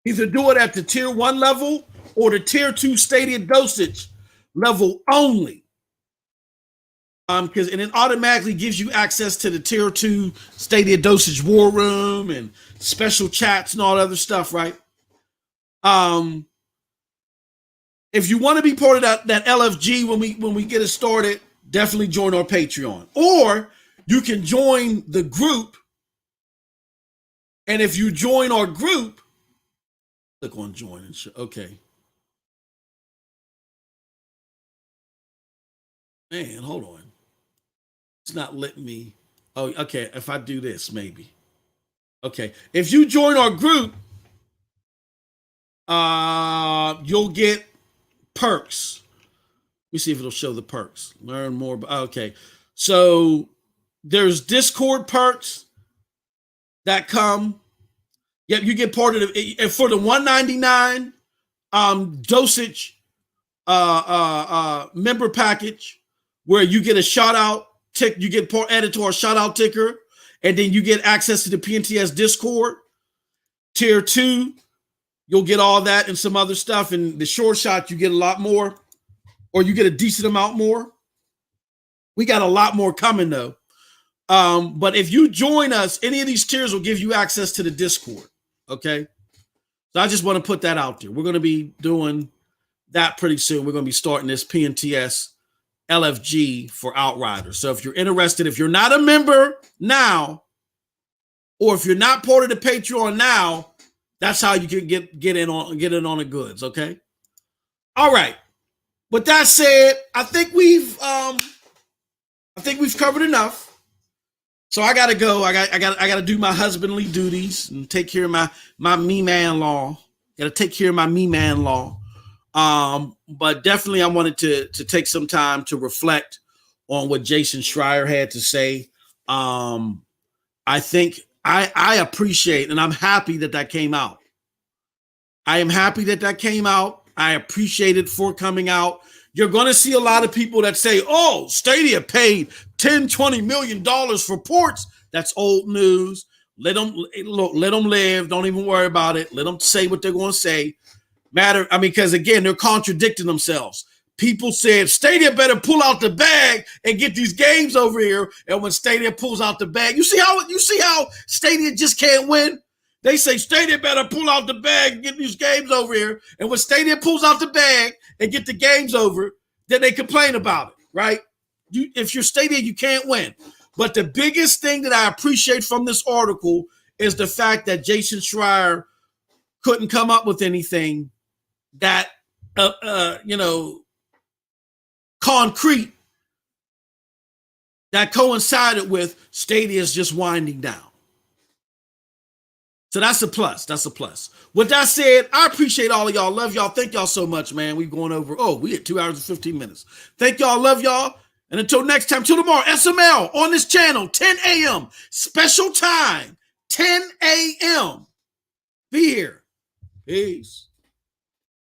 either do it at the tier 1 level or the tier 2 Stadia Dosage level only. And it automatically gives you access to the tier 2 Stadia Dosage War Room and special chats and all that other stuff, right? If you want to be part of that LFG when we get it started, definitely join our Patreon. Or you can join the group. And if you join our group, click on join and show. Okay. Man, hold on. It's not letting me. Oh, okay. If I do this, maybe. Okay. If you join our group, you'll get perks. Let me see if it'll show the perks. Learn more. Okay. So there's Discord perks that come. Yep, you get part of it for the $199 Dosage member package, where you get a shout out tick, you get added to our shout out ticker, and then you get access to the PNTS Discord. Tier 2, you'll get all that and some other stuff. And the short shot, you get a lot more, or you get a decent amount more. We got a lot more coming though. But if you join us, any of these tiers will give you access to the Discord. Okay. So I just want to put that out there. We're going to be doing that pretty soon. We're going to be starting this PNTS LFG for Outriders. So if you're interested, if you're not a member now, or if you're not part of the Patreon now, that's how you can get in on the goods. Okay. All right. With that said, I think we've covered enough. So I gotta go. I gotta do my husbandly duties and take care of my me man law. Gotta take care of my me man law. But definitely I wanted to take some time to reflect on what Jason Schreier had to say. I think I appreciate, and I'm happy that came out. I am happy that came out. I appreciate it for coming out. You're going to see a lot of people that say, oh, Stadia paid $10-20 million for ports. That's old news. Let them live. Don't even worry about it. Let them say what they're going to say. Because again, they're contradicting themselves. People said Stadia better pull out the bag and get these games over here. And when Stadia pulls out the bag, you see how Stadia just can't win? They say Stadia better pull out the bag and get these games over here. And when Stadia pulls out the bag and get the games over, then they complain about it, right? If you're Stadia, you can't win. But the biggest thing that I appreciate from this article is the fact that Jason Schreier couldn't come up with anything that, concrete that coincided with Stadia's just winding down. So that's a plus. That's a plus. With that said, I appreciate all of y'all. Love y'all. Thank y'all so much, man. We've gone over. We had 2 hours and 15 minutes. Thank y'all. Love y'all. And until next time, till tomorrow, SML on this channel, 10 a.m. Special time, 10 a.m. Be here. Peace.